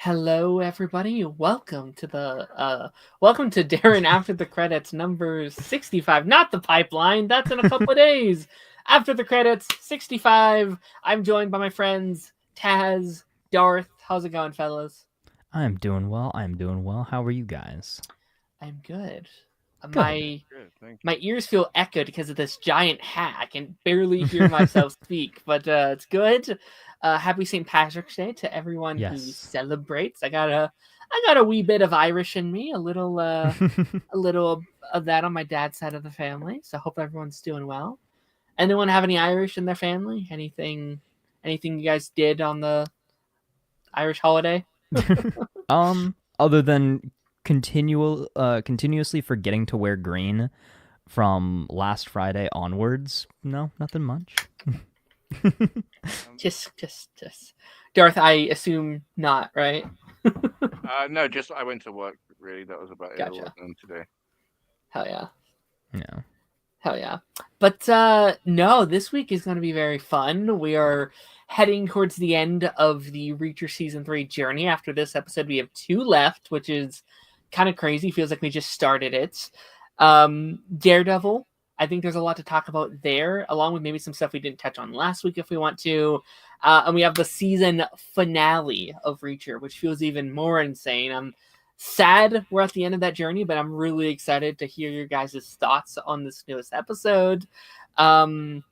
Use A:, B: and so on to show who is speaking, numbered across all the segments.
A: Hello, everybody. Welcome to Darren After the Credits number 65. Not the pipeline. That's in a couple of days. After the Credits 65. I'm joined by my friends Taz, Darth. How's it going, fellas?
B: I'm doing well. How are you guys?
A: I'm good.
B: Good.
C: Good, thank
A: My
C: you.
A: ears feel echoed because of this giant hat. I can barely hear myself speak, but it's good. Happy St. Patrick's Day to everyone who
B: Yes.
A: celebrates. I got a wee bit of Irish in me, a little of that on my dad's side of the family. So I hope everyone's doing well. Anyone have any Irish in their family? Anything you guys did on the Irish holiday?
B: Other than continuously forgetting to wear green from last Friday onwards, no, nothing much.
A: Just. Darth, I assume not, right?
C: No, just I went to work. Really, that was about it.
A: Gotcha.
C: All I've done today.
A: Hell yeah.
B: Yeah.
A: Hell yeah. But no, this week is going to be very fun. We are heading towards the end of the Reacher Season 3 journey. After this episode, we have 2 left, which is kind of crazy. Feels like we just started it. Daredevil, I think there's a lot to talk about there, along with maybe some stuff we didn't touch on last week if we want to. And we have the season finale of Reacher, which feels even more insane. I'm sad we're at the end of that journey, but I'm really excited to hear your guys' thoughts on this newest episode. Anybody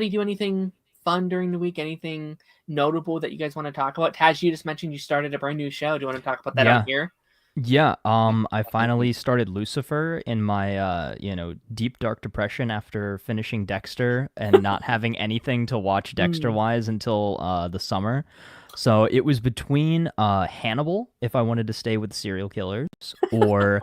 A: do anything fun during the week? Anything notable that you guys want to talk about? Taz, you just mentioned you started a brand new show. Do you want to talk about that on
B: Yeah.
A: here?
B: Yeah. I finally started Lucifer in my deep dark depression after finishing Dexter and not having anything to watch Dexter wise until the summer. So it was between Hannibal, if I wanted to stay with serial killers, or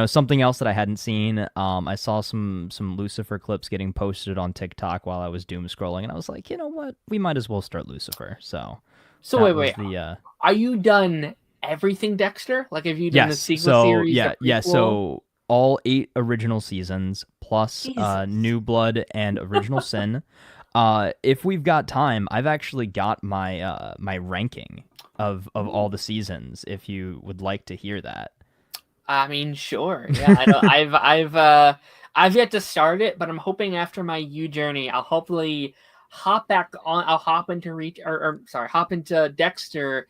B: something else that I hadn't seen. I saw some Lucifer clips getting posted on TikTok while I was doom scrolling, and I was like, you know what, we might as well start Lucifer. So
A: So
B: that
A: wait.
B: was the
A: Are you done everything Dexter? Like, have you done the
B: yes.
A: sequel
B: So
A: series, the
B: yeah.
A: prequel?
B: So all 8 original seasons plus
A: Jesus.
B: New Blood and Original Sin. If we've got time, I've actually got my my ranking of all the seasons. If you would like to hear that.
A: I mean, sure. Yeah, I know. I've yet to start it, but I'm hoping after my U journey, I'll hopefully hop back on. I'll hop into hop into Dexter,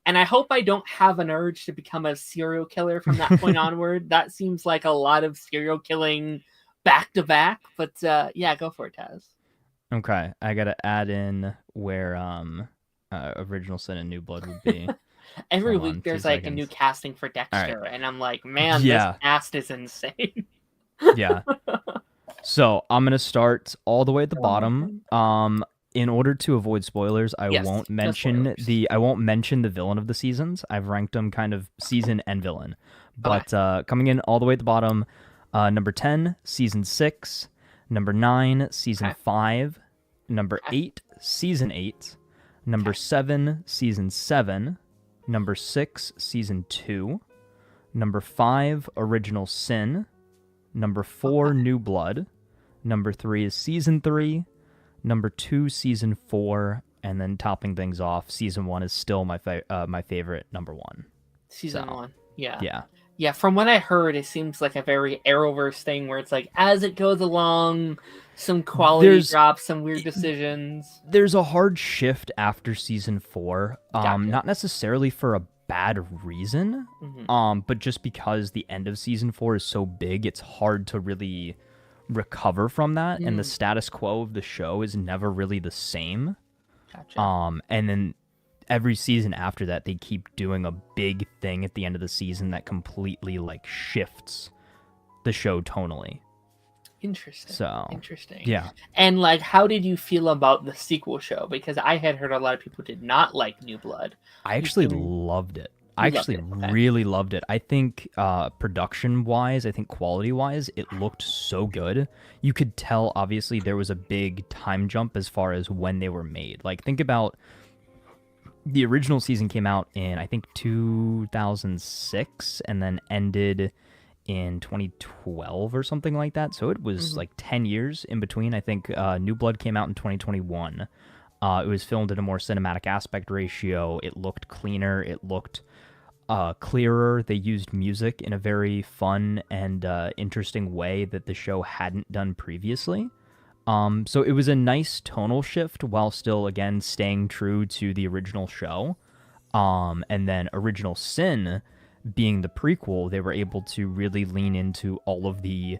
A: and I hope I don't have an urge to become a serial killer from that point onward. That seems like a lot of serial killing back to back. But yeah, go for it, Taz.
B: Okay, I gotta add in where Original Sin and New Blood would be.
A: Every
B: Hold
A: week
B: on, two
A: there's like a new
B: seconds.
A: casting for
B: All right.
A: Dexter, and I'm like, man, this
B: Yeah.
A: cast is insane.
B: Yeah. So I'm gonna start all the way at the bottom. In order to avoid spoilers, I
A: Yes,
B: won't
A: no
B: mention
A: spoilers.
B: the villain of the seasons. I've ranked them kind of season and villain.
A: Okay.
B: But coming in all the way at the bottom, number 10, season 6, number 9, season
A: Okay.
B: 5, number
A: Okay.
B: 8, season 8, number 7, season 7, number 6, season 2, number 5, Original Sin, number 4, New Blood, number 3 is season 3, number 2, season 4, and then topping things off, season 1 is still my favorite, number 1.
A: Season
B: So,
A: 1. Yeah.
B: yeah.
A: Yeah, from what I heard, it seems like a very Arrowverse thing where it's like, as it goes along, some quality
B: There's
A: drops, some weird decisions.
B: there's a hard shift after season 4.
A: Gotcha.
B: Not necessarily for a bad reason, but just because the end of season 4 is so big, it's hard to really recover from that, and the status quo of the show is never really the same.
A: Gotcha.
B: And then every season after that, they keep doing a big thing at the end of the season that completely like shifts the show tonally.
A: Interesting.
B: So
A: Interesting.
B: yeah,
A: And like, how did you feel about the sequel show? Because I had heard a lot of people did not like New Blood.
B: I actually loved it. I
A: You loved
B: actually
A: it, okay.
B: really loved it. I think production wise, I think quality wise, it looked so good. You could tell, obviously, there was a big time jump as far as when they were made. Like, think about the original season came out in, I think, 2006 and then ended in 2012 or something like that. So it was like 10 years in between. I think New Blood came out in 2021. It was filmed at a more cinematic aspect ratio. It looked cleaner. It looked clearer. They used music in a very fun and interesting way that the show hadn't done previously. So it was a nice tonal shift while still, again, staying true to the original show. And then Original Sin being the prequel, they were able to really lean into all of the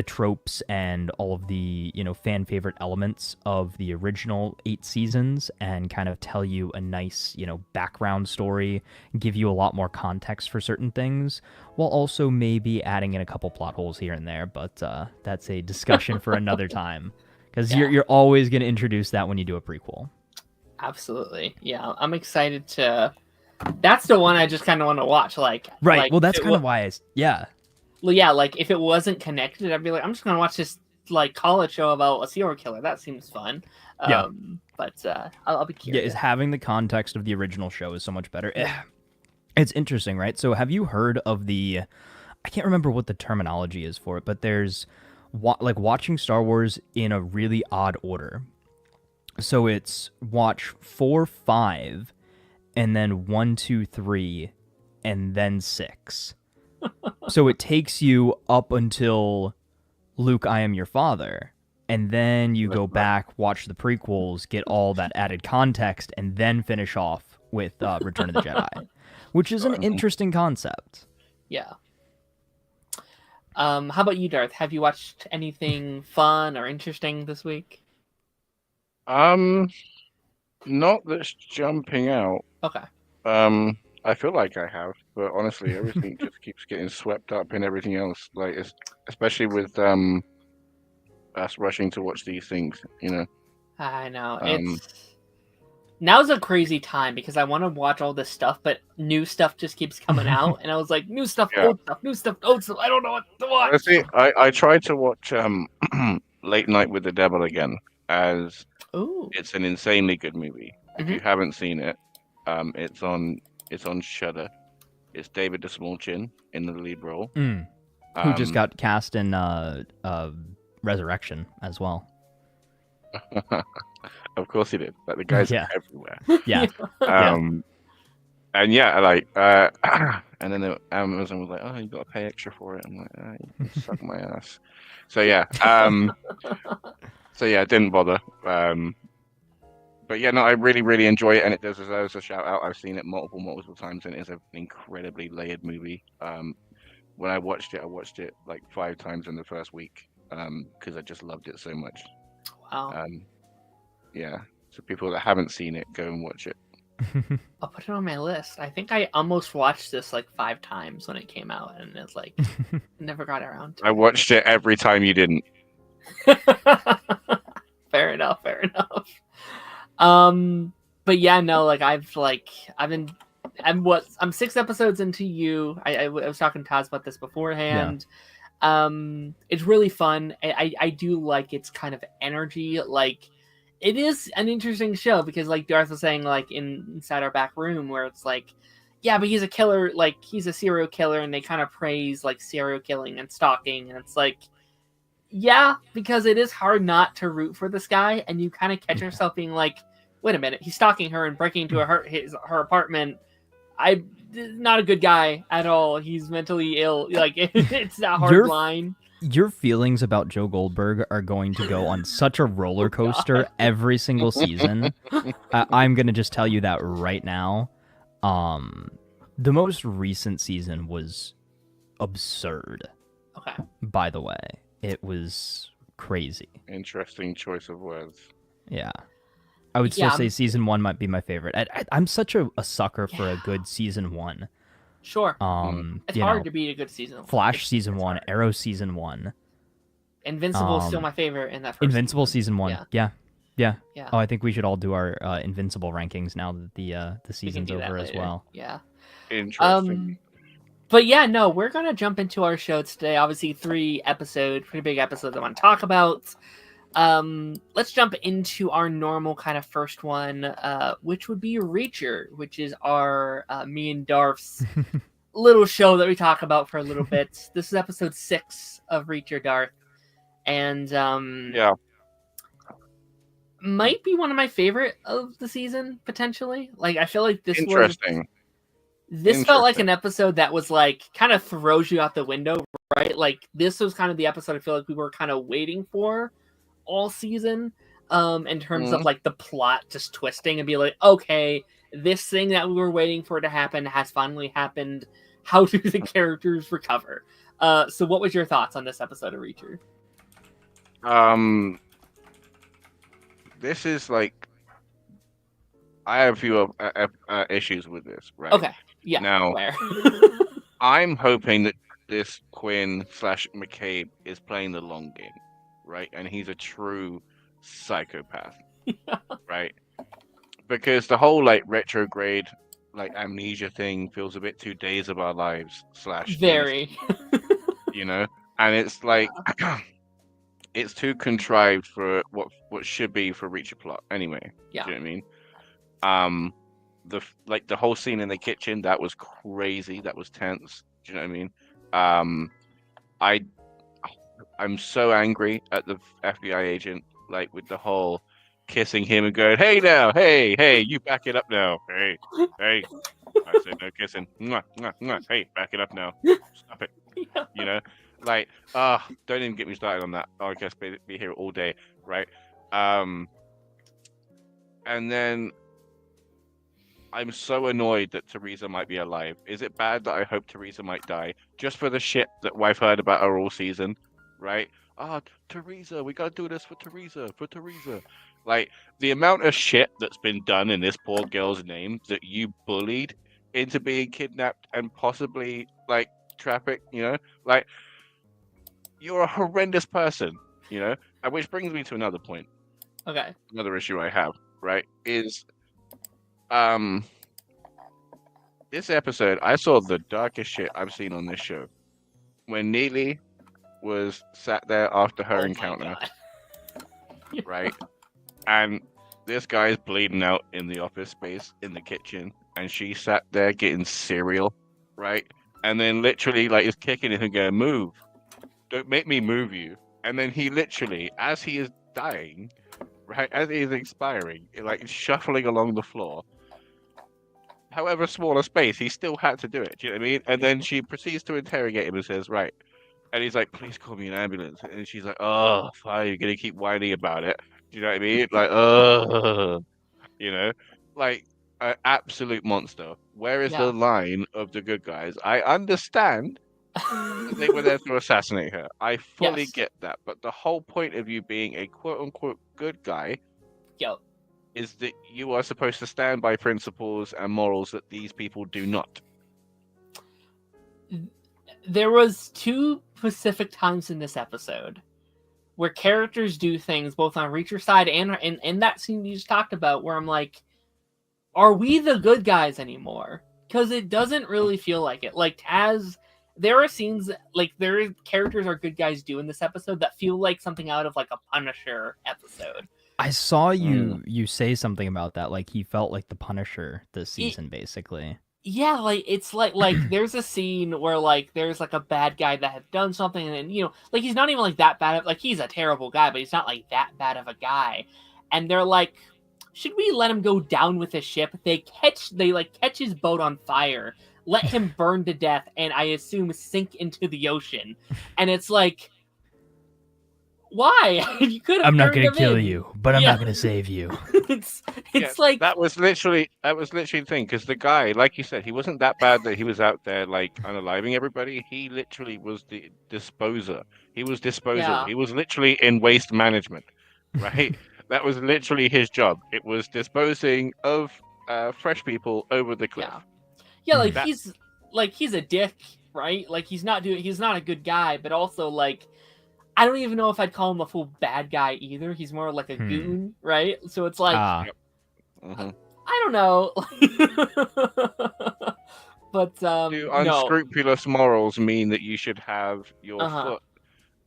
B: tropes and all of the, fan favorite elements of the original 8 seasons and kind of tell you a nice, background story, give you a lot more context for certain things, while also maybe adding in a couple plot holes here and there. But that's a discussion for another time, because you're always going to introduce that when you do a prequel.
A: Absolutely. Yeah, I'm excited to... That's the one I just kind of want to watch. Right,
B: well, that's kind of why
A: Well, yeah, if it wasn't connected, I'd be like, I'm just gonna watch this college show about a serial killer. That seems fun. But I'll be curious.
B: Yeah, is having the context of the original show is so much better. It's interesting, right? So have you heard of the... I can't remember what the terminology is for it, but there's watching Star Wars in a really odd order. So it's watch 4, 5, and then 1, 2, 3, and then 6. So it takes you up until Luke, I am your father, and then you go back, watch the prequels, get all that added context, and then finish off with Return of the Jedi, which is an interesting concept.
A: Yeah. How about you, Darth? Have you watched anything fun or interesting this week?
C: Not that's jumping out.
A: Okay.
C: I feel like I have, but honestly, everything just keeps getting swept up in everything else. Especially with us rushing to watch these things,
A: I know now's a crazy time because I want to watch all this stuff, but new stuff just keeps coming out, and I was like, new stuff, old stuff, new stuff, old stuff. I don't know what to watch.
C: Honestly, I tried to watch Late Night with the Devil again, as it's an insanely good movie. If you haven't seen it, it's on Shudder. It's David the Small Chin in the lead role,
B: who just got cast in Resurrection as well.
C: Of course he did. The guy's everywhere.
B: Yeah.
C: And and then Amazon was like, "Oh, you got to pay extra for it." I'm like, "You can suck my ass." So yeah, didn't bother. But yeah, no, I really, really enjoy it, and it deserves a shout out. I've seen it multiple times, and it's an incredibly layered movie. When I watched it like 5 times in the first week, because I just loved it so much.
A: Wow.
C: Yeah. So people that haven't seen it, go and watch it.
A: I'll put it on my list. I think I almost watched this 5 times when it came out, and it's never got around to it.
C: I watched it every time you didn't.
A: Fair enough. But yeah, no, I'm 6 episodes into You. I was talking to Taz about this beforehand. Yeah. It's really fun. I do like its kind of energy. It is an interesting show because, like Darth was saying, inside our back room, where it's yeah, but he's a killer, he's a serial killer, and they kind of praise serial killing and stalking, and it's yeah, because it is hard not to root for this guy, and you kind of catch yourself being wait a minute, he's stalking her and breaking into her apartment. I'm not a good guy at all. He's mentally ill. It's that hard line.
B: Your feelings about Joe Goldberg are going to go on such a roller coaster every single season. I'm going to just tell you that right now. The most recent season was absurd.
A: Okay.
B: By the way, it was crazy.
C: Interesting choice of words.
B: Yeah. I would still say season 1 might be my favorite. I'm such a sucker for a good season 1.
A: Sure. It's hard to beat a good season 1.
B: Flash season 1, Arrow season 1.
A: Invincible is still my favorite in that first
B: Invincible season 1. Yeah.
A: Oh,
B: I think we should all do our Invincible rankings now that the season's over as well.
A: Yeah.
C: Interesting.
A: But yeah, no, we're going to jump into our show today. Obviously, 3 episodes, pretty big episodes I want to talk about. Let's jump into our normal kind of first one, which would be Reacher, which is our me and Darth's little show that we talk about for a little bit. This is episode 6 of Reacher, Darth, and might be one of my favorite of the season, potentially. Like, I feel like this
C: Interesting.
A: felt like an episode that was like kind of throws you out the window, right? Like, this was kind of the episode I feel like we were kind of waiting for all season, in terms of like the plot just twisting and be like, okay, this thing that we were waiting for to happen has finally happened. How do the characters recover? So what was your thoughts on this episode of Reacher?
C: This is like, I have a few issues with this, right?
A: Okay, yeah.
C: Now, I'm hoping that this Quinn / McCabe is playing the long game, right? And he's a true psychopath, right? Because the whole like retrograde, like amnesia thing feels a bit too Days of Our Lives /
A: very,
C: you know, and it's like it's too contrived for what should be for Reacher plot anyway.
A: Yeah.
C: Do you know what I mean? The whole scene in the kitchen, that was crazy. That was tense. Do you know what I mean? I'm so angry at the FBI agent, like with the whole kissing him and going, "Hey now, hey, you back it up now, hey." I said no kissing. Mwah, mwah, mwah. Hey, back it up now. Stop it.
A: Yeah.
C: You know, like, don't even get me started on that. I guess be here all day, right? And then I'm so annoyed that Teresa might be alive. Is it bad that I hope Teresa might die just for the shit that I've heard about her all season, right? Teresa, we gotta do this for Teresa, Like, the amount of shit that's been done in this poor girl's name that you bullied into being kidnapped and possibly, like, trafficked, you know? Like, you're a horrendous person, you know? And which brings me to another point.
A: Okay.
C: Another issue I have, right, is this episode, I saw the darkest shit I've seen on this show. When Neely was sat there after her encounter, right? And this guy's bleeding out in the office space in the kitchen, and she sat there getting cereal, right? And then literally, like, is kicking it and going, "Move. Don't make me move you." And then he literally, as he is dying, right, as he is expiring, like, shuffling along the floor, however small a space, he still had to do it. Do you know what I mean? And then she proceeds to interrogate him and says, "Right." And he's like, "Please call me an ambulance." And she's like, "Oh, fine, you're going to keep whining about it." Do you know what I mean? Like, you know, like, an absolute monster. Where is the line of the good guys? I understand they were there to assassinate her. I fully get that. But the whole point of you being a quote-unquote good guy is that you are supposed to stand by principles and morals that these people do not.
A: There was 2 specific times in this episode where characters do things both on Reacher's side and in that scene you just talked about, where I'm like, are we the good guys anymore? Because it doesn't really feel like it. Like, there are scenes, like, characters are good guys do in this episode that feel like something out of, like, a Punisher episode.
B: I saw you say something about that, like he felt like the Punisher this season, basically.
A: Yeah, like, it's like there's a scene where, like, there's, like, a bad guy that had done something, and, you know, like, he's not even, like, that bad. Like, he's a terrible guy, but he's not, like, that bad of a guy. And they're like, should we let him go down with his ship? They catch his boat on fire, let him burn to death, and I assume sink into the ocean. And it's like, why? You could have.
B: I'm not going to kill you, but I'm not going to save you.
A: it's like
C: that was literally the thing, because the guy, like you said, he wasn't that bad that he was out there like unaliving everybody. He literally was the disposer. He was disposal.
A: Yeah.
C: He was literally in waste management, right? That was literally his job. It was disposing of fresh people over the cliff.
A: Yeah, like he's a dick, right? Like, he's not a good guy, but also, like, I don't even know if I'd call him a full bad guy either. He's more like a goon, right? So it's like, I don't know. But
C: do unscrupulous morals mean that you should have your foot,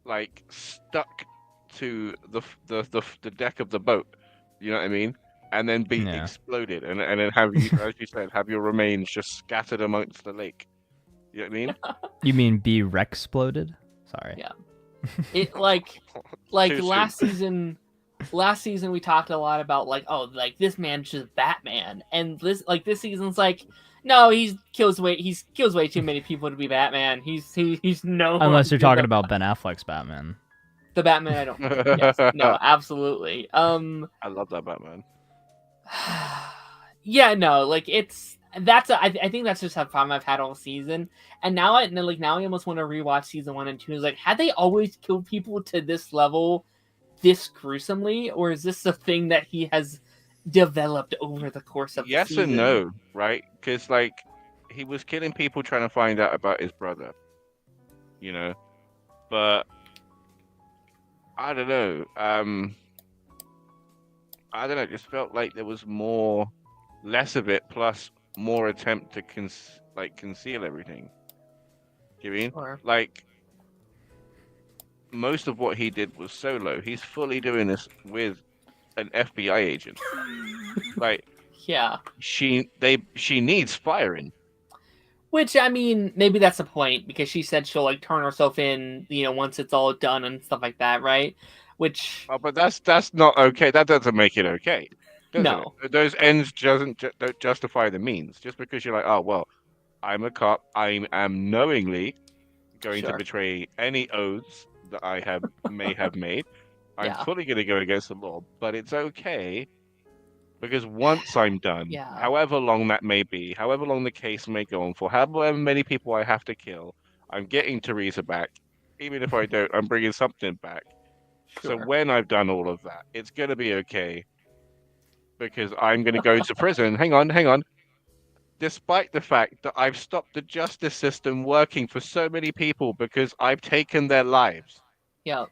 C: like, stuck to the deck of the boat? You know what I mean? And then be exploded, and then have you, as you said, have your remains just scattered amongst the lake. You know what I mean?
B: You mean be Rex-exploded? Sorry.
A: Yeah. It like last season last season we talked a lot about like, oh, like this man's just Batman, and this season's like, no, he kills way too many people to be Batman. He's no
B: Unless you're
A: longer
B: talking about Ben Affleck's Batman.
A: the Batman. I don't. Yes, no, absolutely.
C: I love that Batman.
A: Yeah, no, like I think that's just a problem I've had all season, and now I almost want to rewatch season 1 and 2. Is like, had they always killed people to this level, this gruesomely, or is this a thing that he has developed over the course of the
C: Yes
A: season?
C: and no, right? Because like he was killing people trying to find out about his brother, you know. But I don't know. I don't know. It just felt like there was less of it, plus more attempt to conceal everything. Do you mean?
A: Sure.
C: Like most of what he did was solo. He's fully doing this with an FBI agent. Like
A: Yeah.
C: she needs firing.
A: Which, I mean, maybe that's the point, because she said she'll like turn herself in, once it's all done and stuff like that, right? Which
C: Oh, but that's not okay. That doesn't make it okay, does
A: no,
C: it? Those ends don't justify the means. Just because you're like, oh well, I'm a cop. I am knowingly going to
A: sure,
C: betray any oaths that I may have made. I'm
A: yeah,
C: fully going to go against the law, but it's okay because once I'm done,
A: yeah,
C: however long that may be, however long the case may go on for, however many people I have to kill, I'm getting Teresa back. Even if I don't, I'm bringing something back. So
A: sure,
C: when I've done all of that, it's going to be okay because I'm going to go to prison. Hang on. Despite the fact that I've stopped the justice system working for so many people because I've taken their lives.
A: yeah.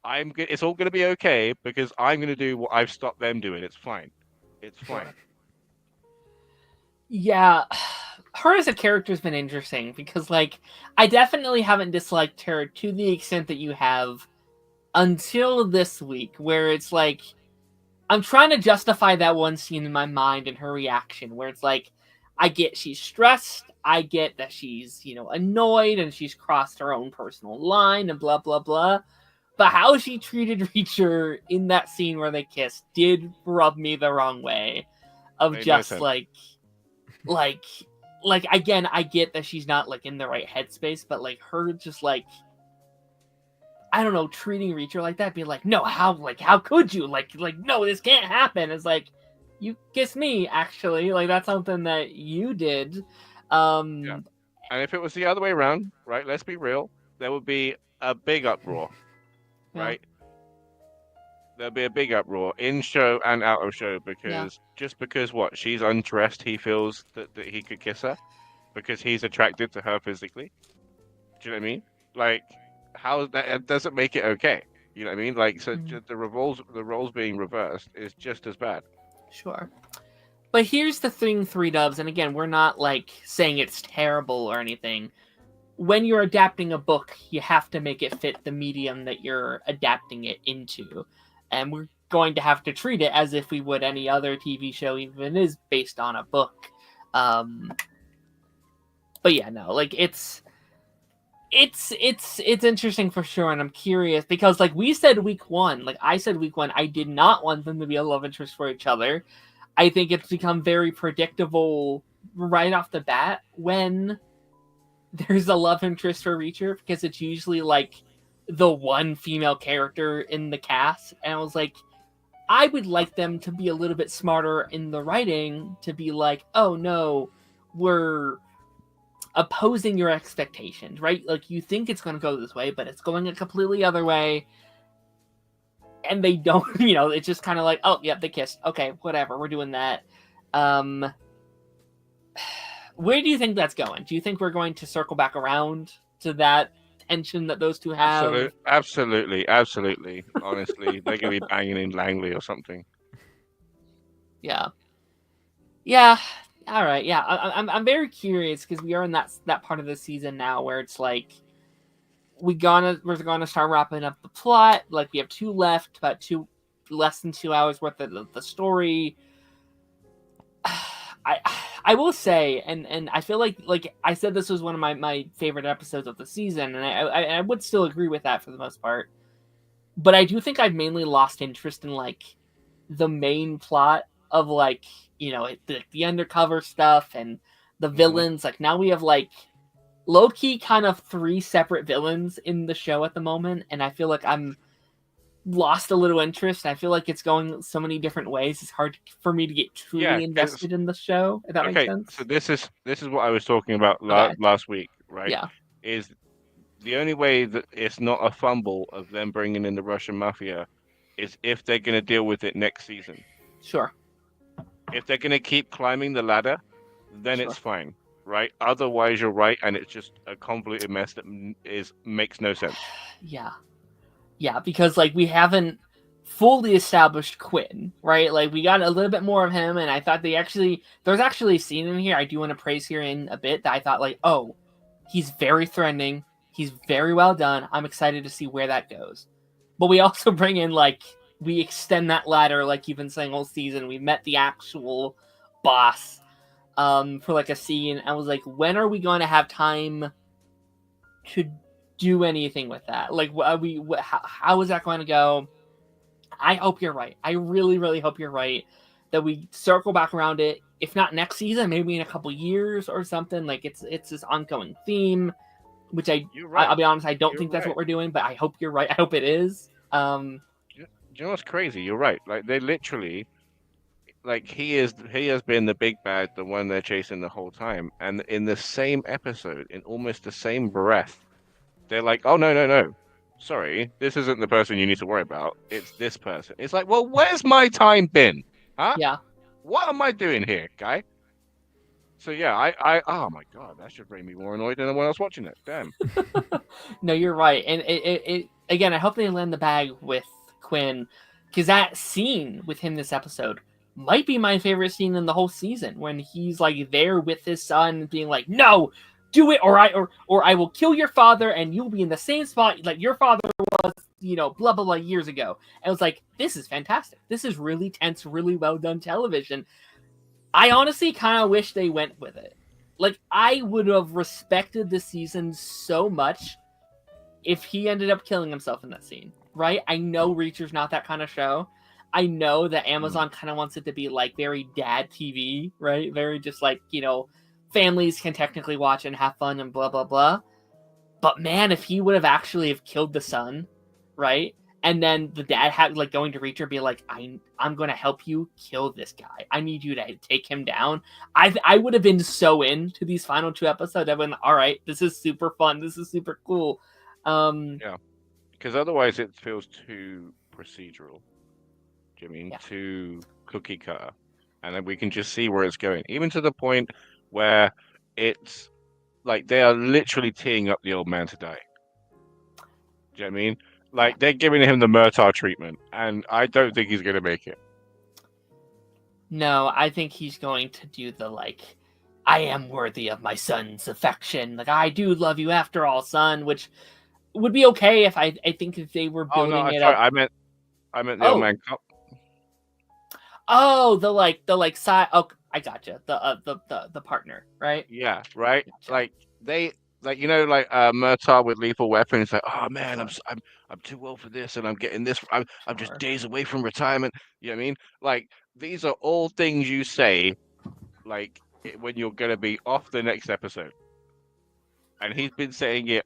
C: It's all going to be okay because I'm going to do what I've stopped them doing. It's fine. It's fine.
A: Sure. Yeah, her as a character has been interesting because, like, I definitely haven't disliked her to the extent that you have until this week, where it's like, I'm trying to justify that one scene in my mind and her reaction, where it's like, I get she's stressed, I get that she's, annoyed and she's crossed her own personal line and blah, blah, blah. But how she treated Reacher in that scene where they kissed did rub me the wrong way. Of
C: Made no
A: just
C: sense.
A: like again, I get that she's not like in the right headspace, but like her just like, I don't know, treating Reacher like that, being like, no, how could you? Like no, this can't happen. It's like, you kissed me, actually. Like that's something that you did.
C: Yeah. And if it was the other way around, right? Let's be real. There would be a big uproar, right? There'll be a big uproar in show and out of show because just because what she's undressed, he feels that he could kiss her because he's attracted to her physically. Do you know what I mean? Like, how that it doesn't make it okay. You know what I mean? Like, so the roles being reversed is just as bad.
A: Sure. But here's the thing, 3Dubs, and again, we're not like saying it's terrible or anything. When you're adapting a book, you have to make it fit the medium that you're adapting it into. And we're going to have to treat it as if we would any other TV show, even is based on a book. But yeah, no, like it's interesting for sure, and I'm curious because like we said week 1, like I said week 1, I did not want them to be a love interest for each other. I think it's become very predictable right off the bat when there's a love interest for Reacher, because it's usually like the one female character in the cast, and I was like, I would like them to be a little bit smarter in the writing, to be like, oh no, we're opposing your expectations, right? Like you think it's going to go this way, but it's going a completely other way, and they don't, it's just kind of like, oh yeah, they kissed, okay, whatever, we're doing that. Where do you think that's going? Do you think we're going to circle back around to that tension that those two have?
C: Absolutely. Honestly, they're gonna be banging in Langley or something.
A: Yeah. All right. Yeah, I'm very curious because we are in that part of the season now where it's like we're gonna start wrapping up the plot. Like we have 2 left, about less than 2 hours worth of the story. I will say, and I feel like I said this was one of my favorite episodes of the season, and I would still agree with that for the most part. But I do think I've mainly lost interest in like the main plot of like, you know, the undercover stuff and the villains. Like now we have like low-key kind of 3 separate villains in the show at the moment, and I feel like I'm lost a little interest. I feel like it's going so many different ways. It's hard for me to get
C: Yeah,
A: truly invested in the show, if that makes
C: okay.
A: sense.
C: So this is what I was talking about
A: Okay.
C: last week, right?
A: Yeah.
C: Is the only way that it's not a fumble of them bringing in the Russian mafia is if they're going to deal with it next season.
A: Sure.
C: If they're going to keep climbing the ladder, then
A: Sure.
C: it's fine, right? Otherwise, you're right, and it's just a convoluted mess that makes no sense.
A: Yeah, because like we haven't fully established Quinn, right? Like we got a little bit more of him, and I thought there's actually a scene in here I do want to praise here in a bit that I thought like, oh, he's very threatening, he's very well done. I'm excited to see where that goes. But we also bring in like we extend that ladder, like you've been saying all season. We met the actual boss for like a scene. I was like, when are we going to have time to do anything with that? Like, how is that going to go? I hope you're right. I really, really hope you're right that we circle back around it. If not next season, maybe in a couple years or something. Like it's this ongoing theme, which
C: You're right.
A: I'll be honest, I don't
C: You're
A: think that's
C: right.
A: what we're doing. But I hope you're right. I hope it is.
C: Do you know what's crazy? You're right. Like they literally, like he has been the big bad, the one they're chasing the whole time, and in the same episode, in almost the same breath, they're like, "Oh no, sorry, this isn't the person you need to worry about. It's this person." It's like, well, where's my time been? Huh?
A: Yeah.
C: What am I doing here, guy? So yeah, oh my god, that should bring me more annoyed than when I was watching it. Damn.
A: No, you're right. And it again, I hope they land the bag with Quinn, because that scene with him this episode might be my favorite scene in the whole season, when he's like there with his son being like, no, do it, or I will kill your father and you'll be in the same spot like your father was, you know, blah blah blah years ago. And it was like, this is fantastic. This is really tense, really well done television. I honestly kind of wish they went with it. Like, I would have respected the season so much if he ended up killing himself in that scene, right? I know Reacher's not that kind of show. I know that Amazon kind of wants it to be like very dad TV, right? Very just like, you know, families can technically watch and have fun and blah blah blah. But man, if he would have actually have killed the son, right? And then the dad had like going to Reacher, be like, I'm going to help you kill this guy. I need you to take him down. I would have been so into these final 2 episodes. I've been, all right, this is super fun. This is super cool.
C: Yeah, because otherwise it feels too procedural. Do you mean too cookie cutter? And then we can just see where it's going, even to the point where it's like they are literally teeing up the old man to die. Do you know what I mean? Like they're giving him the Murtaugh treatment, and I don't think he's gonna make it.
A: No, I think he's going to do the like, I am worthy of my son's affection. Like, I do love you after all, son, which would be okay if I think if they were building
C: Oh no,
A: it
C: sorry,
A: up.
C: I meant the old man.
A: Oh, the side. Oh, I gotcha. The partner, right?
C: Yeah, right.
A: Gotcha.
C: Like they, like you know, like Murtaugh with Lethal Weapon. It's like, oh man, I'm too old for this, and I'm getting this. I'm just days away from retirement. You know what I mean? Like these are all things you say, like when you're gonna be off the next episode. And he's been saying it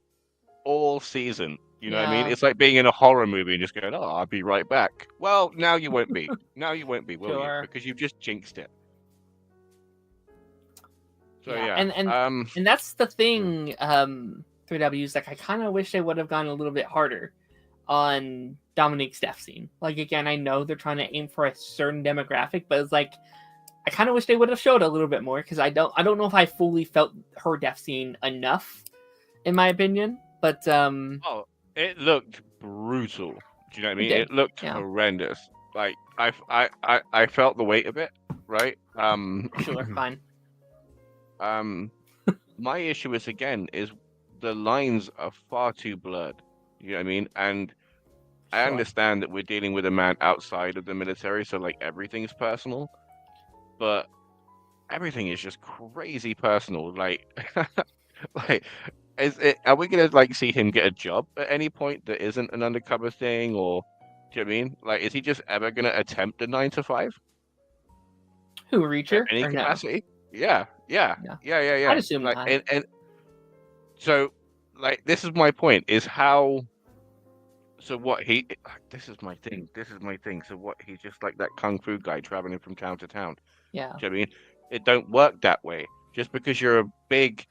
C: all season. You know what I mean?
A: Yeah.
C: It's like being in a horror movie and just going, "Oh, I'll be right back." Well, now you won't be. Now you won't be, will
A: Sure.
C: you? Because you've just jinxed it. So
A: Yeah.
C: yeah.
A: And that's the thing. 3Ws, like I kind of wish they would have gone a little bit harder on Dominique's death scene. Like again, I know they're trying to aim for a certain demographic, but it's like I kind of wish they would have showed a little bit more, because I don't know if I fully felt her death scene enough, in my opinion. But
C: Oh, it looked brutal. Do you know what I mean? It looked horrendous. Like I felt the weight of it, right?
A: Sure, fine.
C: My issue is the lines are far too blurred. You know what I mean? And I understand that we're dealing with a man outside of the military, so like everything's personal, but everything is just crazy personal. Like, like Are we gonna like see him get a job at any point that isn't an undercover thing, or do you know what I mean? Like, is he just ever gonna attempt a 9 to 5
A: Who,
C: at
A: Reacher,
C: any
A: or no?
C: capacity? Yeah, yeah,
A: No,
C: yeah, yeah,
A: I'd
C: yeah.
A: assume
C: Like,
A: not.
C: and so, like, this is my point: is how. So what he? This is my thing. This is my thing. So what? He's just like that kung fu guy traveling from town to town.
A: Yeah.
C: Do you know what I mean? It don't work that way. Just because you're a big,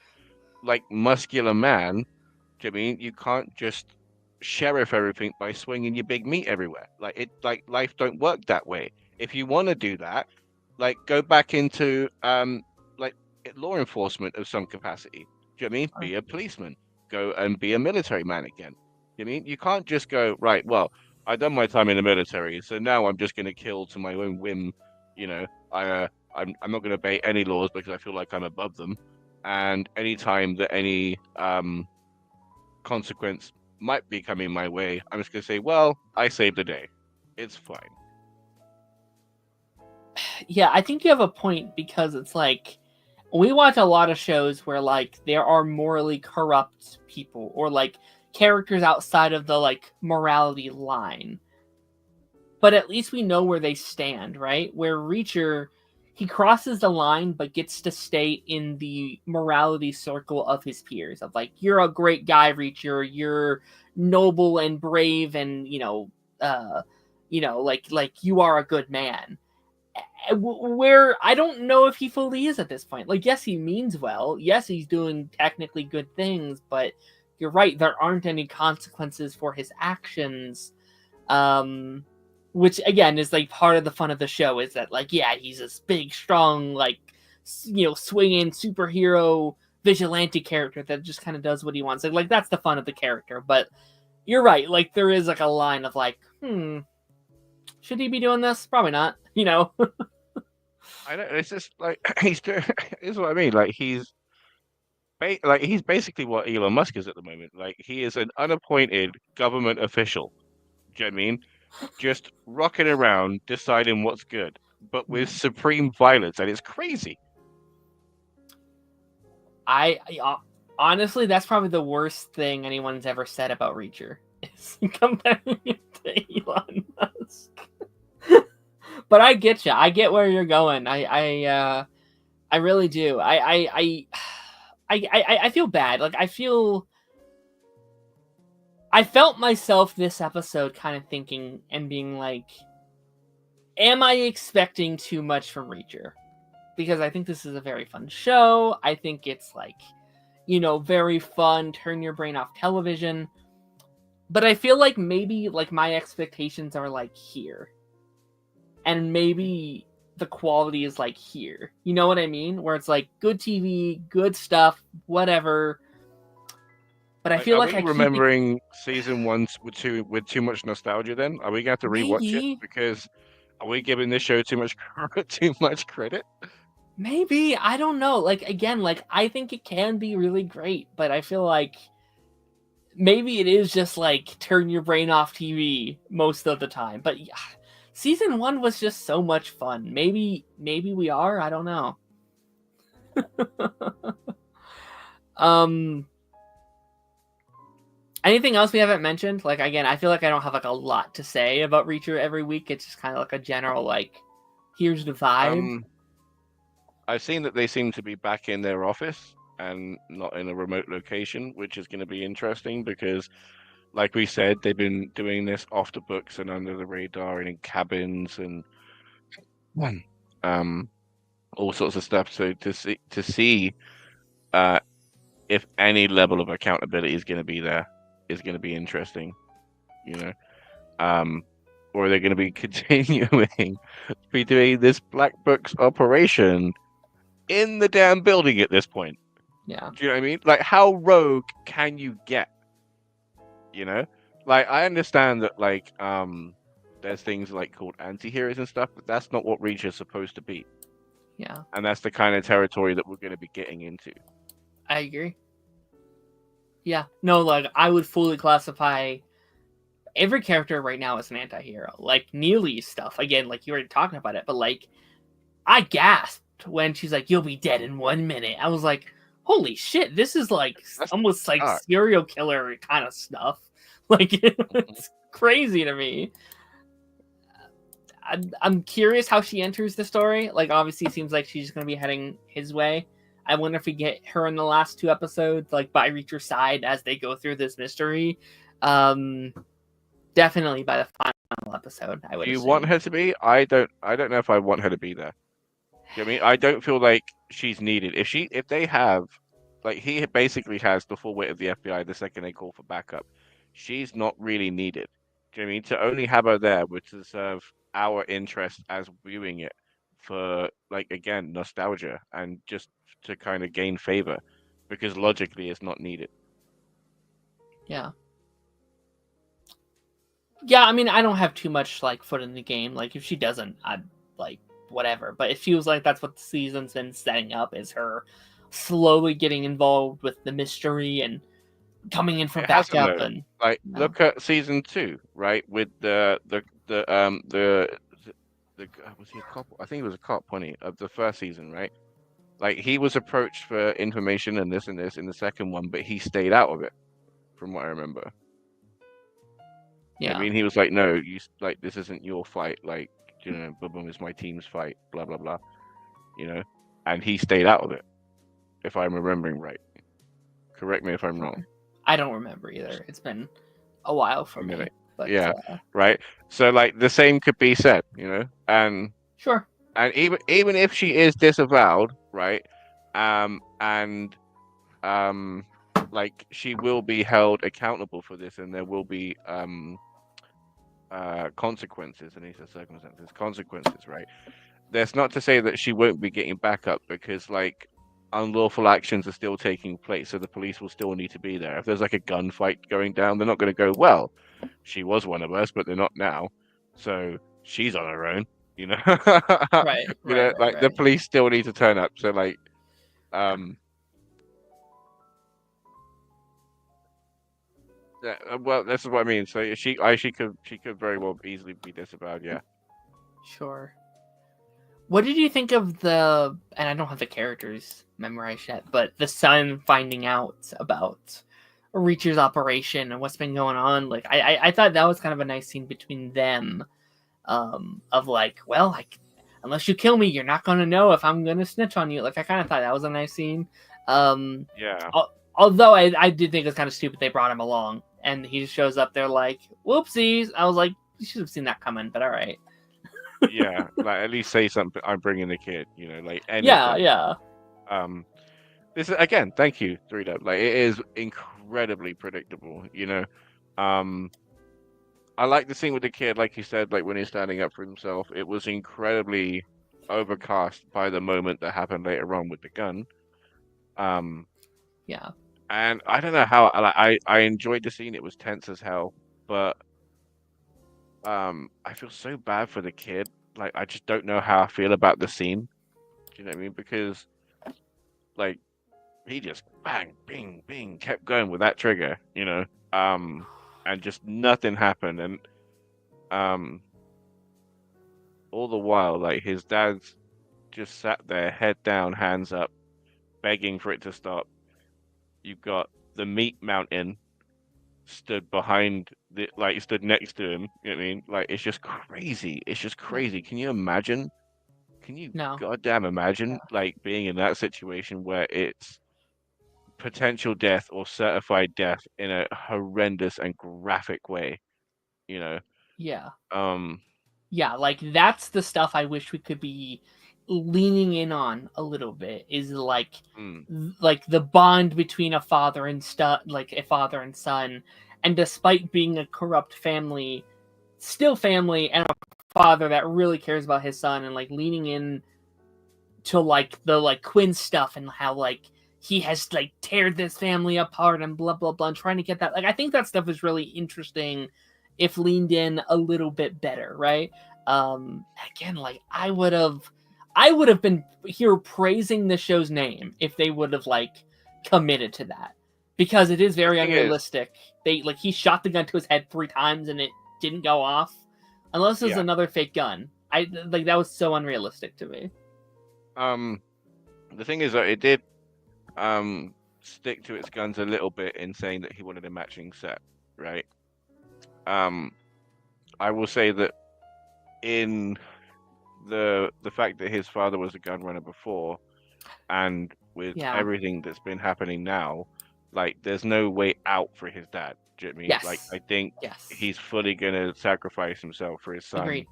C: like, muscular man, do you know what I mean? You can't just sheriff everything by swinging your big meat everywhere. Like life don't work that way. If you want to do that, like go back into like law enforcement of some capacity. Do you know what I mean? Be a policeman. Go and be a military man again. Do you know what I mean? You can't just go, right, well, I've done my time in the military, so now I'm just gonna kill to my own whim. You know, I'm not gonna obey any laws because I feel like I'm above them. And anytime that any consequence might be coming my way, I'm just gonna say, well, I saved the day. It's fine.
A: Yeah, I think you have a point, because it's like we watch a lot of shows where like there are morally corrupt people, or like characters outside of the like morality line. But at least we know where they stand, right? Where Reacher, he crosses the line but gets to stay in the morality circle of his peers, of like, you're a great guy, Reacher, you're noble and brave, and like you are a good man. Where I don't know if he fully is at this point. Like, yes, he means well. Yes, he's doing technically good things, but you're right, there aren't any consequences for his actions. Which again is like part of the fun of the show, is that like, yeah, he's this big, strong, like, swinging superhero vigilante character that just kind of does what he wants. Like that's the fun of the character. But you're right, like there is like a line of like, should he be doing this? Probably not.
C: I know it's just like he's doing. This is what I mean. Like he's basically what Elon Musk is at the moment. Like he is an unappointed government official. Do you know what I mean? Just rocking around, deciding what's good, but with supreme violence, and it's crazy.
A: I honestly, that's probably the worst thing anyone's ever said about Reacher, is comparing it to Elon Musk. But I get you. I get where you're going. I really do. I feel bad. Like I felt myself this episode kind of thinking and being like, am I expecting too much from Reacher? Because I think this is a very fun show. I think it's like, very fun, turn your brain off television. But I feel like maybe like my expectations are like here. And maybe the quality is like here. You know what I mean? Where it's like good TV, good stuff, whatever. But I feel like I keep
C: remembering season one with too much nostalgia. Then are we going to have to rewatch it? Because are we giving this show too much credit?
A: Maybe, I don't know. Like again, like I think it can be really great, but I feel like maybe it is just like turn your brain off TV most of the time. But yeah, season 1 was just so much fun. Maybe we are. I don't know. Anything else we haven't mentioned? Like again, I feel like I don't have like a lot to say about Reacher every week. It's just kind of like a general like, here's the vibe.
C: I've seen that they seem to be back in their office and not in a remote location, which is going to be interesting because, like we said, they've been doing this off the books and under the radar and in cabins and all sorts of stuff. So to see if any level of accountability is going to be there is going to be interesting, or they're going to be continuing to be doing this Black Books operation in the damn building at this point.
A: Yeah.
C: Do you know what I mean? Like, how rogue can you get? Like, I understand that, like, there's things like called anti-heroes and stuff, but that's not what Reach is supposed to be.
A: Yeah.
C: And that's the kind of territory that we're going to be getting into.
A: I agree. Yeah. No, like, I would fully classify every character right now as an anti-hero. Like, Neely's stuff, again, like, you were talking about it, but, like, I gasped when she's like, you'll be dead in 1 minute. I was like, holy shit, this is like
C: That's
A: almost like
C: dark.
A: serial killer kind of stuff. Like it's crazy to me. I'm curious how she enters the story. Like, obviously, it seems like she's going to be heading his way. I wonder if we get her in the last 2 episodes, like by Reacher's side as they go through this mystery. Definitely by the final episode, I would
C: Do you
A: assume.
C: want her to be? I don't know if I want her to be there. Do you know what I mean? I don't feel like she's needed. If they have, like, he basically has the full weight of the FBI the second they call for backup. She's not really needed. Do you know what I mean? To only have her there would to serve our interest as viewing it for, like, again, nostalgia and just to kind of gain favor, because logically it's not needed.
A: Yeah. Yeah, I mean, I don't have too much like foot in the game. Like, if she doesn't, I'd like whatever. But it feels like that's what the season's been setting up, is her slowly getting involved with the mystery and coming in for
C: It hasn't
A: backup.
C: though.
A: And
C: Like,
A: no.
C: look at season 2, right? With the was he a cop? I think he was a cop, wasn't he, of the first season, right? Like, he was approached for information and this in the second one, but he stayed out of it, from what I remember.
A: Yeah.
C: I mean, he was like, "No, like, this isn't your fight. Like, boom, boom, it's my team's fight. Blah blah blah." And he stayed out of it, if I'm remembering right. Correct me if I'm wrong.
A: I don't remember either. It's been a while for me. But
C: Yeah, right. So, like, the same could be said, and
A: sure.
C: and even if she is disavowed, right, and like, she will be held accountable for this, and there will be consequences, and these are circumstances, consequences, right? That's not to say that she won't be getting backup, because, like, unlawful actions are still taking place, so the police will still need to be there. If there's like a gunfight going down, they're not going to go, "Well, she was one of us, but they're not now, so she's on her own."
A: Right.
C: Like, the police still need to turn up. So, like, well, this is what I mean. So she could very well easily be disavowed. Yeah.
A: Sure. What did you think of and I don't have the characters memorized yet, but the son finding out about Reacher's operation and what's been going on? Like, I thought that was kind of a nice scene between them, of like, well, like, unless you kill me, you're not going to know if I'm going to snitch on you. Like, I kind of thought that was a nice scene.
C: Yeah.
A: Although I did think it was kind of stupid they brought him along, and he just shows up there like, whoopsies. I was like, you should have seen that coming, but all right.
C: Yeah, like, at least say something. I'm bringing the kid, like, anything.
A: Yeah.
C: This is, again, thank you, 3Dub. Like, it is incredibly predictable. I like the scene with the kid, like you said, like, when he's standing up for himself. It was incredibly overcast by the moment that happened later on with the gun.
A: Yeah.
C: And I don't know how, I enjoyed the scene. It was tense as hell, but I feel so bad for the kid. Like, I just don't know how I feel about the scene. Do you know what I mean? Because, like, he just bang, bing, bing, kept going with that trigger, and just nothing happened. And all the while, like, his dad's just sat there, head down, hands up, begging for it to stop. You've got the meat mountain stood stood next to him. You know what I mean? Like, it's just crazy. It's just crazy. Can you imagine? Can you goddamn imagine, like, being in that situation where it's potential death or certified death in a horrendous and graphic way?
A: Yeah.
C: Yeah,
A: like, that's the stuff I wish we could be leaning in on a little bit, is like like the bond between a father and son, and despite being a corrupt family, still family, and a father that really cares about his son, and like leaning in to like the like Quinn stuff, and how like he has like teared this family apart and blah blah blah, and trying to get that, like, I think that stuff is really interesting if leaned in a little bit better, right? Again, like, I would have been here praising the show's name if they would have like committed to that, because it is very unrealistic. He shot the gun to his head 3 times and it didn't go off, unless it was another fake gun. That was so unrealistic to me.
C: The thing is that it did stick to its guns a little bit in saying that he wanted a matching set, right? Um, I will say that in the fact that his father was a gun runner before, and with
A: Yeah.
C: everything that's been happening now, like there's no way out for his dad. Do you know what I mean?
A: Yes.
C: Like I think
A: Yes.
C: he's fully gonna sacrifice himself for his son
A: Agreed.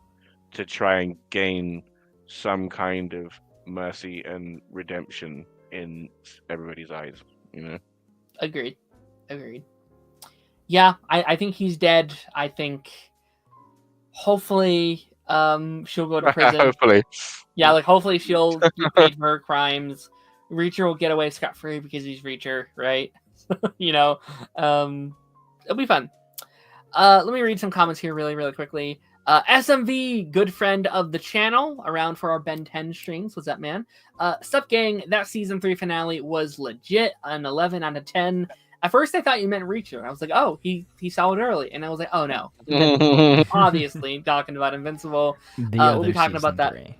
C: to try and gain some kind of mercy and redemption in everybody's eyes. You know.
A: Agreed. Yeah, I think he's dead. I think hopefully she'll go to prison.
C: Hopefully.
A: Yeah, like hopefully she'll get paid for her crimes. Reacher will get away scot-free because he's Reacher, right? It'll be fun. Let me read some comments here really quickly. SMV, good friend of the channel, around for our Ben 10 streams. What's up, man? Sup, gang, that season 3 finale was legit, an 11 out of 10. At first, I thought you meant Reacher. I was like, oh, he saw it early. And I was like, oh, no. Obviously, talking about Invincible. We'll be talking about that.
B: 3.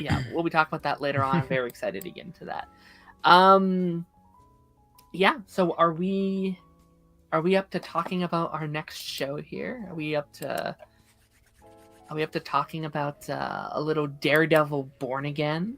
A: Yeah, we'll be talking about that later on. I'm very excited to get into that. Yeah, so are we up to talking about our next show here? Are we up to talking about a little Daredevil Born Again?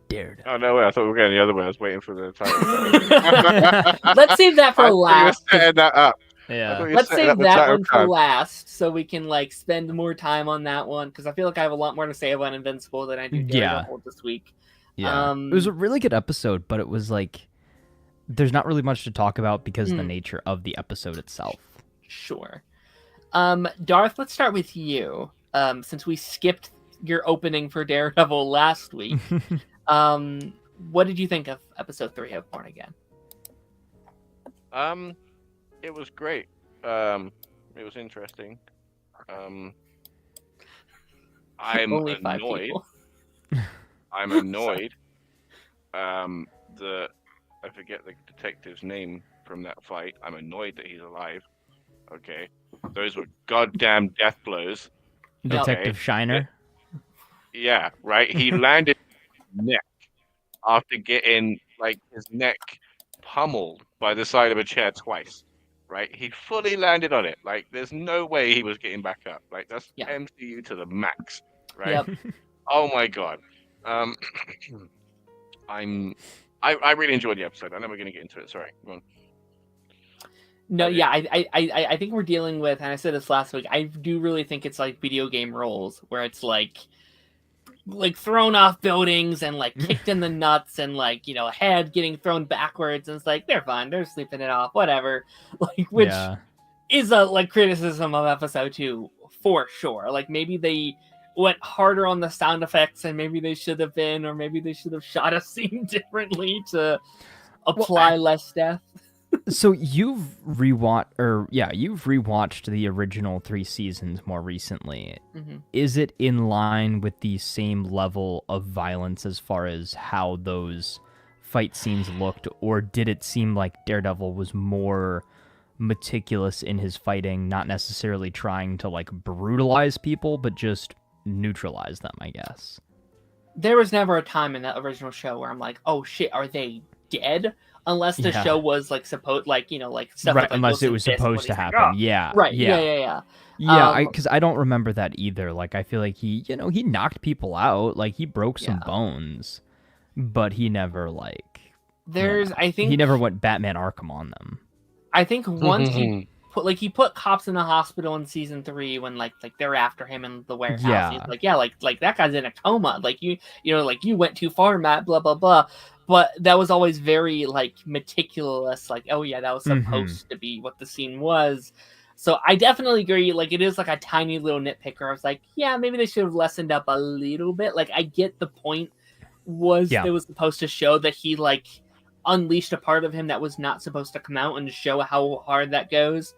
B: Daredevil.
C: Oh no way! I thought we were going the other way. I was waiting for the title.
A: Let's save that for
C: I
A: last.
C: thought you were setting that up.
B: Yeah.
A: Let's save that one for last, so we can spend more time on that one, because I feel like I have a lot more to say about Invincible than I do Daredevil this week.
B: Yeah. It was a really good episode, but it was like there's not really much to talk about because of the nature of the episode itself.
A: Sure. Darth, let's start with you. Since we skipped your opening for Daredevil last week, what did you think of episode 3 of Born Again?
C: It was great. It was interesting. I'm
A: Only 5
C: annoyed.
A: people.
C: I'm annoyed. I forget the detective's name from that fight. I'm annoyed that he's alive. Okay. Those were goddamn death blows.
B: Detective Shiner?
C: Yeah, right. He landed neck after getting his neck pummeled by the side of a chair twice. Right? He fully landed on it. There's no way he was getting back up. That's MCU to the max. Right?
A: Yep.
C: Oh my god. I really enjoyed the episode. I know we're gonna get into it. Sorry. Go on.
A: No, yeah, I think we're dealing with, and I said this last week, I do really think it's like video game roles, where it's like thrown off buildings and kicked in the nuts and a head getting thrown backwards, and it's they're fine, they're sleeping it off, whatever. Which is a criticism of episode 2 for sure. Maybe they went harder on the sound effects, and maybe they should have been, or maybe they should have shot a scene differently to apply less death.
B: So you've rewatched the original 3 seasons more recently.
A: Mm-hmm.
B: Is it in line with the same level of violence as far as how those fight scenes looked, or did it seem like Daredevil was more meticulous in his fighting, not necessarily trying to brutalize people, but just neutralize them, I guess?
A: There was never a time in the original show where I'm like, oh shit, are they dead? Unless the show was supposed stuff
B: right, unless it was supposed to happen.
A: Right.
B: Yeah, because I don't remember that either. I feel like he knocked people out, he broke some bones, but he never
A: I think
B: he never went Batman Arkham on them.
A: I think once he put cops in the hospital in season 3 when they're after him in the warehouse.
B: Yeah.
A: He's that guy's in a coma. You went too far, Matt. Blah blah blah. But that was always very meticulous. Oh yeah, that was supposed to be what the scene was. So I definitely agree. It is a tiny little nitpicker. I was yeah, maybe they should have lessened up a little bit. I get the point. It was supposed to show that he unleashed a part of him that was not supposed to come out and show how hard that goes.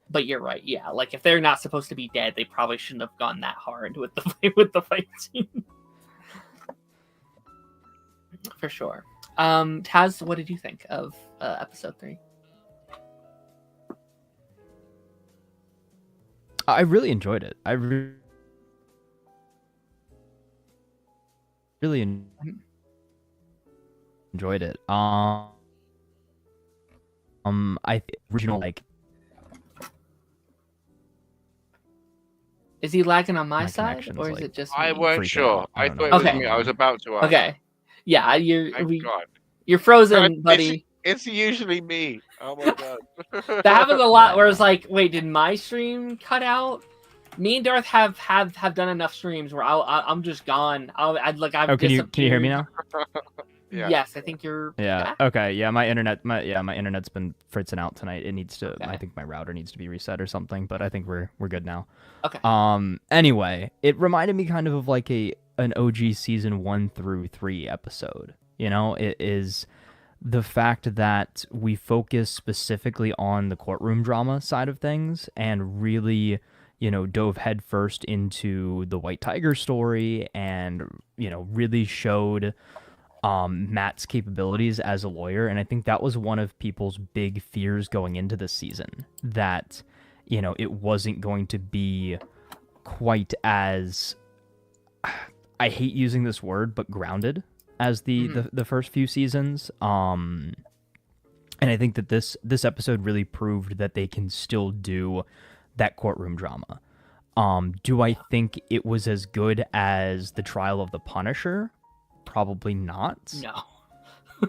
A: But you're right. Yeah, if they're not supposed to be dead, they probably shouldn't have gone that hard with the fight scene. For sure. Taz, what did you think of episode 3?
B: I really enjoyed it. I really enjoyed it. Original like
A: Is he lagging on my
B: my
A: side,
B: connection's,
A: or is
B: like,
A: it just
C: I
A: me?
C: weren't
B: freaking
C: sure.
B: out.
C: I
B: don't
C: thought
B: know
C: it
B: what's
C: was
A: Okay.
C: me.
B: going
C: I was
B: on.
C: about to ask.
A: Okay. Yeah,
C: Thank God.
A: you're
C: No,
A: frozen, buddy.
C: it's usually me. Oh my God.
A: That happens a
B: Yeah,
A: lot. Where it's
B: no.
A: like, wait, did my stream cut out? Me and Darth have done enough streams where I'm just gone. I've
B: Oh, can you hear me
A: disappeared.
B: now?
C: Yeah.
A: Yes, I think you're
B: Yeah.
A: back.
B: Okay. Yeah, my internet's been fritzing out tonight. It needs to. I
A: Okay.
B: think my router needs to be reset or something. But I think we're good now.
A: Okay.
B: Anyway, it reminded me kind of like an OG season 1 through 3 episode. You know, it is the fact that we focus specifically on the courtroom drama side of things and really, dove headfirst into the White Tiger story and, really showed Matt's capabilities as a lawyer. And I think that was one of people's big fears going into this season, that, it wasn't going to be quite as, I hate using this word, but grounded as the first few seasons. And I think that this episode really proved that they can still do that courtroom drama. Do I think it was as good as the trial of the Punisher? Probably not.
A: No.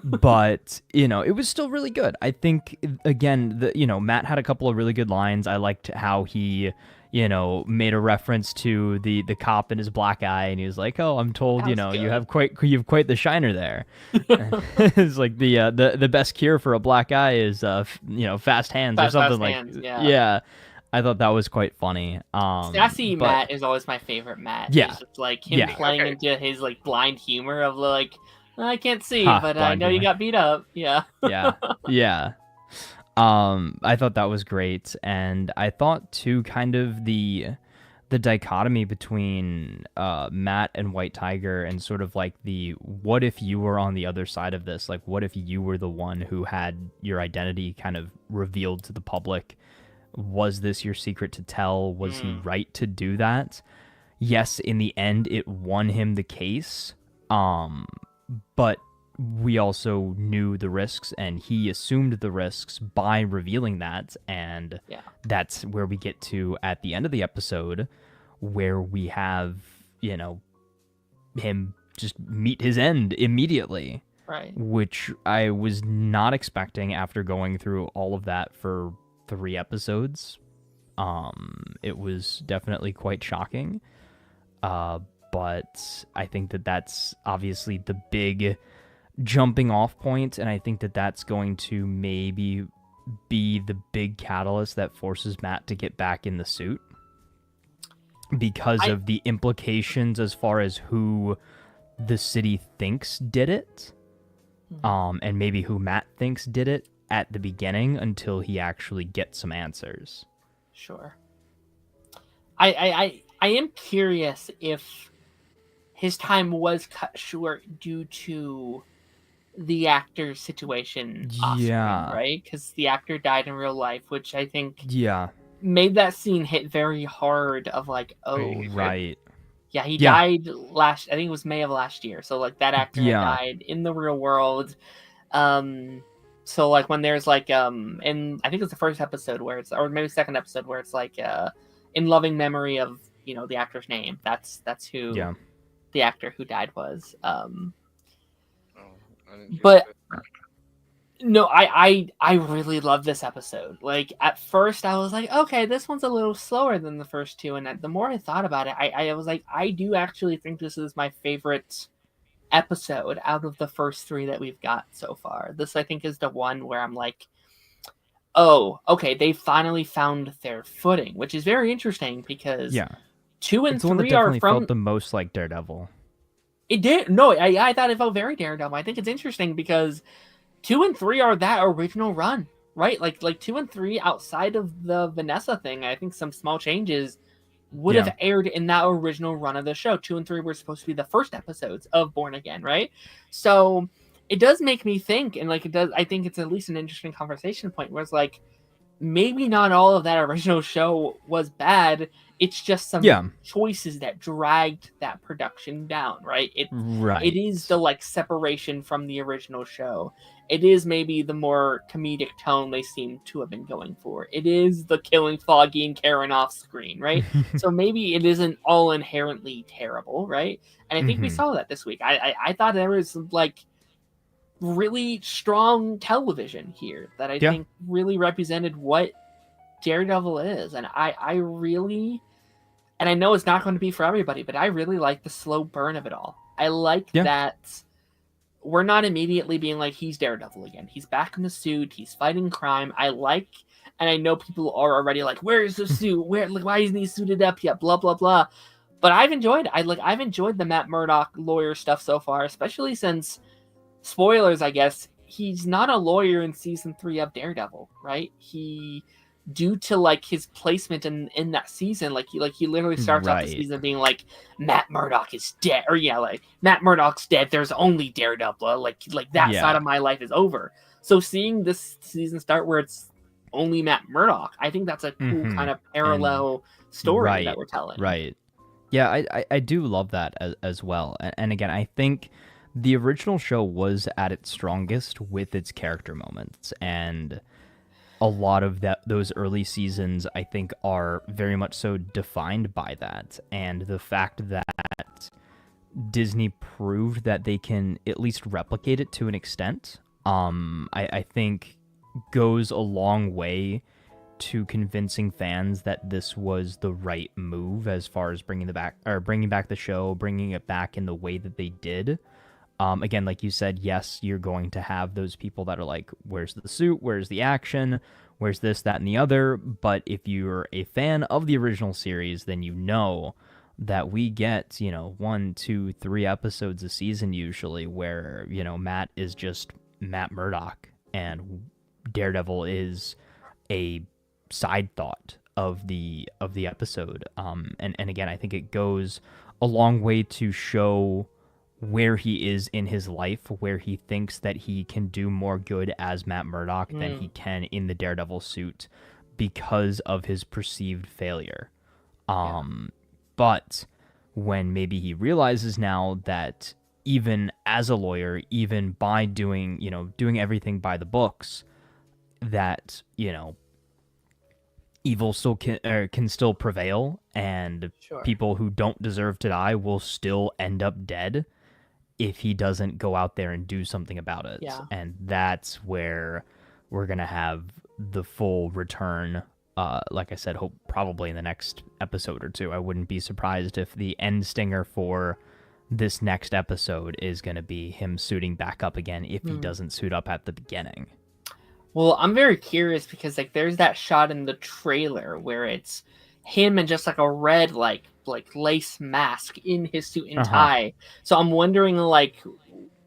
B: But it was still really good. I think, again, Matt had a couple of really good lines. I liked how he made a reference to the cop and his black eye, and he was like, "Oh, I'm told,
A: That was
B: you
A: good.
B: have quite the shiner there." It's like the best cure for a black eye is fast hands or
A: Fast
B: something like
A: hands, yeah.
B: yeah. I thought that was quite funny.
A: Sassy
B: but
A: Matt is always my favorite Matt.
B: Yeah.
A: It's just like him
B: Yeah.
A: playing
C: Okay.
A: into his like blind humor of like, I can't see,
B: Ha,
A: but I
B: blind
A: know you
B: humor.
A: got beat up. Yeah.
B: yeah, yeah. I thought that was great, and I thought too, kind of the dichotomy between Matt and White Tiger, and sort of like the what if you were on the other side of this? Like, what if you were the one who had your identity kind of revealed to the public? Was this your secret to tell? Was he right to do that? Yes, in the end, it won him the case. But we also knew the risks, and he assumed the risks by revealing that. And
A: Yeah.
B: that's where we get to at the end of the episode, where we have, him just meet his end immediately,
A: Right.
B: which I was not expecting after going through all of that for 3 episodes. It was definitely quite shocking. But I think that that's obviously the big jumping off point, and I think that that's going to maybe be the big catalyst that forces Matt to get back in the suit, because of the implications as far as who the city thinks did it, and maybe who Matt thinks did it at the beginning, until he actually gets some answers.
A: Sure. I am curious if his time was cut short due to the actor's situation off screen,
B: Yeah.
A: right? Because the actor died in real life, which I think
B: Yeah,
A: made that scene hit very hard of like, oh,
B: right.
A: yeah, he
B: Yeah.
A: died I think it was May of last year. So like that actor had
B: Yeah.
A: died in the real world. So like when there's like and I think it's the first episode where it's, or maybe second episode where it's like in loving memory of the actor's name. That's who
B: Yeah.
A: the actor who died was.
C: I didn't get
A: But
C: that.
A: no, I really love this episode. Like at first I was like, okay, this one's a little slower than the first two, and the more I thought about it, I was like, I do actually think this is my favorite episode out of the first 3 that we've got so far. This I think is the one where I'm like, oh, okay, they finally found their footing, which is very interesting because
B: Yeah.
A: 2 and
B: It's the one that
A: 3 are
B: definitely
A: from
B: felt the most like Daredevil.
A: It did. No, I thought it felt very Daredevil. I think it's interesting because 2 and 3 are that original run, right? Like 2 and 3 outside of the Vanessa thing, I think some small changes would have aired in that original run of the show. 2 and 3 were supposed to be the first episodes of Born Again, right? So it does make me think, and like it does, I think it's at least an interesting conversation point where it's like, maybe not all of that original show was bad. It's just some choices that dragged that production down, right? It is the like separation from the original show. It is maybe the more comedic tone they seem to have been going for. It is the killing Foggy and Karen off screen, right? So maybe it isn't all inherently terrible, right? And I think we saw that this week. I thought there was like really strong television here that I think really represented what Daredevil is. And I really, and I know it's not going to be for everybody, but I really like the slow burn of it all. I like that we're not immediately being like, he's Daredevil again. He's back in the suit. He's fighting crime. And I know people are already like, where's the suit? Why isn't he suited up yet? Blah, blah, blah. But I've enjoyed the Matt Murdock lawyer stuff so far, especially since, spoilers, I guess, he's not a lawyer in season 3 of Daredevil, right? Due to like his placement in that season, he literally starts off the season being like, Matt Murdock is dead, or like Matt Murdock's dead, there's only Daredevil, like that side of my life is over. So seeing this season start where it's only Matt Murdock, I think that's a cool kind of parallel story that we're telling.
B: Right. Yeah, I do love that as well. And again, I think the original show was at its strongest with its character moments, and a lot of those early seasons, I think, are very much so defined by that. And the fact that Disney proved that they can at least replicate it to an extent, I think goes a long way to convincing fans that this was the right move as far as bringing back the show, bringing it back in the way that they did. Again, like you said, yes, you're going to have those people that are like, where's the suit? Where's the action? Where's this, that, and the other? But if you're a fan of the original series, then you know that we get, 1, 2, 3 episodes a season usually where, Matt is just Matt Murdock and Daredevil is a side thought of the episode. And again, I think it goes a long way to show where he is in his life, where he thinks that he can do more good as Matt Murdock than he can in the Daredevil suit because of his perceived failure. But when maybe he realizes now that even as a lawyer, even by doing everything by the books, that, evil still can still prevail, and people who don't deserve to die will still end up dead if he doesn't go out there and do something about it.
A: Yeah.
B: And that's where we're going to have the full return. Like I said, hope probably in the next episode or two. I wouldn't be surprised if the end stinger for this next episode is going to be him suiting back up again if he doesn't suit up at the beginning.
A: Well, I'm very curious because there's that shot in the trailer where it's him in just a red like lace mask in his suit and tie. So I'm wondering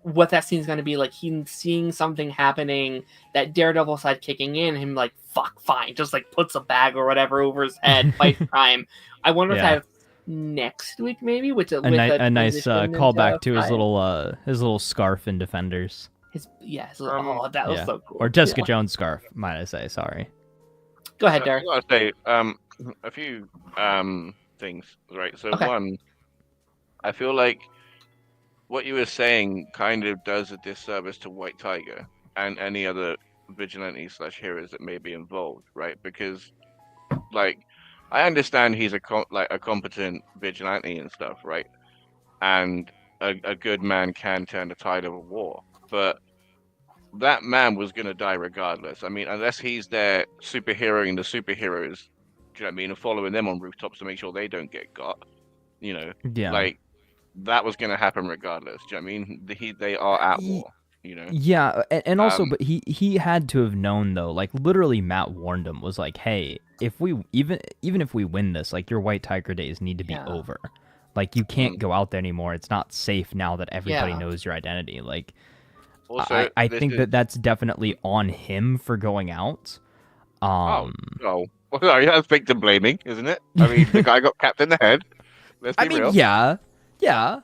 A: what that scene's going to be like. Him seeing something happening, that Daredevil side kicking in, him fuck, fine, just puts a bag or whatever over his head, fight crime. I wonder if that's next week maybe with a
B: nice callback to his little scarf in Defenders.
A: That was so cool.
B: Or Jessica Jones scarf, might I say? Sorry.
A: Go ahead, Derek.
C: I gotta say a few things, right? So one, I feel like what you were saying kind of does a disservice to White Tiger and any other vigilantes / heroes that may be involved, right? Because I understand he's a competent vigilante and stuff, right? And a good man can turn the tide of a war, but that man was going to die regardless. I mean, unless he's there superheroing the superheroes, do you know what I mean, and following them on rooftops to make sure they don't get got, that was going to happen regardless. Do you know what I mean? They are at war,
B: Yeah, and also, but he had to have known though. Literally, Matt warned him. Was like, hey, if we even if we win this, your White Tiger days need to be over. You can't go out there anymore. It's not safe now that everybody knows your identity. Also, I think that's definitely on him for going out.
C: Well, that's victim blaming, isn't it? I mean, the guy got capped in the head. Let's be real.
B: Yeah,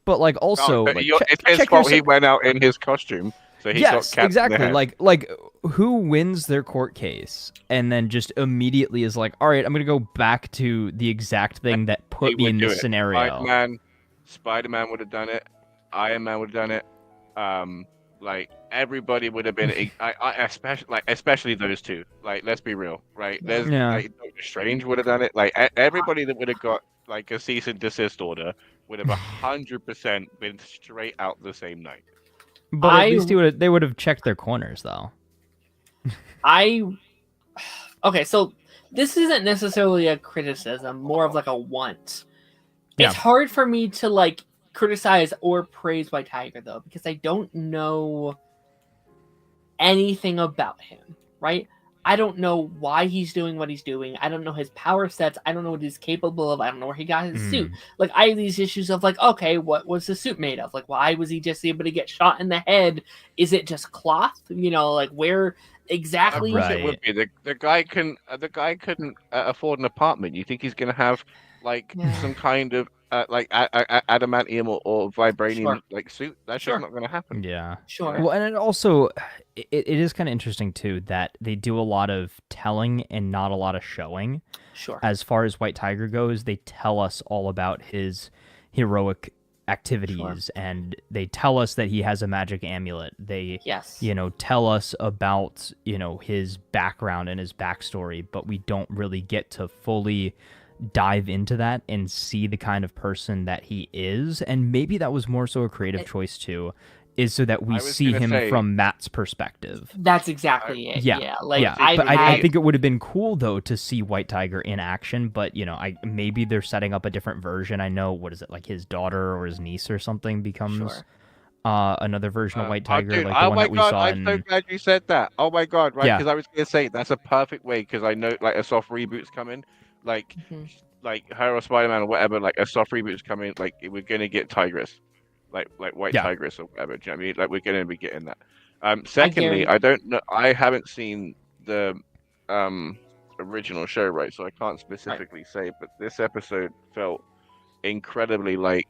B: but also,
C: it's his fault he went out in his costume, so he got capped
B: exactly.
C: in the head.
B: who wins their court case and then just immediately is like, all right, I'm gonna go back to the exact thing that
C: They
B: put me
C: would
B: in
C: do
B: this
C: it.
B: scenario.
C: Spider-Man would have done it. Iron Man would have done it. Like everybody would have been, especially those two. Like, let's be real, right?
A: Yeah.
C: There's
B: Yeah.
C: like Doctor Strange would have done it. Like everybody that would have got like a cease and desist order would have 100% been straight out the same night.
B: But at
A: I-
B: least they would have checked their corners though.
A: Okay, so this isn't necessarily a criticism, more of like a want.
B: Yeah.
A: It's hard for me to like criticize or praise White Tiger though, because I don't know anything about him, right? I don't know why he's doing what he's doing. I don't know his power sets. I don't know what he's capable of. I don't know where he got his suit. Like, I have these issues of like, okay, what was the suit made of? Like, why was he just able to get shot in the head? Is it just cloth? You know, like where exactly?
C: Of course it would be. The guy couldn't afford an apartment. You think he's gonna have like some kind of like adamantium or vibranium like suit? That's just not gonna happen.
B: Yeah.
A: Sure.
B: Well, and it also it is kind of interesting too that they do a lot of telling and not a lot of showing.
A: Sure.
B: As far as White Tiger goes, they tell us all about his heroic activities and they tell us that he has a magic amulet. They tell us about, his background and his backstory, but we don't really get to fully dive into that and see the kind of person that he is. And maybe that was more so a creative choice too, is so that we see him from Matt's perspective.
A: That's exactly it.
B: I think it would have been cool though to see White Tiger in action, but maybe they're setting up a different version. I know, what is it, like his daughter or his niece or something becomes another version of White Tiger, like the one that we saw.
C: I'm so glad you said that. Oh my god, right? Because I was gonna say that's a perfect way, because I know like a soft reboot's coming, like her or Spider-Man or whatever, like a soft reboot's coming, like we're gonna get Tigress. Like White Tigress or whatever. Do you know what I mean? Like we're going to be getting that. Secondly, I don't know. I haven't seen the original show, right? So I can't specifically say. But this episode felt incredibly like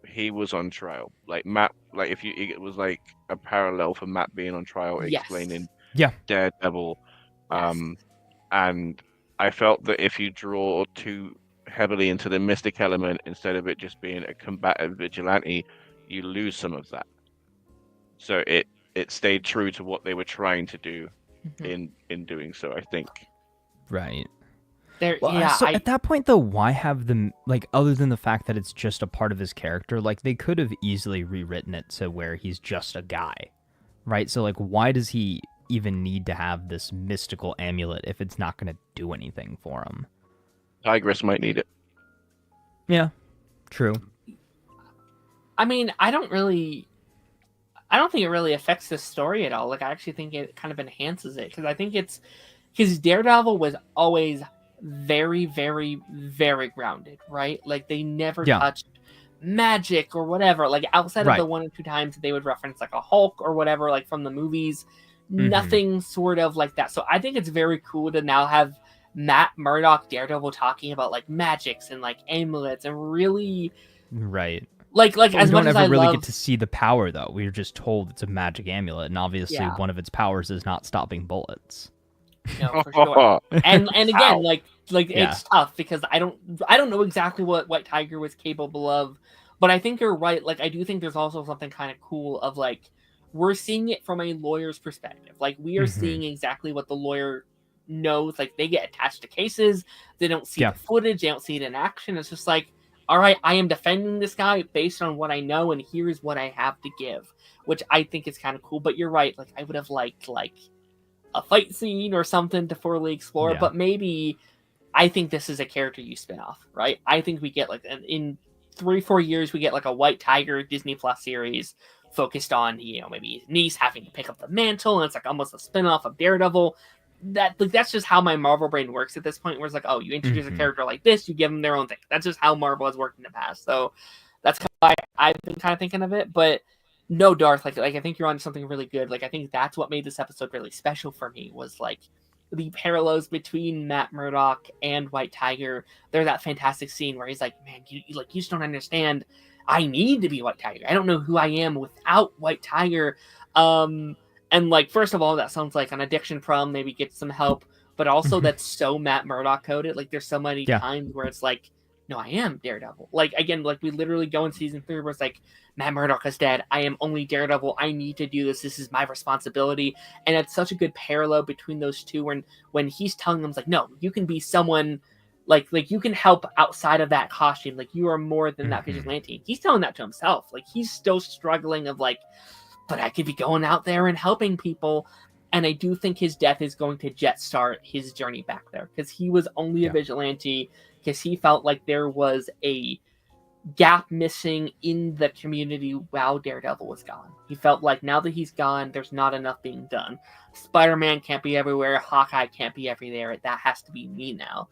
C: he was on trial. Like Matt, like it was like a parallel for Matt being on trial, explaining Daredevil. And I felt that if you draw too heavily into the mystic element instead of it just being a combative vigilante, you lose some of that. So it stayed true to what they were trying to do in doing so, I think.
B: Right. At that point though, why have them, like, other than the fact that it's just a part of his character, like they could have easily rewritten it to where he's just a guy, right? So like, why does he even need to have this mystical amulet if it's not going to do anything for him?
C: Tigress might need it.
B: Yeah, true.
A: I mean, I don't think it really affects the story at all. Like, I actually think it kind of enhances it, because I think because Daredevil was always very, very, very grounded, right? Like, they never touched magic or whatever. Like, outside of the one or two times that they would reference like a Hulk or whatever, like from the movies, nothing sort of like that. So I think it's very cool to now have Matt Murdock Daredevil talking about like magics and like amulets and really like as much as I really
B: get to see the power though. We were just told it's a magic amulet, and obviously one of its powers is not stopping bullets.
A: No, for sure. and again, like it's tough because I don't know exactly what White Tiger was capable of, but I think you're right. Like, I do think there's also something kind of cool of like we're seeing it from a lawyer's perspective. Like, we are seeing exactly what the lawyer knows. Like, they get attached to cases, they don't see the footage, they don't see it in action. It's just like, all right, I am defending this guy based on what I know, and here's what I have to give, which I think is kind of cool. But you're right, like I would have liked like a fight scene or something to fully explore, but maybe I think this is a character you spin off, right? I think we get like in 3-4 years we get like a White Tiger Disney Plus series focused on, maybe his niece having to pick up the mantle, and it's like almost a spin-off of Daredevil. That's just how my Marvel brain works at this point, where it's like, oh, you introduce a character like this, you give them their own thing. That's just how Marvel has worked in the past. So that's kind of why I've been kind of thinking of it. But no, Darth, like I think you're on something really good. Like, I think that's what made this episode really special for me, was like the parallels between Matt Murdock and White Tiger. There's that fantastic scene where he's like, man, you just don't understand. I need to be White Tiger. I don't know who I am without White Tiger. And like, first of all, that sounds like an addiction problem. Maybe get some help, but also that's so Matt Murdock coded. Like, there's so many times where it's like, no, I am Daredevil. Like, again, like we literally go in season 3 where it's like, Matt Murdock is dead. I am only Daredevil. I need to do this. This is my responsibility. And it's such a good parallel between those two. When he's telling them, like, no, you can be someone. Like you can help outside of that costume. Like, you are more than that vigilante. He's telling that to himself. Like, he's still struggling of like, but I could be going out there and helping people. And I do think his death is going to jumpstart his journey back there, because he was only a vigilante because he felt like there was a gap missing in the community while Daredevil was gone. He felt like now that he's gone, there's not enough being done. Spider-Man can't be everywhere. Hawkeye can't be everywhere. That has to be me now.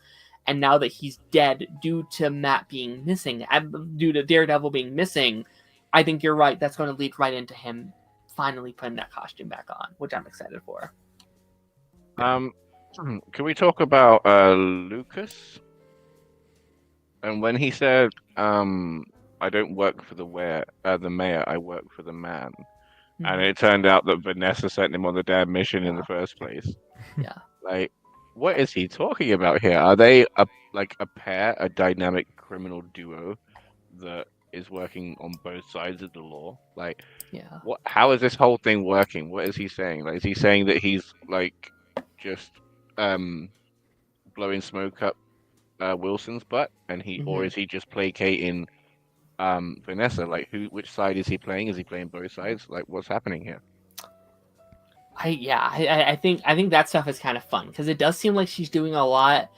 A: And now that he's dead due to Matt being missing, due to Daredevil being missing, I think you're right. That's going to lead right into him finally putting that costume back on, which I'm excited for.
C: Can we talk about Lucas? And when he said, "I don't work for the mayor, I work for the man," and it turned out that Vanessa sent him on the damn mission in the first place.
A: Yeah.
C: Like, what is he talking about here? Are they a pair, a dynamic criminal duo that is working on both sides of the law? Like, what? How is this whole thing working? What is he saying? Like, is he saying that he's like just blowing smoke up Wilson's butt, and or is he just placating Vanessa? Like, which side is he playing? Is he playing both sides? Like, what's happening here?
A: I think that stuff is kind of fun, because it does seem like she's doing a lot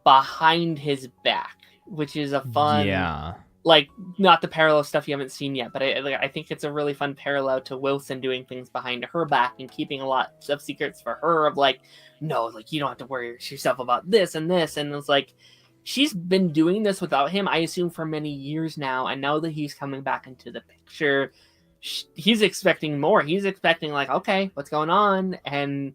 A: behind his back, which is a fun, like, not the parallel stuff you haven't seen yet, but I think it's a really fun parallel to Wilson doing things behind her back and keeping a lot of secrets for her of like, no, like, you don't have to worry yourself about this and this, and it's like, she's been doing this without him, I assume, for many years now, and now that he's coming back into the picture, he's expecting more. He's expecting like, okay, what's going on? And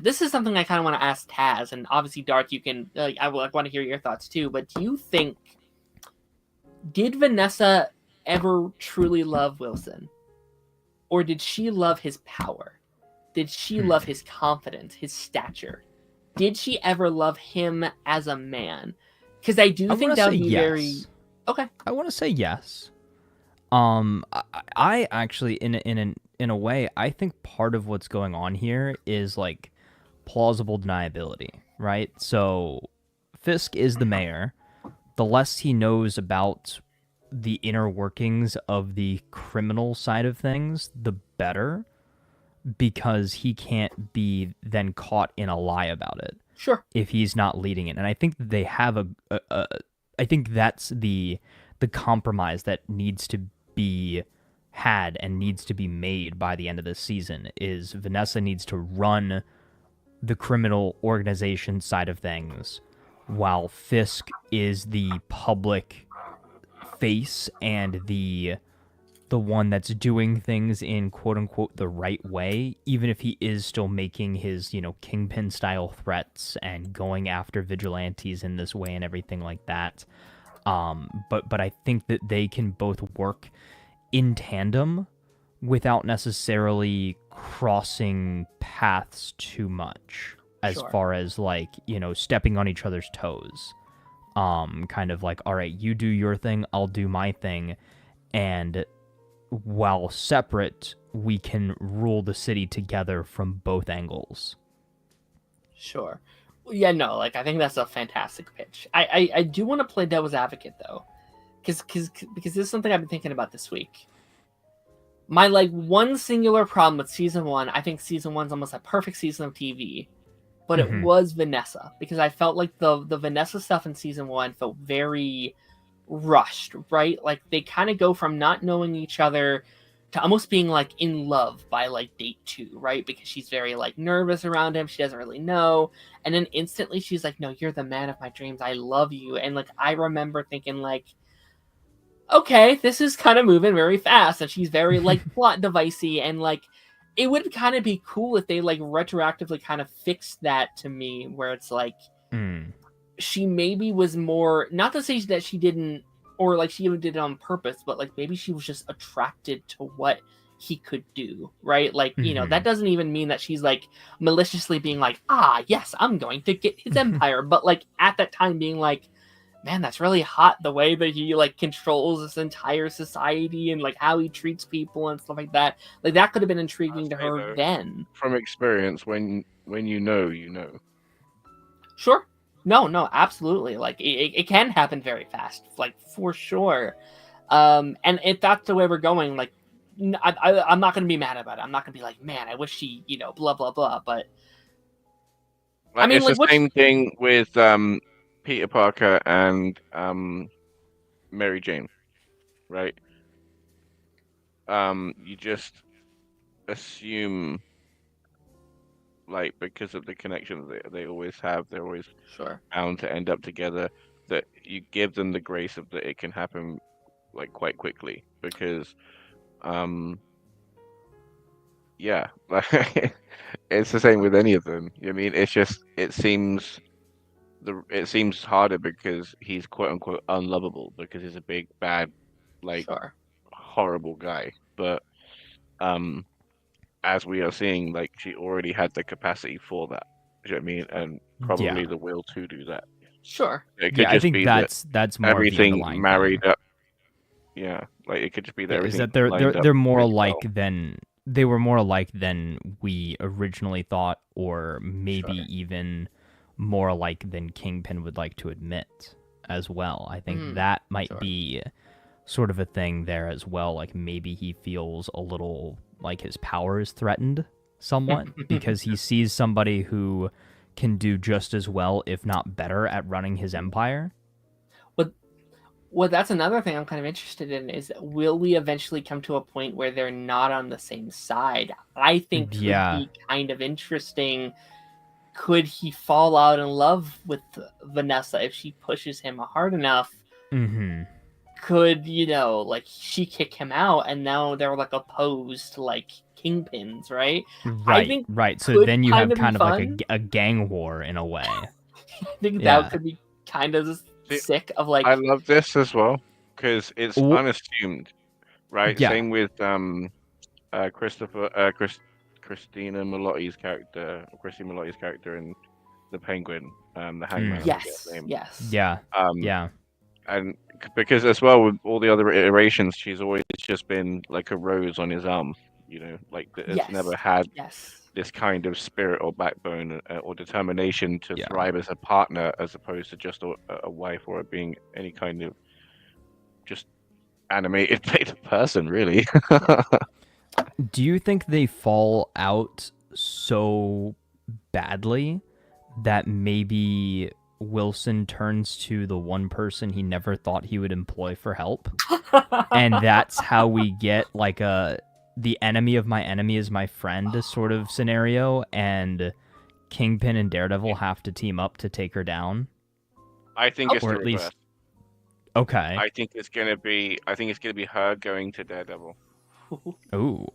A: this is something I kind of want to ask Taz, and obviously Dark, you can I want to hear your thoughts too, but do you think, did Vanessa ever truly love Wilson, or did she love his power? Did she love his confidence, his stature? Did she ever love him as a man? Because I think that would be very okay.
B: I want to say yes. I actually, in a way, I think part of what's going on here is like plausible deniability, right? So Fisk is the mayor. The less he knows about the inner workings of the criminal side of things, the better, because he can't be then caught in a lie about it.
A: Sure.
B: If he's not leading it. And I think they have I think that's the compromise that needs to be had and needs to be made by the end of this season, is Vanessa needs to run the criminal organization side of things, while Fisk is the public face and the one that's doing things in quote-unquote the right way, even if he is still making his, Kingpin style threats and going after vigilantes in this way and everything like that. But I think that they can both work in tandem without necessarily crossing paths too much, as far as like, stepping on each other's toes. Kind of like, all right, you do your thing, I'll do my thing, and while separate, we can rule the city together from both angles.
A: Sure. Yeah, no, like, I think that's a fantastic pitch. I do want to play devil's advocate, though, because this is something I've been thinking about this week. My, like, one singular problem with season 1, I think season 1's almost a perfect season of TV, but it was Vanessa, because I felt like the Vanessa stuff in season 1 felt very rushed, right? Like, they kind of go from not knowing each other to almost being like in love by like date 2, right? Because she's very like nervous around him, she doesn't really know, and then instantly she's like, no, you're the man of my dreams, I love you. And like, I remember thinking like, okay, this is kind of moving very fast, and she's very like plot devicey, and like, it would kind of be cool if they like retroactively kind of fixed that to me, where it's like she maybe was more, not to say that she didn't, or like she even did it on purpose, but like maybe she was just attracted to what he could do, right? Like, you know,
B: Mhm.
A: that doesn't even mean that she's like maliciously being like, yes, I'm going to get his empire, but like at that time being like, man, that's really hot, the way that he like controls this entire society and like how he treats people and stuff like that. Like that could have been intriguing to
C: say,
A: her
C: though,
A: then.
C: From experience, when you know, you know.
A: Sure. No, absolutely. Like it can happen very fast, like for sure. And if that's the way we're going, like I'm not gonna be mad about it. I'm not gonna be like, man, I wish she, you know, blah blah blah. But I
C: Like,
A: mean,
C: it's
A: like
C: the
A: what?
C: same thing with Peter Parker and Mary Jane, right? You just assume, like, because of the connection that they always have, they're always
A: Sure.
C: bound to end up together, that you give them the grace of that it can happen like quite quickly, because yeah, like it's the same with any of them. I mean, it's just it seems harder because he's quote unquote unlovable because he's a big bad, like,
A: Sure.
C: horrible guy. But um as we are seeing, like, she already had the capacity for that. Do you know what I mean? And
B: Yeah.
C: probably the will to do that.
A: Sure.
C: It could
B: Yeah, I
C: just
B: think
C: be that
B: that's more of the
C: everything
B: underlying
C: married
B: thing.
C: up. Yeah, like it could just be that
B: Yeah, is
C: everything
B: that they're
C: lined up
B: they're more
C: really
B: alike
C: well.
B: than they were more alike than we originally thought, or maybe
A: Sure.
B: even more alike than Kingpin would like to admit as well. I think
A: Mm,
B: that might
A: sure.
B: be sort of a thing there as well. Like maybe he feels a little like his power is threatened somewhat because he sees somebody who can do just as well, if not better, at running his empire.
A: Well, that's another thing I'm kind of interested in is will we eventually come to a point where they're not on the same side? I think could
B: Yeah.
A: be kind of interesting. Could he fall out in love with Vanessa if she pushes him hard enough?
B: Mm-hmm.
A: Could, you know, like she kick him out and now they're like opposed to like kingpins, right? I
B: Right,
A: think
B: right. So
A: could
B: then you
A: kind
B: have
A: of be
B: kind of like
A: fun.
B: a gang war in a way.
A: I think that
B: Yeah.
A: could be kind of
C: See,
A: sick of like,
C: I love this as well because it's
B: Wh-
C: unassuming, right?
B: Yeah.
C: Same with Christopher Christina Milotti's character, Christy Milotti's character in The Penguin, the Hangman, I forget his
A: yes,
C: name.
A: yes.
B: Yeah.
C: Um,
B: Yeah.
C: and because as well with all the other iterations, she's always just been like a rose on his arm, you know, like it's
A: Yes.
C: never had
A: Yes.
C: this kind of spirit or backbone or determination to
B: Yeah.
C: thrive as a partner, as opposed to just a wife or being any kind of just animated person, really.
B: Do you think they fall out so badly that maybe Wilson turns to the one person he never thought he would employ for help? And that's how we get like the enemy of my enemy is my friend sort of scenario, and Kingpin and Daredevil have to team up to take her down?
C: I think it's
B: Or
C: the
B: at least-
C: reverse.
B: Okay.
C: I think it's gonna be her going to Daredevil.
B: Ooh.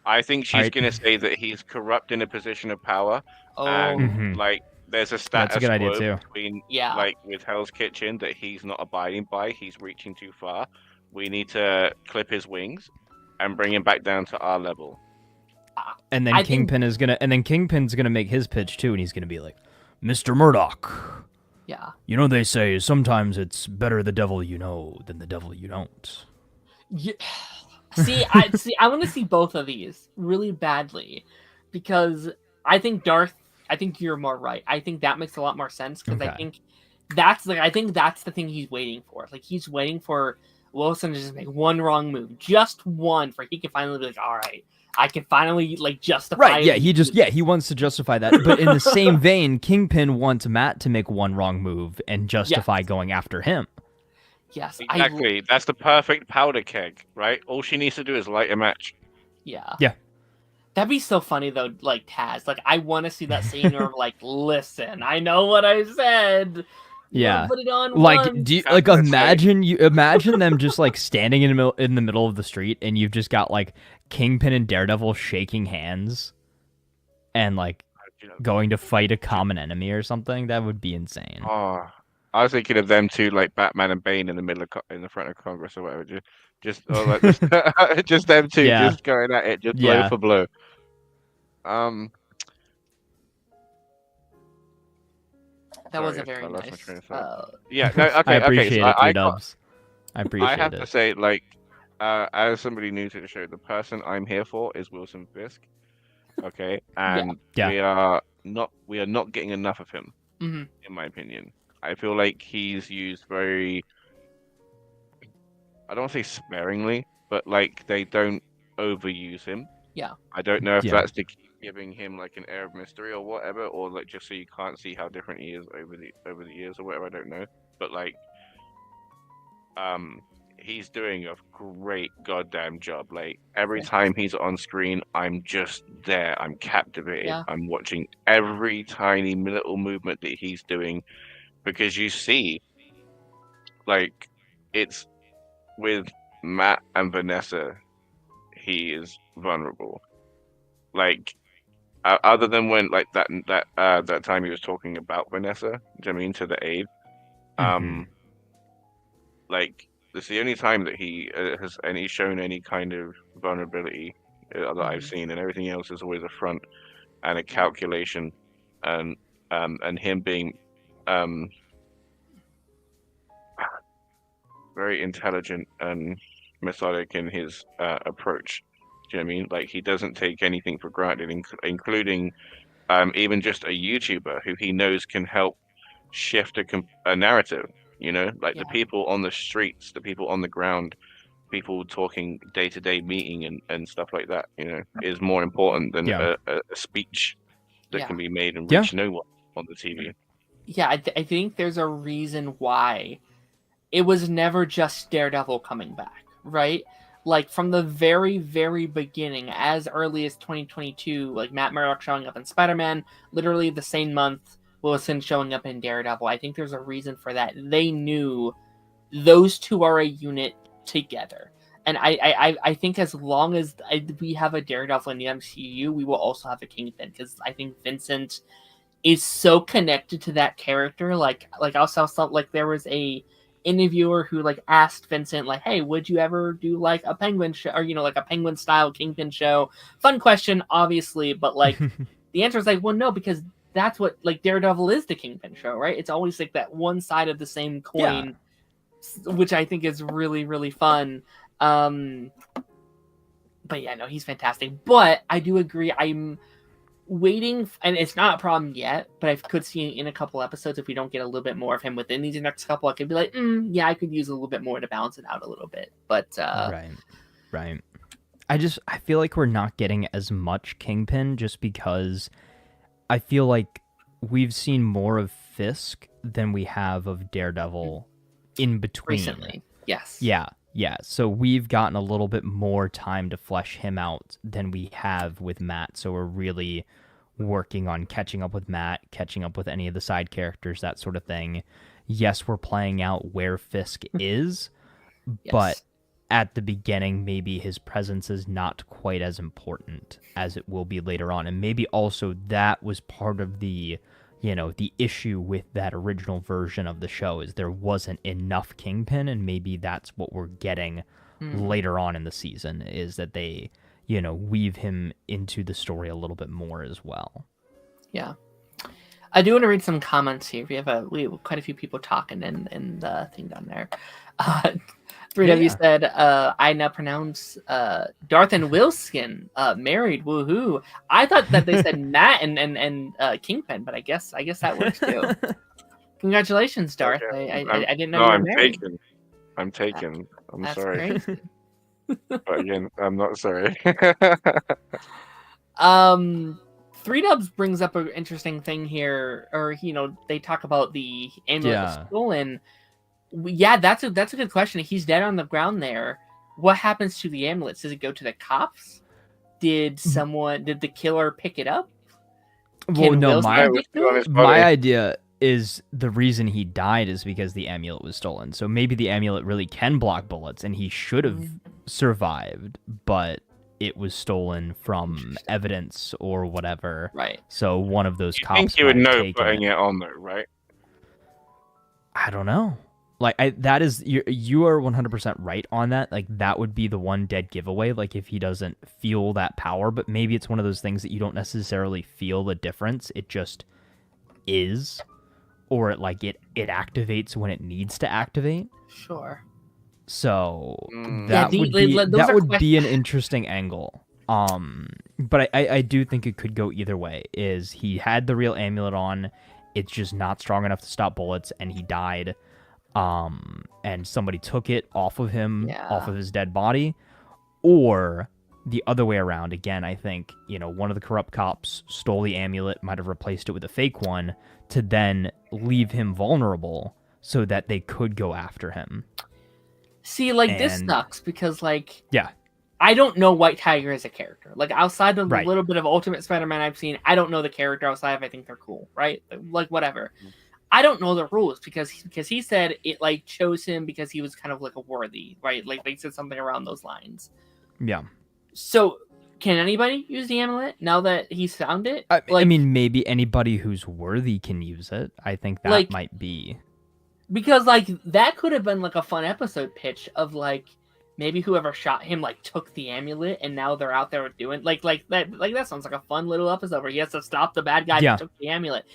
C: I think she's
B: Alright.
C: gonna say that he's corrupt in a position of power,
A: Oh,
C: and
B: Mhm.
C: like there's a
B: That's a
C: status
B: good idea
C: quo
B: too.
C: between,
A: yeah.
C: like with Hell's Kitchen, that he's not abiding by. He's reaching too far. We need to clip his wings and bring him back down to our level.
B: And then
A: I think-
B: Kingpin's gonna make his pitch too, and he's gonna be like, Mr. Murdoch,
A: Yeah.
B: you know they say sometimes it's better the devil you know than the devil you don't.
A: Yeah. I want to see both of these really badly because I think you're more right. I think that makes a lot more sense because I
B: Okay.
A: think that's the thing he's waiting for. Like he's waiting for Wilson to just make one wrong move, just one, for he can finally be like, all right, I can finally like justify.
B: Right, yeah, he wants to justify that. But in the same vein, Kingpin wants Matt to make one wrong move and justify going after him.
A: Yes,
C: Exactly. That's the perfect powder keg, right? All she needs to do is light a match.
A: Yeah.
B: Yeah.
A: That'd be so funny though, like Taz. Like I want to see that scene where like, listen, I know what I said. You
B: Yeah.
A: gotta put it on
B: Like,
A: once.
B: do you,
C: That's
B: like
C: what it's
B: imagine them just like standing in the middle of the street, and you've just got like Kingpin and Daredevil shaking hands, and like
C: You know,
B: going to fight a common enemy or something? That would be insane.
C: oh, I was thinking of them two, like Batman and Bane in the middle of in the front of Congress or whatever. Just or like this, just them two,
B: Yeah.
C: just going at it, just blow
B: Yeah.
C: for blow. Um,
A: That was
C: sorry,
A: a very
C: I lost my
A: nice.
C: train of thought. Yeah, no,
B: I
C: okay. So
B: appreciate it, 3-Dubs. I
C: I have
B: appreciate
C: to
B: it.
C: say, like, as somebody new to the show, the person I'm here for is Wilson Fisk. Okay, and
B: Yeah.
C: we are not getting enough of him,
A: Mm-hmm.
C: in my opinion. I feel like he's used very, I don't want to say sparingly, but like they don't overuse him.
A: Yeah.
C: I don't know if
B: Yeah.
C: that's to keep giving him like an air of mystery or whatever, or like just so you can't see how different he is over the years or whatever. I don't know, but like, he's doing a great goddamn job. Like every time he's on screen, I'm just there. I'm captivated.
A: Yeah.
C: I'm watching every tiny little movement that he's doing because you see, like, it's with Matt and Vanessa, he is vulnerable. Like, other than when like that time he was talking about Vanessa, do you know what I mean, to the aide,
B: Mhm.
C: like it's the only time that he has any shown any kind of vulnerability that I've seen, and everything else is always a front and a calculation, and him being um very intelligent and methodic in his approach. Do you know what I mean? Like he doesn't take anything for granted, including even just a YouTuber who he knows can help shift a narrative. You know, like the
A: Yeah.
C: people on the streets, the people on the ground, people talking day to day meeting and stuff like that. You know, is more important than
B: Yeah.
C: a speech that
A: Yeah.
C: can be made and
B: Yeah.
C: reach no one on the TV.
A: Yeah, I think there's a reason why it was never just Daredevil coming back, right? Like from the very, very beginning, as early as 2022, like Matt Murdock showing up in Spider-Man, literally the same month Wilson showing up in Daredevil. I think there's a reason for that. They knew those two are a unit together. And I think as long as we have a Daredevil in the MCU, we will also have a Kingpin, because I think Vincent is so connected to that character. Like I also saw like there was a interviewer who like asked Vincent like, hey, would you ever do like a Penguin show, or like a Penguin style Kingpin show? Fun question, obviously, but like the answer is like, well, no, because that's what like Daredevil is, the Kingpin show, right? It's always like that one side of the same coin, which I think is really, really fun. But yeah, no, he's fantastic. But I do agree, I'm waiting, and it's not a problem yet, but I could see in a couple episodes, if we don't get a little bit more of him within these next couple, I could be like, yeah, I could use a little bit more to balance it out a little bit. But
B: Right. I feel like we're not getting as much Kingpin just because I feel like we've seen more of Fisk than we have of Daredevil in between.
A: Recently, yes.
B: Yeah. So we've gotten a little bit more time to flesh him out than we have with Matt. So we're really working on catching up with Matt, catching up with any of the side characters, that sort of thing. Yes, we're playing out where Fisk is,
A: Yes.
B: but at the beginning, maybe his presence is not quite as important as it will be later on. And maybe also that was part of the issue with that original version of the show, is there wasn't enough Kingpin, and maybe that's what we're getting later on in the season, is that they, weave him into the story a little bit more as well.
A: Yeah. I do want to read some comments here. We have quite a few people talking in the thing down there. 3W said, I now pronounce Darth and Wilson married. Woohoo! I thought that they said Matt and Kingpin, but I guess that works too. Congratulations, Darth.
C: Okay.
A: I didn't know you were married.
C: I'm taken. I'm
A: That's
C: sorry.
A: crazy.
C: But again, I'm not sorry.
A: 3Dubs brings up an interesting thing here, or they talk about the amulet was stolen. Yeah, that's a good question. He's dead on the ground there. What happens to the amulets? Does it go to the cops? Did the killer pick it up?
B: Well, no, my idea is the reason he died is because the amulet was stolen. So maybe the amulet really can block bullets, and he should have survived, but it was stolen from evidence or whatever.
A: Right.
B: So one of those cops.
C: I think you would know putting it on though, right?
B: I don't know. Like that is you are 100% right on that. Like that would be the one dead giveaway. Like if he doesn't feel that power, but maybe it's one of those things that you don't necessarily feel the difference. It just is, or it activates when it needs to activate.
A: Sure.
B: So
A: Yeah,
B: that would be an interesting angle. But I do think it could go either way. Is he had the real amulet on, it's just not strong enough to stop bullets, and he died. And somebody took it off of him, off of his dead body, or the other way around. Again, I think, one of the corrupt cops stole the amulet, might have replaced it with a fake one to then leave him vulnerable so that they could go after him.
A: See, this sucks because,
B: yeah,
A: I don't know White Tiger as a character. Outside of the little bit of Ultimate Spider-Man I've seen, I don't know the character outside of I think they're cool, right? Whatever. I don't know the rules because he said it chose him because he was kind of a worthy, right? They said something around those lines.
B: Yeah.
A: So can anybody use the amulet now that he's found it?
B: I mean, maybe anybody who's worthy can use it. I think that might be
A: because that could have been a fun episode pitch of maybe whoever shot him took the amulet and now they're out there doing that sounds like a fun little episode where he has to stop the bad guy who took the amulet.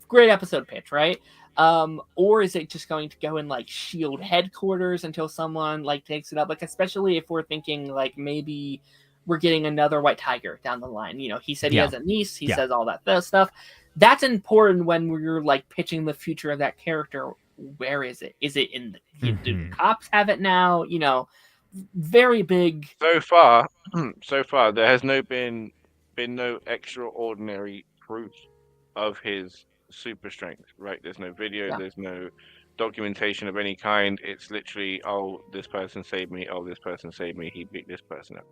A: Great episode pitch, right? Or is it just going to go in SHIELD headquarters until someone takes it up? Especially if we're thinking maybe we're getting another White Tiger down the line. He said he has a niece. He says all that stuff. That's important when we're pitching the future of that character. Where is it? Is it in the do cops have it now? Very big.
C: So far, there has been no extraordinary proof of his super strength, right? There's no video, there's no documentation of any kind. It's literally, oh, this person saved me, oh, this person saved me, he beat this person up.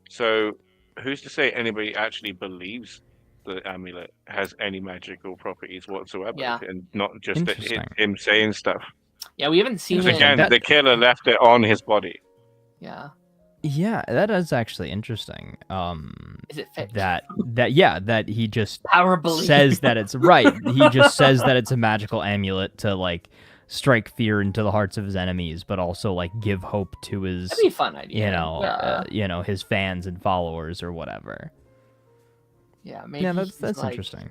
C: So who's to say anybody actually believes the amulet has any magical properties whatsoever, and not just him saying stuff?
A: Yeah, we haven't seen it.
C: Again, the killer left it on his body.
B: Yeah, that is actually interesting.
A: Is it fake?
B: That he just
A: Power
B: says that it's right. He just says that it's a magical amulet to strike fear into the hearts of his enemies, but also give hope to his
A: that'd be a fun idea.
B: His fans and followers or whatever.
A: Yeah, maybe.
B: Yeah, that's interesting.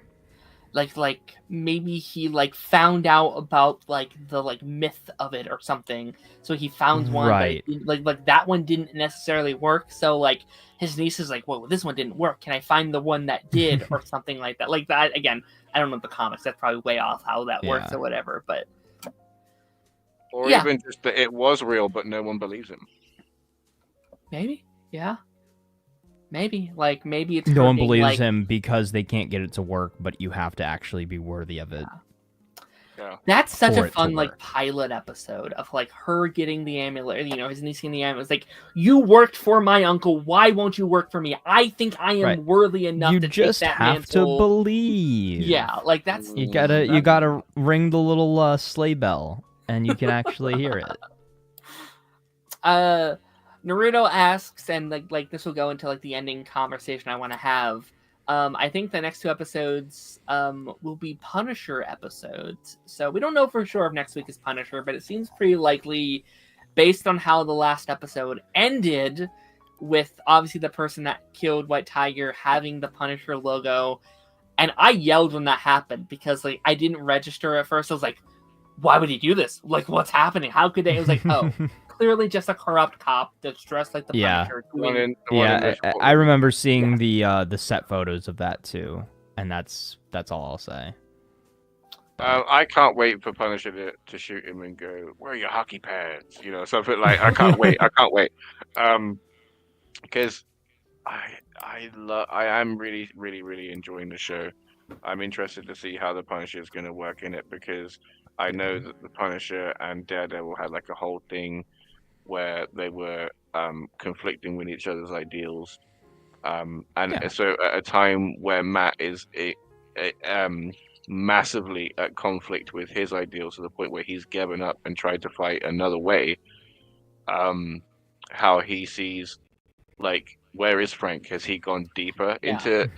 A: Maybe he found out about the myth of it or something, so he found one,
B: right?
A: That one didn't necessarily work, so his niece is well, this one didn't work, can I find the one that did? Or something like that. That again, I don't know the comics, that's probably way off how that works or whatever, but
C: even just that it was real but no one believes him.
A: Maybe maybe it's
B: no one believes him because they can't get it to work, but you have to actually be worthy of it.
C: Yeah.
A: That's such a fun pilot episode of her getting the amulet, his niece getting the amulet. It's you worked for my uncle, why won't you work for me? I think I am worthy enough to take that mantle. You just have
B: to believe.
A: Yeah, that's
B: you gotta ring the little sleigh bell and you can actually hear
A: it. Naruto asks, and this will go into the ending conversation I want to have. I think the next two episodes will be Punisher episodes. So we don't know for sure if next week is Punisher, but it seems pretty likely based on how the last episode ended, with obviously the person that killed White Tiger having the Punisher logo. And I yelled when that happened because I didn't register at first. I was like, why would he do this? What's happening? How could they? It was oh. Clearly just a corrupt cop that's dressed like the Punisher.
B: I remember seeing the set photos of that too, and that's all I'll say.
C: I can't wait for Punisher to shoot him and go, "Where are your hockey pads?" Something I can't wait. I can't wait. Because I am really, really, really enjoying the show. I'm interested to see how the Punisher is going to work in it, because I know that the Punisher and Daredevil had a whole thing where they were conflicting with each other's ideals, so at a time where Matt is massively at conflict with his ideals to the point where he's given up and tried to fight another way, how he sees where is Frank? Has he gone deeper into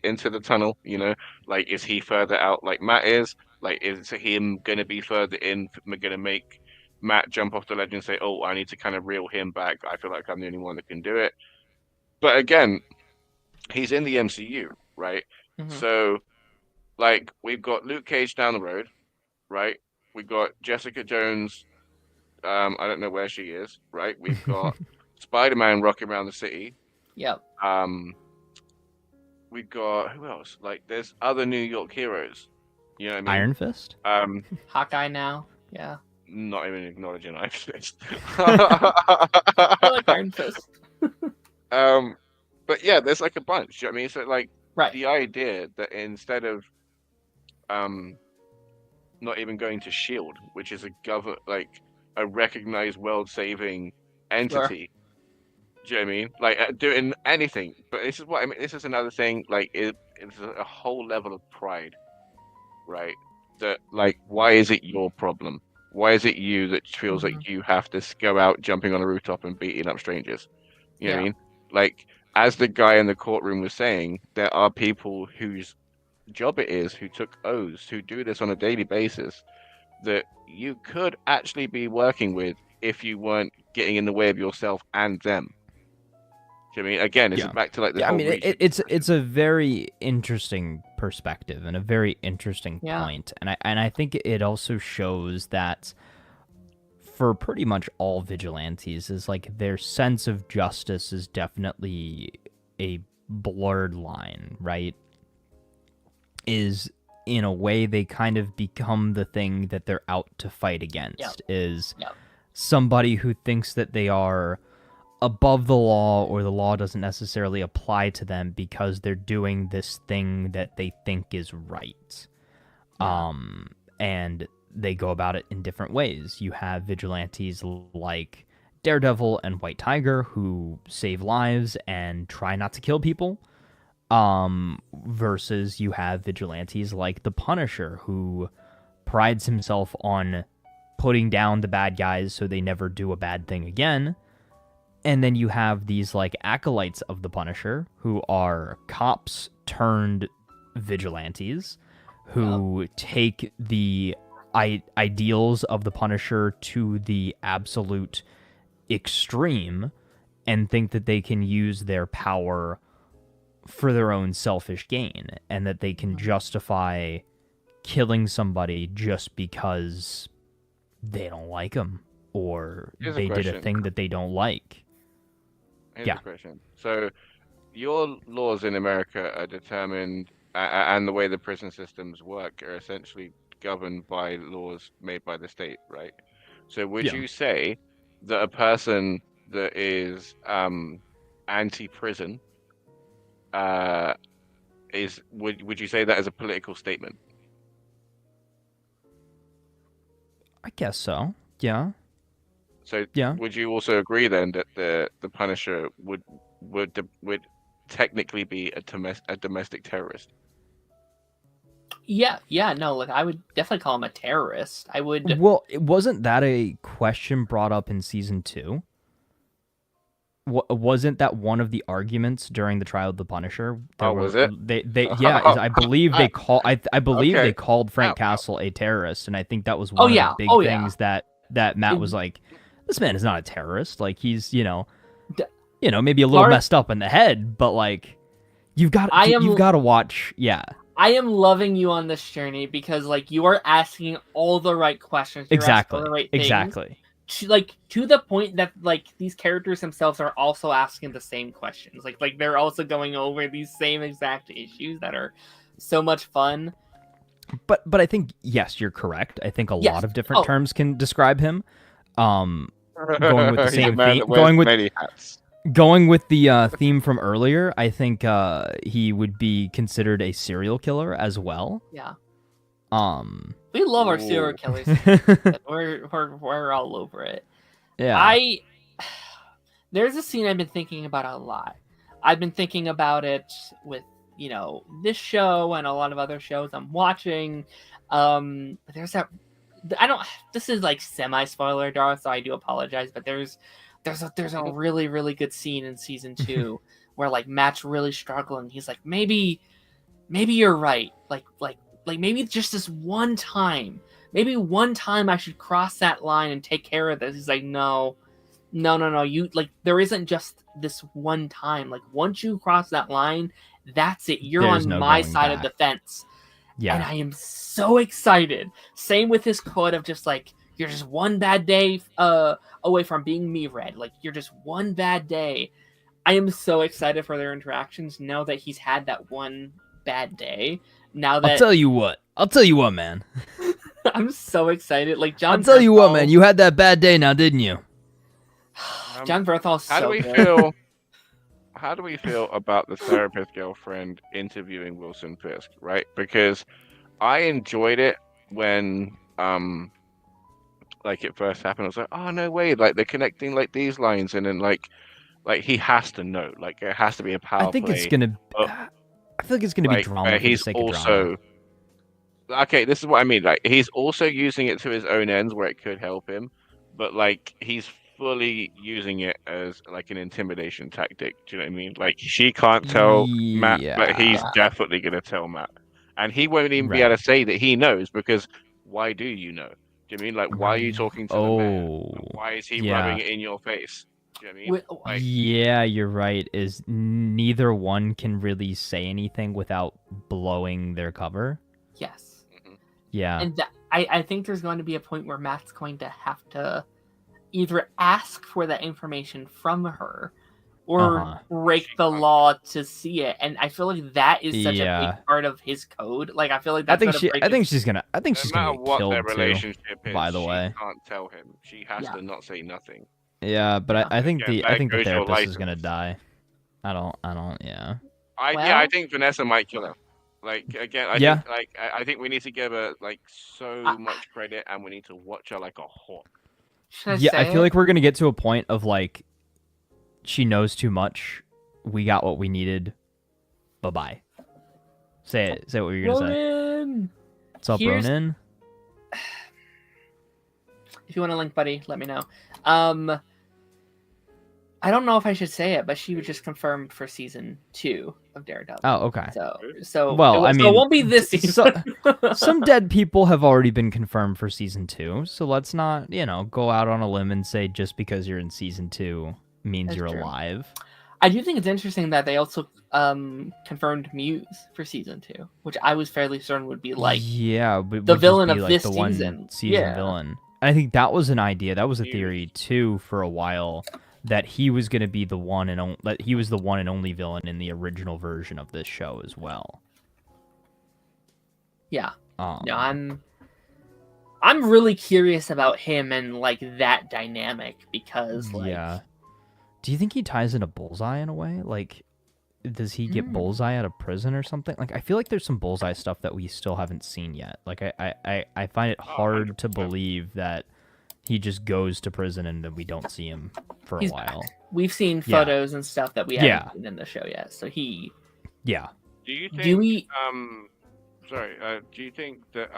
C: the tunnel? Is he further out like Matt is? Like, is him going to be further in? Going to make Matt jump off the ledge and say, "Oh, I need to kind of reel him back. I feel like I'm the only one that can do it." But again, he's in the MCU, right?
A: Mhm.
C: So, like, we've got Luke Cage down the road, right? We've got Jessica Jones. I don't know where she is, right? We've got Spider-Man rocking around the city.
A: Yep.
C: We've got who else? Like, there's other New York heroes. You know what I mean?
B: Iron Fist.
A: Hawkeye now. Yeah.
C: Not even acknowledging Iron Fist.
A: I like Iron Fist.
C: But yeah, there's like a bunch. You know what I mean? So like
A: Right.
C: the idea that instead of not even going to Shield, which is a recognized world-saving entity. Do you know what I mean? Like doing anything. But this is what I mean. This is another thing. Like it's a whole level of pride, right? That like, why is it your problem? Why is it you that feels like you have to go out jumping on a rooftop and beating up strangers? You know what I mean? Like, as the guy in the courtroom was saying, there are people whose job it is, who took oaths, who do this on a daily basis, that you could actually be working with if you weren't getting in the way of yourself and them. Do you know what I mean? Again, it's back to like this whole
B: it's a very interesting perspective and a very interesting point. And I think it also shows that for pretty much all vigilantes is like their sense of justice is definitely a blurred line, right? Is in a way they kind of become the thing that they're out to fight against. Is somebody who thinks that they are above the law or the law doesn't necessarily apply to them because they're doing this thing that they think is right. And they go about it in different ways. You have vigilantes like Daredevil and White Tiger who save lives and try not to kill people. Versus you have vigilantes like the Punisher who prides himself on putting down the bad guys so they never do a bad thing again. And then you have these like acolytes of the Punisher who are cops turned vigilantes who take the ideals of the Punisher to the absolute extreme and think that they can use their power for their own selfish gain and that they can justify killing somebody just because they don't like them or they did a thing that they don't like.
C: Here's a question. So, your laws in America are determined, and the way the prison systems work are essentially governed by laws made by the state, right? So, would you say that a person that is anti-prison would you say that as a political statement?
B: I guess so. Yeah.
C: So would you also agree then that the Punisher would technically be a domestic terrorist?
A: Yeah, no, like I would definitely call him a terrorist. I would.
B: Well, wasn't that a question brought up in season 2? Wasn't that one of the arguments during the trial of the Punisher?
C: Was it?
B: I believe they they called Frank Castle a terrorist, and I think that was one of the big things that Matt was like, this man is not a terrorist. Like he's maybe a little messed up in the head, but like you've got to watch. Yeah.
A: I am loving you on this journey because like you are asking all the right questions. You're
B: exactly.
A: All the right things.
B: Exactly.
A: To the point that like these characters themselves are also asking the same questions. Like they're also going over these same exact issues that are so much fun.
B: But I think yes, you're correct. I think a lot of different terms can describe him. Going with the same theme. Going with the theme from earlier, I think he would be considered a serial killer as well.
A: Yeah. We love our serial killers. we're all over it.
B: Yeah.
A: There's a scene I've been thinking about a lot. I've been thinking about it with this show and a lot of other shows I'm watching. There's that. This is like semi-spoiler, Dara, so I do apologize. But there's a really, really good scene in season 2 where like Matt's really struggling. He's like, maybe you're right. Like like maybe just this one time, maybe one time I should cross that line and take care of this. He's like, no, you like there isn't just this one time. Like once you cross that line, that's it. You're
B: There's
A: on
B: no
A: my
B: going
A: side of
B: back.
A: the fence.
B: Yeah.
A: And I am so excited. Same with his quote of just like, you're just one bad day away from being me, Red. Like you're just one bad day. I am so excited for their interactions now that he's had that one bad day. Now that
B: I'll tell you what, man.
A: I'm so excited. Like John
B: I'll tell you what,
A: Bernthal-
B: man. You had that bad day now, didn't you?
A: John Berthal's
C: How
A: so
C: do we
A: good.
C: feel? How do we feel about the therapist girlfriend interviewing Wilson Fisk? Right, because I enjoyed it when like it first happened. I was like, oh no way! Like they're connecting like these lines, and then like he has to know. Like it has to be a power
B: I think
C: play.
B: it's gonna.
C: but,
B: I feel like it's gonna be
C: like,
B: drama for the
C: he's
B: sake of drama.
C: also okay. This is what I mean. Like he's also using it to his own ends where it could help him, but like he's fully using it as like an intimidation tactic. Do you know what I mean? Like she can't tell Matt, but he's
A: Yeah.
C: definitely gonna tell Matt, and he won't even be
B: Right.
C: able to say that he knows because why do you know? Do you mean like why are you talking to the man?
B: Oh,
C: Why is he
B: yeah.
C: rubbing it in your face? Do you know what I mean? Like,
B: Yeah, you're right. Is neither one can really say anything without blowing their cover.
A: Yes.
B: Yeah.
A: And I think there's going to be a point where Matt's going to have to either ask for that information from her or break the law to see it. And I feel like that is such a big part of his code. Like I feel like that's
B: I think she's gonna
C: no
B: get
C: matter what
B: killed
C: their
B: too.
C: relationship is,
B: by the
C: she
B: way.
C: can't tell him. She has to not say nothing.
B: Yeah, but
A: Yeah.
B: I think
C: Again,
B: the
C: there goes your
B: therapist is gonna
C: license.
B: die. I don't yeah.
C: I
A: Well-
C: think Vanessa might kill him. Like again, I
B: Yeah.
C: think like I think we need to give her like so much credit, and we need to watch her like a hawk.
A: Should I
B: Yeah, I
A: say
B: feel
A: it?
B: like we're gonna get to a point of like she knows too much. We got what we needed. Bye-bye. Say it. Say what you're gonna say.
A: Ronan!
B: What's up,
A: Here's-
B: Ronan?
A: If you want a link, buddy, let me know. I don't know if I should say it, but she was just confirmed for season 2 of Daredevil.
B: Oh, okay.
A: So
B: Well, I
A: so
B: mean,
A: it won't be this season.
B: Some dead people have already been confirmed for season 2, so let's not, go out on a limb and say just because you're in season 2 means
A: That's
B: you're
A: true.
B: alive.
A: I do think it's interesting that they also confirmed Muse for season 2, which I was fairly certain would be like
B: yeah, but
A: the
B: would just
A: villain
B: be
A: of
B: like
A: this
B: the one
A: season.
B: season
A: Yeah.
B: villain. And I think that was an idea. That was a
C: Huge.
B: theory too for a while that he was going to be the one and that he was the one and only villain in the original version of this show as well.
A: Yeah.
B: Um,
A: No, I'm really curious about him and like that dynamic because like
B: yeah. Do you think he ties into Bullseye in a way? Like, does he get Bullseye out of prison or something? Like, I feel like there's some Bullseye stuff that we still haven't seen yet. Like, I find it hard to
C: 100%.
B: believe that he just goes to prison and then we don't see him for
A: He's
B: a while.
A: back. We've seen
B: Yeah.
A: photos and stuff that we haven't seen in the show yet. So he
B: Yeah.
C: Do you think?
A: do we
C: Sorry. Do you think that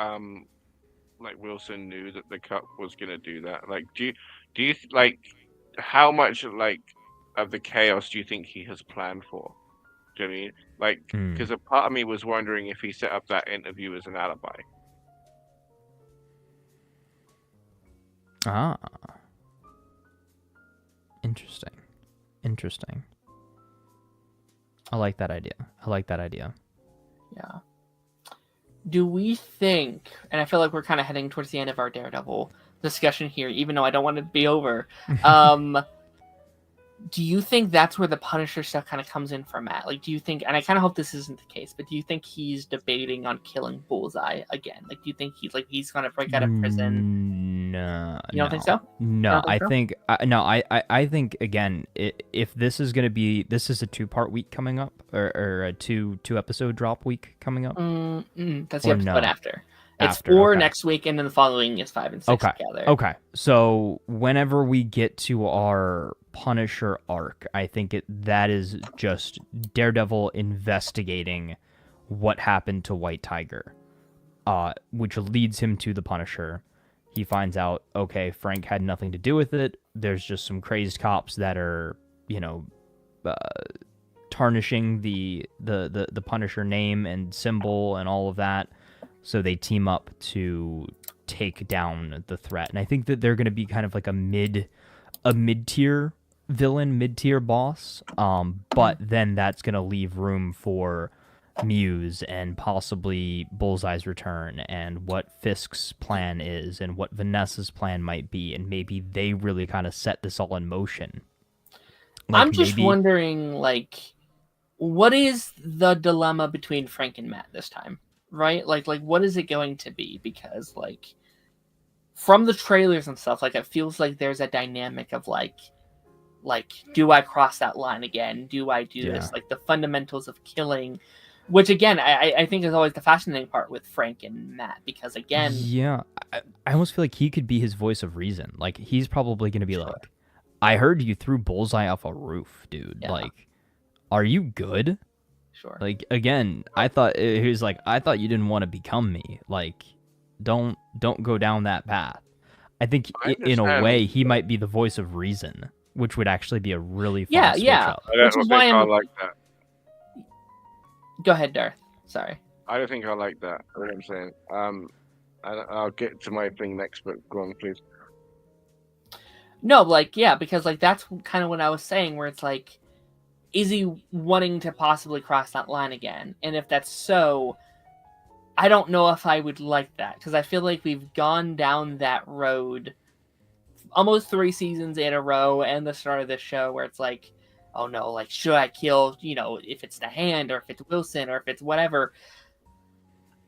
C: like Wilson knew that the cup was gonna do that? Like, do you like how much like of the chaos do you think he has planned for? Do you know what I mean? Like, because a part of me was wondering if he set up that interview as an alibi.
B: Ah. Interesting. I like that idea.
A: yeah. Do we think, and I feel like we're kind of heading towards the end of our Daredevil discussion here, even though I don't want it to be over. Do you think that's where the Punisher stuff kind of comes in for Matt? Like, do you think, and I kind of hope this isn't the case, but do you think he's debating on killing Bullseye again? Like, do you think he's going to break out of prison?
B: No.
A: You don't think so?
B: No,
A: I don't think
B: I think again, if this is gonna be, this is a 2-part week coming up, or a two episode drop week coming up.
A: That's the
B: Or
A: episode
B: no?
A: after. It's
B: After,
A: 4
B: okay.
A: next week, and then the following is 5 and 6 together.
B: Okay. So whenever we get to our Punisher arc, I think that is just Daredevil investigating what happened to White Tiger, which leads him to the Punisher. He finds out, okay, Frank had nothing to do with it. There's just some crazed cops that are, tarnishing the Punisher name and symbol and all of that. So they team up to take down the threat. And I think that they're going to be kind of like a mid-tier villain, mid-tier boss. But then that's going to leave room for Muse and possibly Bullseye's return and what Fisk's plan is and what Vanessa's plan might be, and maybe they really kind of set this all in motion.
A: I'm just wondering, like, what is the dilemma between Frank and Matt this time, right? Like what is it going to be? Because, like, from the trailers and stuff, like, it feels like there's a dynamic of like, do I cross that line again? Do I do this? Like, the fundamentals of killing. Which, again, I think is always the fascinating part with Frank and Matt, because, again...
B: Yeah, I almost feel like he could be his voice of reason. Like, he's probably going to be like, I heard you threw Bullseye off a roof, dude. Yeah. Like, are you good?
A: Sure.
B: Like, again, I thought he was like, I thought you didn't want to become me. Like, don't go down that path. I think in a way he might be the voice of reason, which would actually be a really fun switch up.
C: I don't think I like that.
A: Go ahead, Darth. Sorry.
C: I don't think I like that. What I'm saying. I'll get to my thing next, but go on, please.
A: No, like, yeah, because, like, that's kind of what I was saying, where it's like, is he wanting to possibly cross that line again? And if that's so, I don't know if I would like that, because I feel like we've gone down that road almost 3 seasons in a row and the start of this show, where it's like, oh no, like, should I kill, if it's the Hand or if it's Wilson or if it's whatever.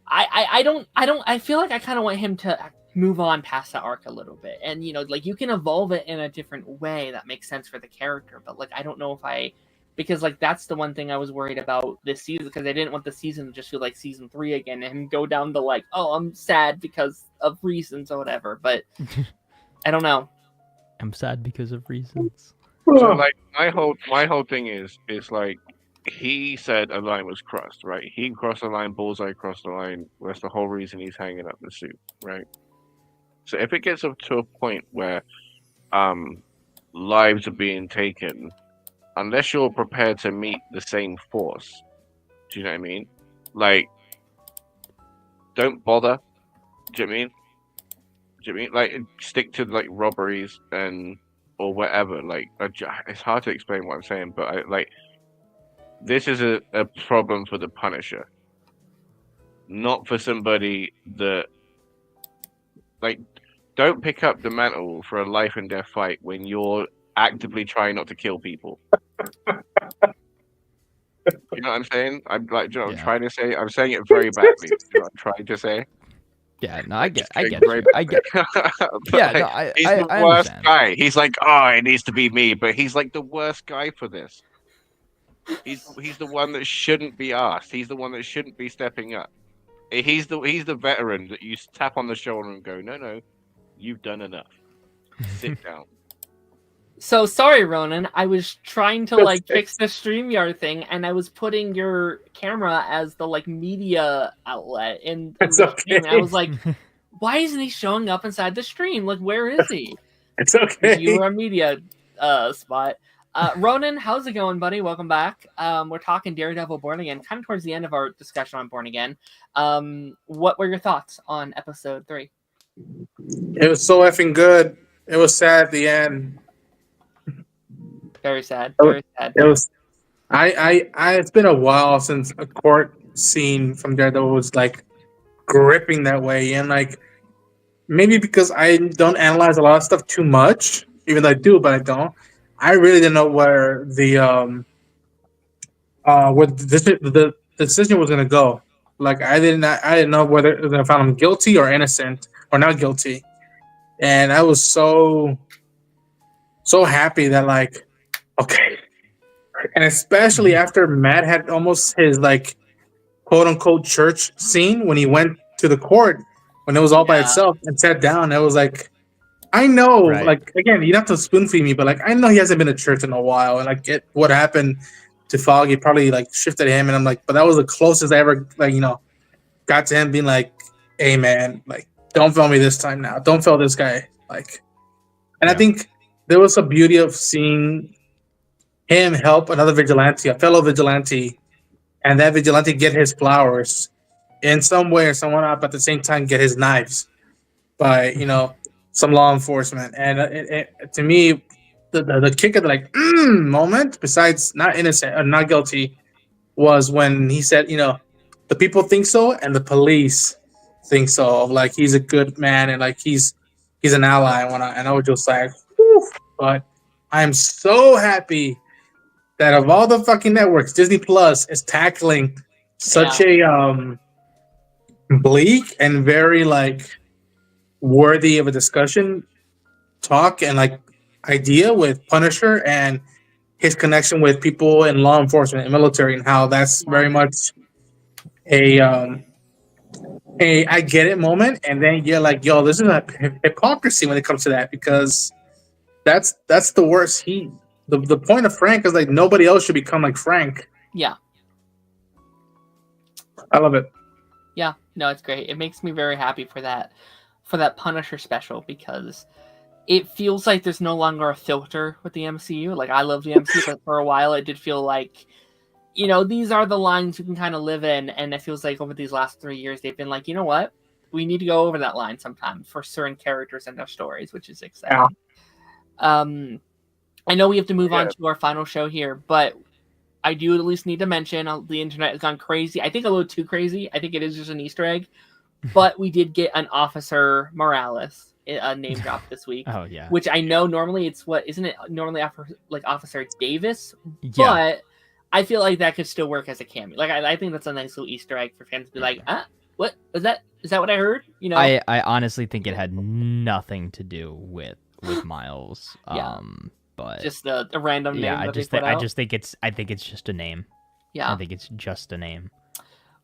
A: I feel like I kind of want him to move on past that arc a little bit. And, like, you can evolve it in a different way that makes sense for the character. But, like, I don't know if because, like, that's the one thing I was worried about this season, because I didn't want the season to just feel like season 3 again and go down to, like, oh, I'm sad because of reasons or whatever. But I don't know.
B: I'm sad because of reasons.
C: So, like, my whole thing is like, he said a line was crossed, right? He crossed the line, Bullseye crossed the line. That's the whole reason he's hanging up the suit, right? So if it gets up to a point where lives are being taken, unless you're prepared to meet the same force, do you know what I mean? Like, don't bother. Do you know what I mean? Do you know what I mean? Like, stick to, like, robberies or whatever. Like, it's hard to explain what I'm saying, but this is a problem for the Punisher, not for somebody that, like, don't pick up the mantle for a life and death fight when you're actively trying not to kill people. You know what I'm saying? I'm like, you know what I'm trying to say? I'm saying it very badly. You know what I'm trying to say?
B: Yeah, no, I get you. Yeah, no,
C: he's the worst guy. He's like, oh, it needs to be me, but he's like the worst guy for this. He's the one that shouldn't be asked. He's the one that shouldn't be stepping up. He's the veteran that you tap on the shoulder and go, no, you've done enough. Sit down.
A: So sorry, Ronan. I was trying to fix the StreamYard thing, and I was putting your camera as the media outlet in the stream. I was like, why isn't he showing up inside the stream? Like, where is he?
D: It's okay.
A: You were a media spot. Ronan, how's it going, buddy? Welcome back. We're talking Daredevil Born Again, kind of towards the end of our discussion on Born Again. What were your thoughts on episode 3?
D: It was so effing good. It was sad at the end.
A: Very sad. Very sad.
D: It was. It's been a while since a court scene from Daredevil was gripping that way, and maybe because I don't analyze a lot of stuff too much, even though I do, but I don't. I really didn't know where the decision was gonna go. I didn't know whether it was gonna find him guilty or innocent or not guilty, and I was so happy that okay, and especially after Matt had almost his quote unquote church scene when he went to the court when it was all by itself and sat down. I was I know, again, you don't have to spoon feed me, but I know he hasn't been to church in a while, and get what happened to Foggy probably shifted him, and I'm but that was the closest I ever got to him being hey man, don't fail me this time now, don't fail this guy, and I think there was a beauty of seeing him help another vigilante, a fellow vigilante, and that vigilante get his flowers, in some way or someone up at the same time get his knives by some law enforcement. And to me, the kick of the moment, besides not innocent or not guilty, was when he said, the people think so and the police think so. Like he's a good man and like he's an ally. And I was just like, whew. But I'm so happy that of all the fucking networks, Disney Plus is tackling such a bleak and very worthy of a discussion talk and idea with Punisher and his connection with people in law enforcement and military, and how that's very much a I get it moment. And then you're like, yo, this is a hypocrisy when it comes to that, because that's the worst. The point of Frank is like nobody else should become like Frank.
A: Yeah.
D: I love it.
A: Yeah, no, it's great. It makes me very happy for that Punisher special, because it feels like there's no longer a filter with the MCU. Like, I love the MCU, but for a while it did feel like, these are the lines you can kind of live in, and it feels like over these last 3 years they've been like, you know what? We need to go over that line sometimes for certain characters and their stories, which is exciting. Yeah. I know we have to move on to our final show here, but I do at least need to mention the internet has gone crazy. I think a little too crazy. I think it is just an Easter egg. But we did get an Officer Morales name drop this week.
B: Oh, yeah.
A: Which I know normally isn't it normally Officer Davis?
B: Yeah.
A: But I feel like that could still work as a cameo. Like, I think that's a nice little Easter egg for fans to be like, what was that? Is that what I heard?
B: I honestly think it had nothing to do with Miles.
A: Yeah.
B: But
A: just a random name.
B: Yeah, I think it's just a name.
A: Yeah.
B: I think it's just a name.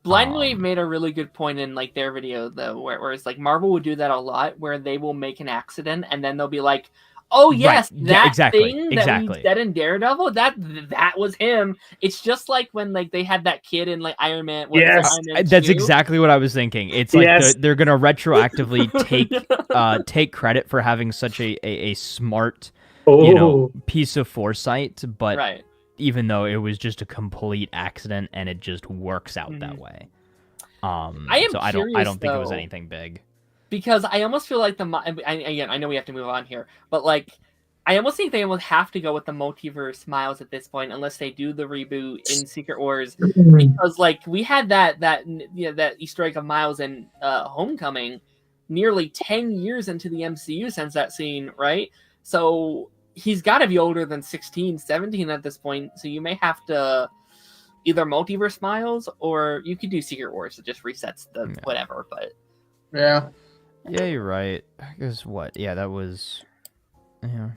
A: Blind Wave made a really good point in their video though, where it's like Marvel would do that a lot, where they will make an accident and then they'll be like, "Oh yes,
B: right.
A: that thing that we said in Daredevil, that was him." It's just like when they had that kid in Iron Man.
D: Yes,
A: Iron Man
B: that's
A: 2?
B: exactly what I was thinking. It's like they're gonna retroactively take credit for having such a smart, piece of foresight, but.
A: Right.
B: Even though it was just a complete accident and it just works out that way. I don't think it was anything big.
A: Because I almost feel like again, I know we have to move on here, but I almost think they will have to go with the multiverse Miles at this point, unless they do the reboot in Secret Wars. Because we had that Easter egg of Miles in Homecoming nearly 10 years into the MCU since that scene, right? So he's got to be older than 16, 17 at this point, so you may have to either multiverse Miles, or you could do Secret Wars that just resets the whatever, but...
D: Yeah.
B: Yeah, you're right. Because what? Yeah, that was... Yeah,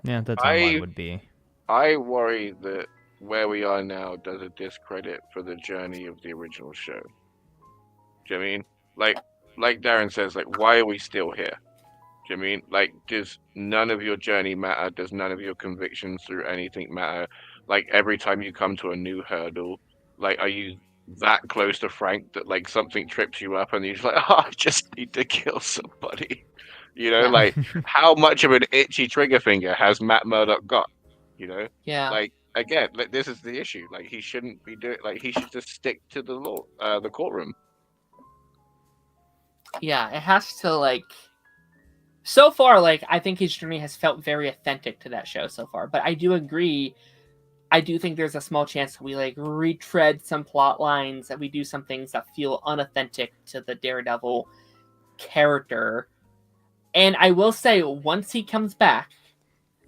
B: that's how mine would be.
C: I worry that where we are now does a discredit for the journey of the original show. Do you know what I mean? Like Darren says, why are we still here? Do you know what I mean? Does none of your journey matter? Does none of your convictions through anything matter? Every time you come to a new hurdle, are you that close to Frank that something trips you up and you're just I just need to kill somebody? How much of an itchy trigger finger has Matt Murdock got?
A: Yeah.
C: Again, this is the issue. He shouldn't be doing. He should just stick to the law, the courtroom.
A: Yeah, it has to So far, I think his journey has felt very authentic to that show so far. But I do agree. I do think there's a small chance that we retread some plot lines, that we do some things that feel unauthentic to the Daredevil character. And I will say, once he comes back,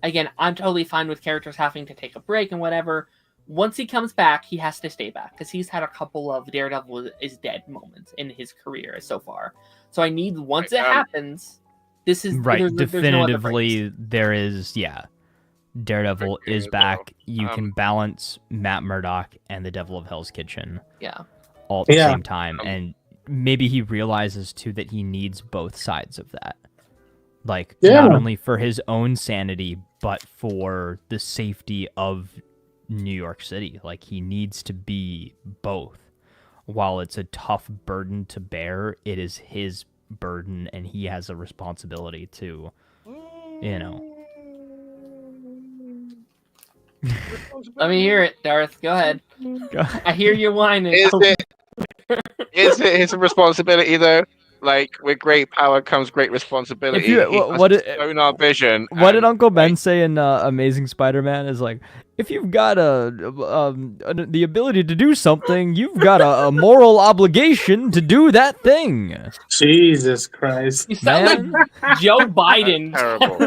A: again, I'm totally fine with characters having to take a break and whatever. Once he comes back, he has to stay back, because he's had a couple of Daredevil is dead moments in his career so far. So I need, once it happens... This is
B: right. Definitively,
A: no
B: there is. Daredevil is back. You can balance Matt Murdock and the Devil of Hell's Kitchen.
A: Yeah.
B: All at the same time, and maybe he realizes too that he needs both sides of that. Not only for his own sanity, but for the safety of New York City. He needs to be both. While it's a tough burden to bear, it is his burden, and he has a responsibility to,
A: Let me hear it, Darth. Go ahead. I hear you whining.
C: Is it his responsibility though? Like with great power comes great responsibility.
B: If you
C: He
B: what
C: has
B: did
C: sonar vision.
B: what did
C: and,
B: Uncle Ben
C: like,
B: say in Amazing Spider-Man? Is like, if you've got the ability to do something, you've got a moral obligation to do that thing.
D: Jesus Christ.
A: You sound
B: Man.
A: like Joe Biden.
C: terrible.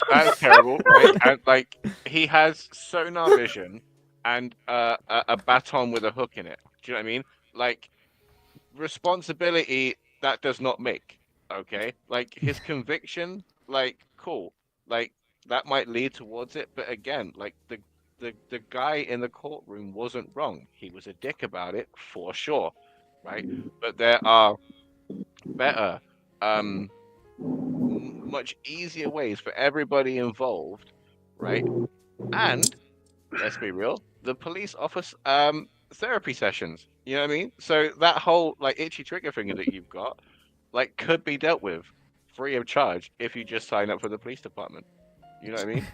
C: That's terrible, right? And like he has sonar vision and a baton with a hook in it. Do you know what I mean? Like responsibility that does not make. Okay, like his conviction, like cool, like that might lead towards it, but again, like the guy in the courtroom wasn't wrong. He was a dick about it for sure, right? But there are better, much easier ways for everybody involved, right? And let's be real, the police office therapy sessions. You know what I mean? So that whole like itchy trigger finger that you've got, like, could be dealt with free of charge if you just sign up for the police department. You know what I mean?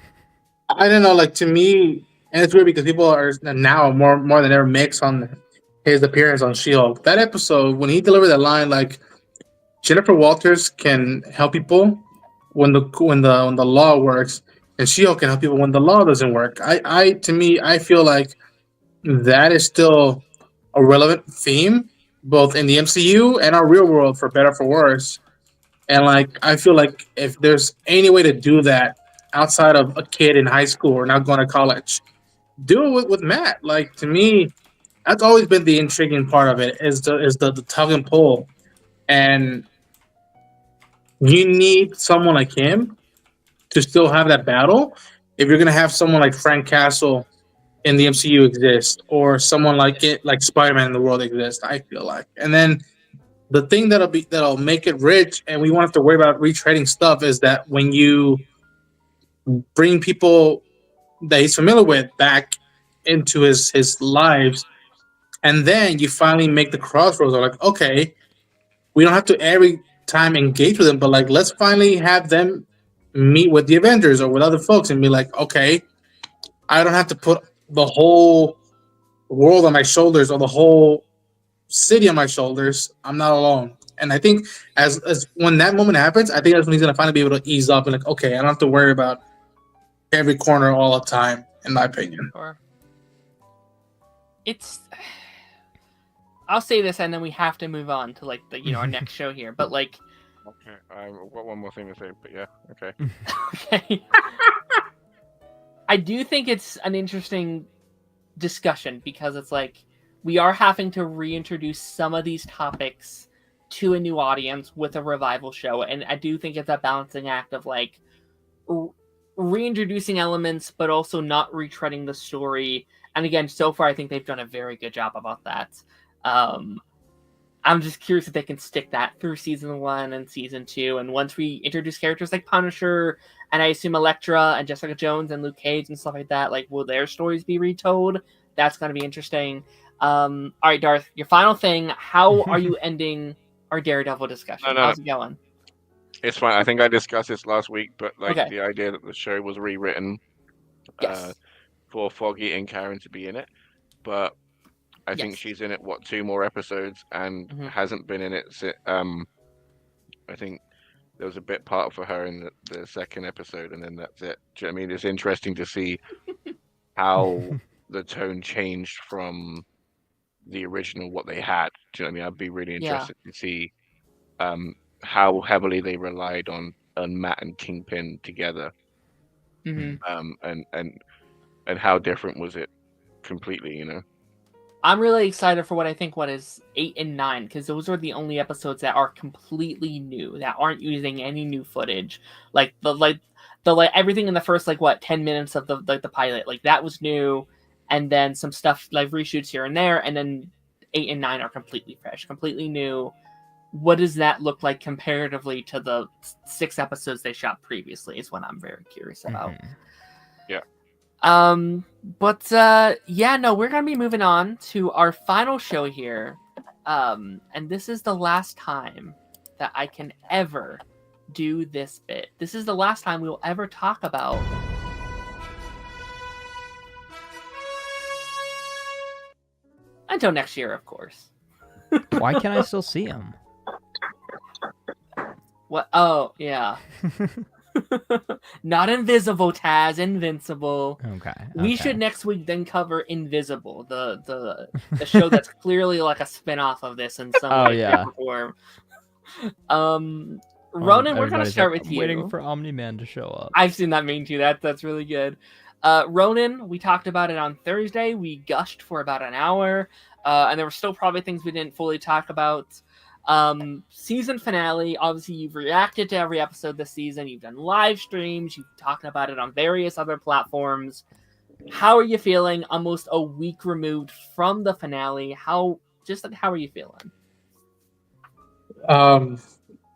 D: I don't know. Like to me, and it's weird because people are now more than ever mixed on his appearance on She-Hulk. That episode when he delivered that line, like Jennifer Walters can help people when the law works, and She-Hulk can help people when the law doesn't work. I feel like that is still a relevant theme both in the MCU and our real world, for better or for worse. And like I feel like if there's any way to do that outside of a kid in high school or not going to college, do it with Matt. Like to me, that's always been the intriguing part of it is the tug and pull. And you need someone like him to still have that battle. If you're gonna have someone like Frank Castle in the MCU exist, or someone like it, like Spider-Man in the world exist, I feel like. And then the thing that'll make it rich, and we won't have to worry about retreading stuff, is that when you bring people that he's familiar with back into his lives, and then you finally make the crossroads of like, okay, we don't have to every time engage with them, but like let's finally have them meet with the Avengers or with other folks and be like, okay, I don't have to put the whole world on my shoulders or the whole city on my shoulders. I'm not alone. And I think as when that moment happens, I think that's when he's gonna finally be able to ease up and like, okay, I don't have to worry about every corner all the time, in my opinion.
A: Or it's I'll say this and then we have to move on to like the our next show here. But like
C: Okay, I've got one more thing to say, but yeah, okay.
A: okay. I do think it's an interesting discussion because it's like we are having to reintroduce some of these topics to a new audience with a revival show, and I do think it's a balancing act of like reintroducing elements but also not retreading the story. And again, so far I think they've done a very good job about that. I'm just curious if they can stick that through season 1 and season 2, and once we introduce characters like Punisher and I assume Elektra and Jessica Jones and Luke Cage and stuff like that, like will their stories be retold? That's going to be interesting. All right, Darth, your final thing. How are you ending our Daredevil discussion? How's it going?
C: It's fine. I think I discussed this last week, but like
A: Okay.
C: the idea that the show was rewritten
A: Yes.
C: for Foggy and Karen to be in it, but I think
A: Yes.
C: she's in it 2 more episodes and hasn't been in it. I think there was a bit part for her in the second episode, and then that's it. Do you know what I mean? It's interesting to see how the tone changed from the original, what they had. Do you know what I mean? I'd be really interested to see how heavily they relied on Matt and Kingpin together, and how different was it completely, you know?
A: I'm really excited for what I think 8 and 9, because those are the only episodes that are completely new, that aren't using any new footage. Like the everything in the first 10 minutes of the pilot, like that was new, and then some stuff like reshoots here and there, and then 8 and 9 are completely fresh, completely new. What does that look like comparatively to the 6 episodes they shot previously is what I'm very curious about.
C: Yeah.
A: We're gonna be moving on to our final show here. And this is the last time that I can ever do this bit. This is the last time we will ever talk about until next year, of course.
B: Why can't I still see him?
A: What? Oh, yeah. Not Invisible, Taz. Invincible.
B: Okay.
A: We should next week then cover Invisible, the show that's clearly like a spin-off of this in some way, shape, or form. Ronan, we're gonna start with
B: I'm
A: you.
B: waiting for Omni-Man to show up.
A: I've seen that meme too. That's really good. Ronan, we talked about it on Thursday. We gushed for about an hour, and there were still probably things we didn't fully talk about. Season finale. Obviously, you've reacted to every episode this season. You've done live streams. You've talked about it on various other platforms. How are you feeling? Almost a week removed from the finale. How are you feeling?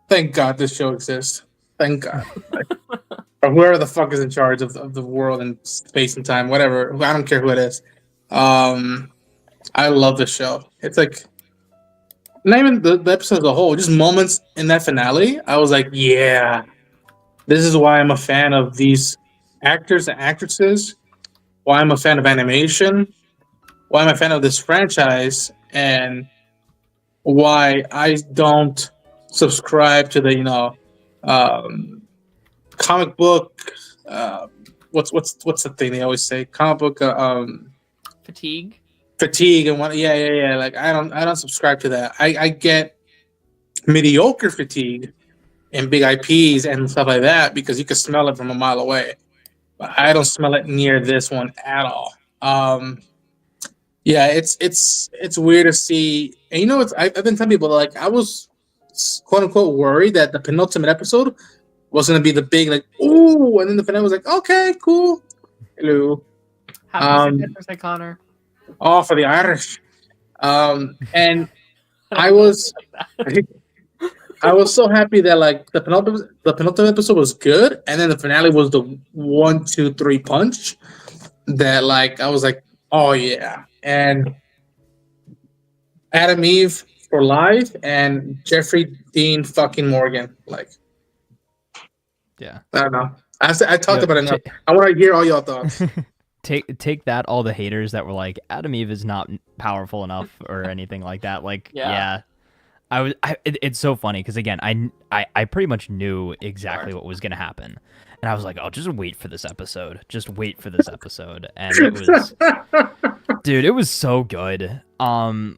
D: Thank God this show exists. Thank God. Or whoever the fuck is in charge of the world and space and time, whatever. I don't care who it is. I love this show. It's like not even the episode as a whole, just moments in that finale. I was like, yeah, this is why I'm a fan of these actors and actresses, why I'm a fan of animation, why I'm a fan of this franchise, and why I don't subscribe to the comic book. What's the thing they always say? Comic book fatigue and what? Yeah. Like I don't subscribe to that. I get mediocre fatigue in big IPs and stuff like that because you can smell it from a mile away. But I don't smell it near this one at all. Yeah, it's weird to see. And I've been telling people like I was quote unquote worried that the penultimate episode was gonna be the big like ooh, and then the finale was like okay, cool. Hello.
A: Happy birthday, Connor.
D: Oh, for the Irish. And I was so happy that like the penultimate episode was good, and then the finale was the 1, 2, 3 punch that like I was like, oh yeah. And Adam Eve for life and Jeffrey Dean fucking Morgan. Like,
B: yeah.
D: I don't know. I talked about it enough. I want to hear all your thoughts.
B: Take that, all the haters that were like, Adam Eve is not powerful enough or anything like that. Like, yeah. It's so funny because again, I pretty much knew exactly what was gonna happen, and I was like, oh, just wait for this episode. Just wait for this episode, and it was, dude, it was so good. I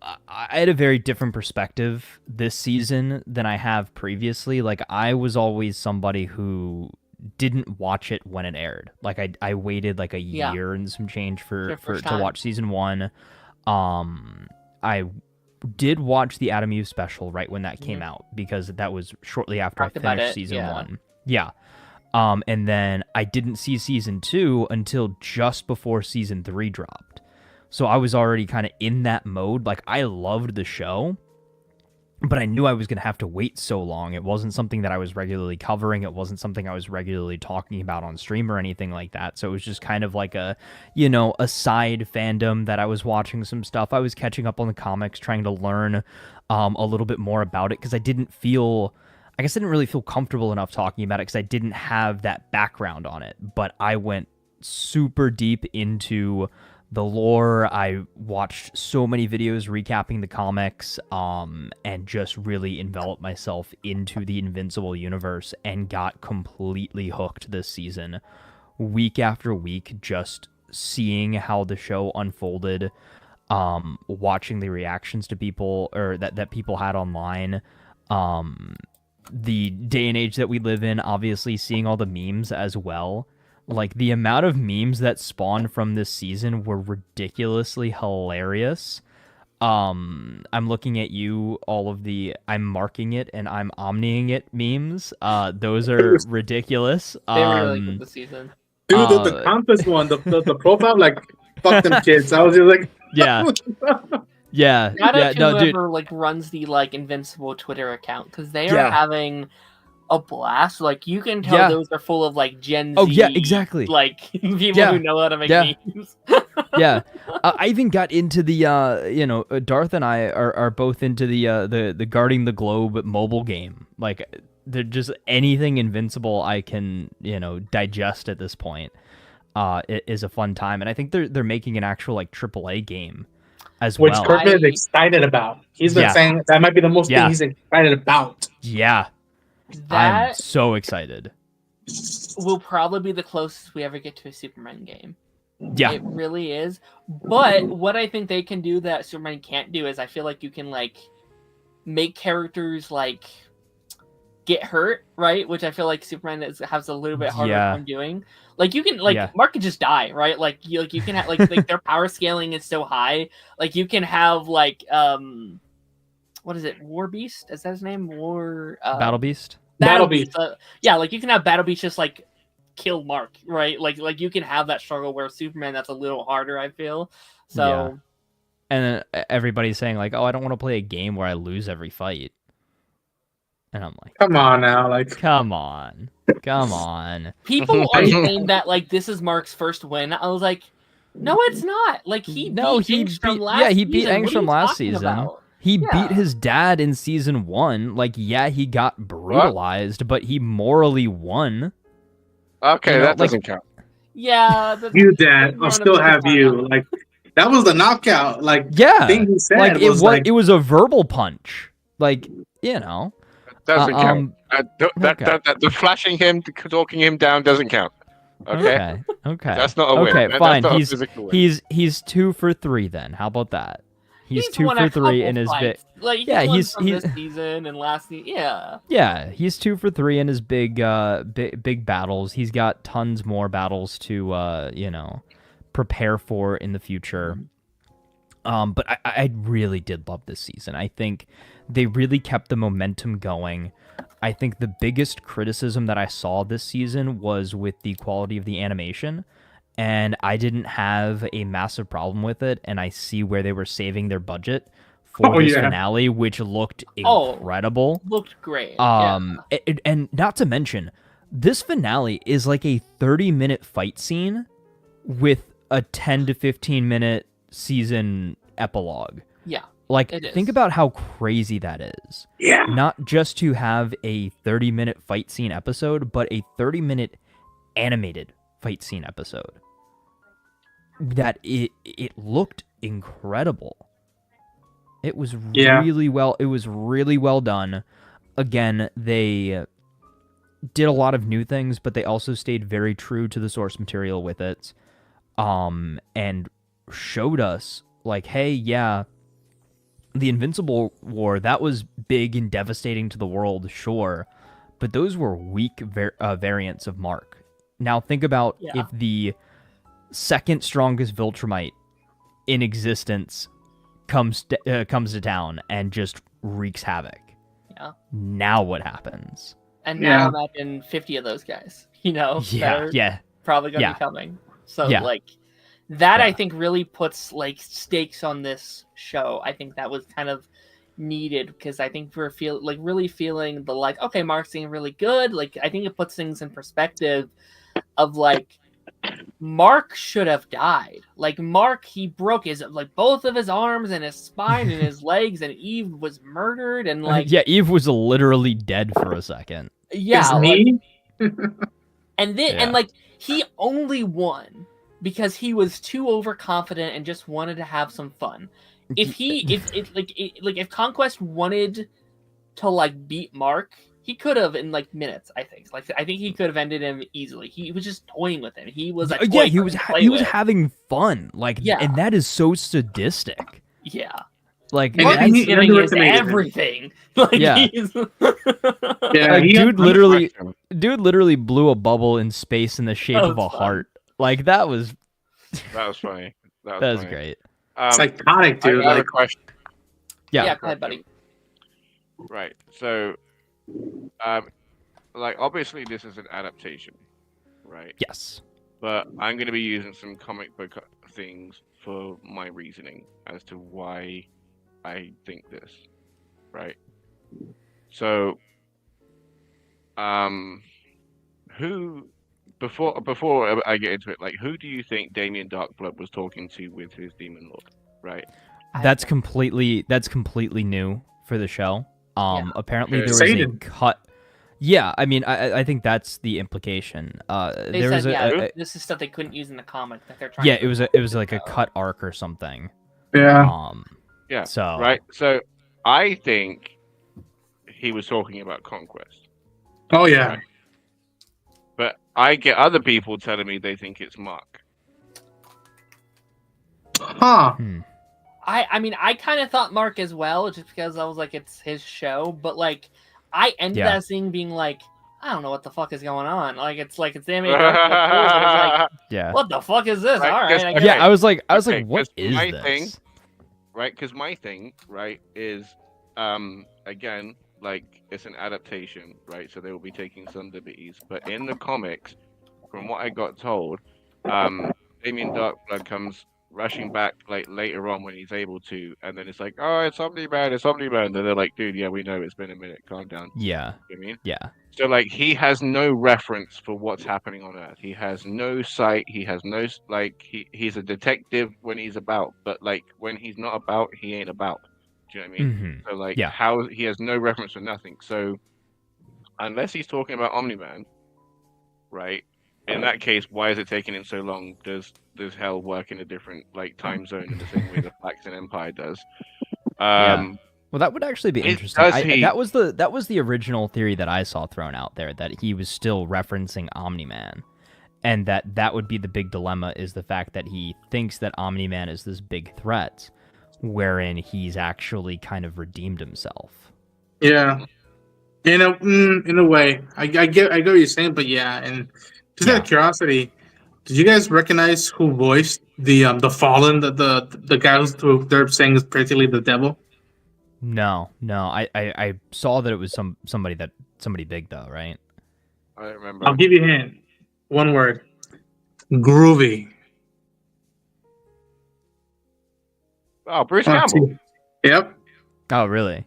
B: had a very different perspective this season than I have previously. Like, I was always somebody who didn't watch it when it aired. Like, I waited like a year and some change for to watch season 1. I did watch the Adam Eve special right when that came out because that was shortly after I finished season 1. Yeah. And then I didn't see season 2 until just before season 3 dropped. So I was already kind of in that mode. Like, I loved the show, but I knew I was going to have to wait so long. It wasn't something that I was regularly covering. It wasn't something I was regularly talking about on stream or anything like that. So it was just kind of like a side fandom that I was watching some stuff. I was catching up on the comics, trying to learn a little bit more about it because I didn't really feel comfortable enough talking about it because I didn't have that background on it. But I went super deep into the lore. I watched so many videos recapping the comics, and just really enveloped myself into the Invincible universe and got completely hooked this season. Week after week, just seeing how the show unfolded, watching the reactions to people or that people had online, the day and age that we live in, obviously seeing all the memes as well. Like, the amount of memes that spawned from this season were ridiculously hilarious. I'm looking at you, I'm marking it and I'm omniing it memes. Those are ridiculous.
A: They were really good this season.
D: Dude, the Conquest one, the profile, like, fuck them kids. I was just like,
B: yeah. Yeah.
A: Shout out to whoever like runs the like Invincible Twitter account because they are having a blast. Like, you can tell those are full of like Gen Z.
B: Oh yeah, exactly.
A: Like people who know how to make memes.
B: Yeah, I even got into the Darth and I are both into the Guarding the Globe mobile game. Like, they're just anything Invincible I can digest at this point. It is a fun time, and I think they're making an actual like AAA game as
D: which
B: well.
D: Kirkman is excited about. He's been
B: Yeah.
D: saying that might be the most
B: Yeah.
D: thing he's excited about.
B: Yeah, I'm
A: That
B: so excited.
A: will probably be the closest we ever get to a Superman game.
B: Yeah,
A: It really is. But what I think they can do that Superman can't do is I feel like you can like make characters like get hurt, right? Which I feel like Superman has a little bit harder
B: Yeah.
A: time doing. Like you can like
B: Yeah.
A: Mark could just die, right? Like you can have like their power scaling is so high. Like you can have like what is it? War Beast? Is that his name?
B: Battle Beast.
D: Battle Beast.
A: Yeah, like you can have Battle Beast just like kill Mark, right? Like you can have that struggle where Superman that's a little harder, I feel. So
B: And then everybody's saying like, "Oh, I don't want to play a game where I lose every fight." And I'm like,
D: Come on now, like
B: "Come on, come on."
A: people are saying that like this is Mark's first win. I was like, no, it's not. Like he beat Engstrom last
B: he beat
A: season. What are
B: Engstrom
A: you
B: last
A: talking
B: season.
A: about?
B: He
A: Yeah.
B: beat his dad in season 1. Like, yeah, he got brutalized, but he morally won.
C: Okay,
B: You know,
C: that
B: like-
C: doesn't count.
A: Yeah,
D: you, Dad,
A: we're
D: I'll
A: on a
D: still
A: bit of
D: have
A: time
D: you.
A: now.
D: Like that was the knockout. Like
B: Yeah,
D: thing he said
B: like
D: was like
B: it was a verbal punch. Like, you know,
C: Doesn't count.
B: okay.
C: The flashing him, talking him down doesn't count. Okay,
B: okay.
C: that's not a win.
B: Okay,
C: That's
B: fine.
C: not a physical win.
B: He's 2 for 3 then. How about that? He's 2
A: won
B: for
A: a
B: 3 in
A: couple
B: his big.
A: fights. Like
B: Yeah,
A: won
B: he's-
A: from
B: he's-
A: this season and last season. Yeah.
B: Yeah, he's 2 for 3 in his big battles. He's got tons more battles to prepare for in the future. But I really did love this season. I think they really kept the momentum going. I think the biggest criticism that I saw this season was with the quality of the animation, and I didn't have a massive problem with it, and I see where they were saving their budget for this finale, which looked incredible.
A: Looked great.
B: And not to mention, this finale is like a 30-minute fight scene with a 10 to 15-minute season epilogue.
A: Yeah.
B: Like,
A: It is.
B: think about how crazy that is.
D: yeah.
B: Not just to have a 30-minute fight scene episode, but a 30-minute animated fight scene episode. That it looked incredible. It was really well done. Again, they did a lot of new things, but they also stayed very true to the source material with it. And showed us like, hey, yeah, the Invincible War, that was big and devastating to the world, sure, but those were weak variants of Mark. Now think about if the second strongest Viltrumite in existence comes to town and just wreaks havoc.
A: Yeah.
B: Now what happens?
A: And now imagine 50 of those guys, that are probably going to be coming. So, like, that I think really puts, like, stakes on this show. I think that was kind of needed because I think we're really feeling the, like, okay, Mark's doing really good. Like, I think it puts things in perspective of, like, Mark should have died. Like, Mark, he broke both of his arms and his spine and his legs, and Eve was murdered, and like
B: Eve was literally dead for a second.
A: Yeah,
D: me.
A: and like he only won because he was too overconfident and just wanted to have some fun. If Conquest wanted to like beat Mark, he could have in like minutes. I think he could have ended him easily. He was just toying with him. He was
B: he was having fun. Like, and that is so sadistic.
A: Yeah.
B: Like,
A: Mark is giving his everything. Like,
B: dude literally blew a bubble in space in the shape of a heart. Like, that was
C: funny. That
B: was great.
D: It's iconic, dude.
C: I have a question.
A: Yeah, go ahead, buddy.
C: Right. So, like, obviously this is an adaptation, right?
B: Yes.
C: But I'm going to be using some comic book things for my reasoning as to why I think this, right? So, who before I get into it, like, who do you think Damien Darkblood was talking to with his Demon Lord, right?
B: That's completely new for the show. Apparently there was
D: Satan.
B: a cut. Yeah, I mean, I think that's the implication.
A: They
B: there
A: said,
B: was
A: this is stuff they couldn't use in the comic that they're trying.
B: Yeah, it was like a cut arc or something.
D: Yeah.
C: Yeah.
B: So
C: Right. So I think he was talking about Conquest.
D: Oh yeah.
C: Right. But I get other people telling me they think it's Mark.
D: Huh.
A: I mean, I kind of thought Mark as well, just because I was like, it's his show. But like, I ended that scene being like, I don't know what the fuck is going on. Like, it's the animated Dark Blood 4, but it's like,
B: yeah.
A: what the fuck is this?
C: Right,
A: All right, I
C: okay.
A: guess.
B: I was like,
C: Okay,
B: what
C: 'cause
B: is
C: my
B: this?
C: thing- Right, because my thing, right, is again, like it's an adaptation, right? So they will be taking some liberties. But in the comics, from what I got told, Damien Darkblood comes rushing back like later on when he's able to, and then it's like, oh, it's Omni-Man, it's Omni-Man. And they're like, dude, yeah, we know, it's been a minute, calm down.
B: Yeah.
C: You know what I mean?
B: Yeah.
C: So like he has no reference for what's happening on Earth. He has no sight. He has no like he's a detective when he's about, but like when he's not about, he ain't about. Do you know what I mean?
B: Mhm.
C: So like
B: Yeah.
C: how he has no reference for nothing. So unless he's talking about Omni-Man, right? In that case, why is it taking him so long? Does Hell work in a different like time zone in the same way the Flaxen Empire does?
B: Yeah. Well, that would actually be
C: It-
B: interesting.
C: does he-
B: That was the original theory that I saw thrown out there, that he was still referencing Omni-Man, and that would be the big dilemma, is the fact that he thinks that Omni-Man is this big threat, wherein he's actually kind of redeemed himself.
D: Yeah. In a way, I get what you're saying, but yeah, and just out of curiosity, did you guys recognize who voiced the Fallen, the guy who they're saying is practically the devil?
B: No. I saw that it was somebody big though, right?
C: I don't remember.
D: I'll give you a hint. One word. Groovy.
C: Oh, Bruce Campbell.
D: Yep.
B: Oh, really?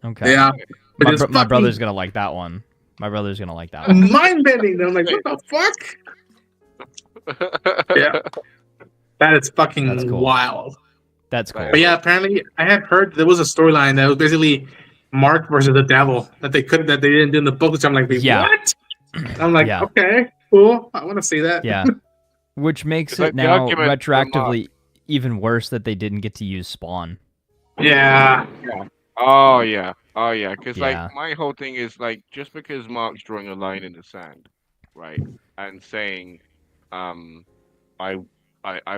B: Okay.
D: Yeah. But
B: My,
D: it's
B: my brother's
D: fucking
B: gonna like that one. My brother's gonna like that one.
D: mind bending. I'm like, what the fuck? Yeah. That is fucking
B: That's cool.
D: wild.
B: That's cool.
D: But yeah, apparently I had heard there was a storyline that was basically Mark versus the devil that they didn't do in the book, which I'm like, wait,
B: Yeah.
D: what? I'm like,
B: Yeah.
D: okay, cool. I want to see that.
B: Yeah. Which makes
C: It's
B: it
C: like the
B: now
C: argument for
B: retroactively even worse that they didn't get to use Spawn.
D: Yeah.
C: Oh yeah. Because
B: Yeah.
C: like my whole thing is like just because Mark's drawing a line in the sand, right, and saying, I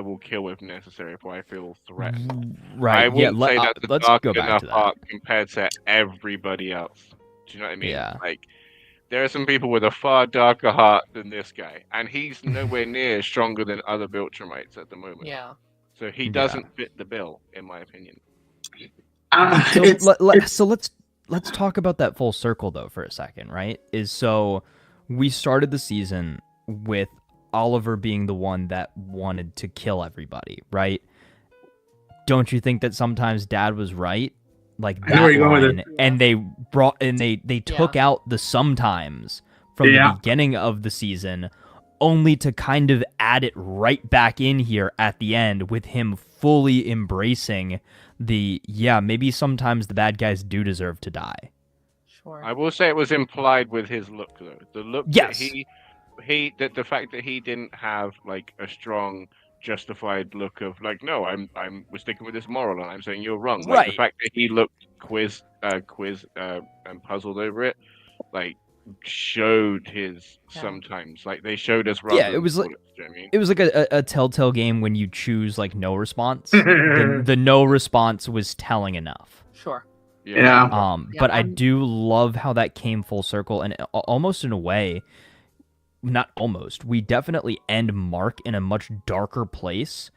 C: will kill if necessary if I feel threatened.
B: Right.
C: I wouldn't say that's a
B: let's
C: dark
B: go back
C: enough
B: to that.
C: arc compared to everybody else. Do you know what I mean?
B: Yeah.
C: Like there are some people with a far darker heart than this guy, and he's nowhere near stronger than other Viltrumites at the moment.
A: Yeah.
C: So he doesn't fit the bill, in my opinion.
B: So let's talk about that full circle though for a second, right? So we started the season with Oliver being the one that wanted to kill everybody, right? Don't you think that sometimes Dad was right? Like
D: I know where
B: that
D: you're going with
B: line,
D: it.
B: and they took out the sometimes from the beginning of the season, only to kind of add it right back in here at the end with him fully embracing maybe sometimes the bad guys do deserve to die.
A: Sure.
C: I will say it was implied with his look, though. The look
B: Yes.
C: that the fact that he didn't have like a strong, justified look of like, no, we're sticking with this moral, and I'm saying you're wrong. Like,
B: Right.
C: The fact that he looked quizzed and puzzled over it, like showed his sometimes like they showed us.
B: It was like it was like a telltale game when you choose like no response. the no response was telling enough.
A: Sure.
D: Yeah.
B: But I do love how that came full circle, and almost in a way, not almost, we definitely end Mark in a much darker place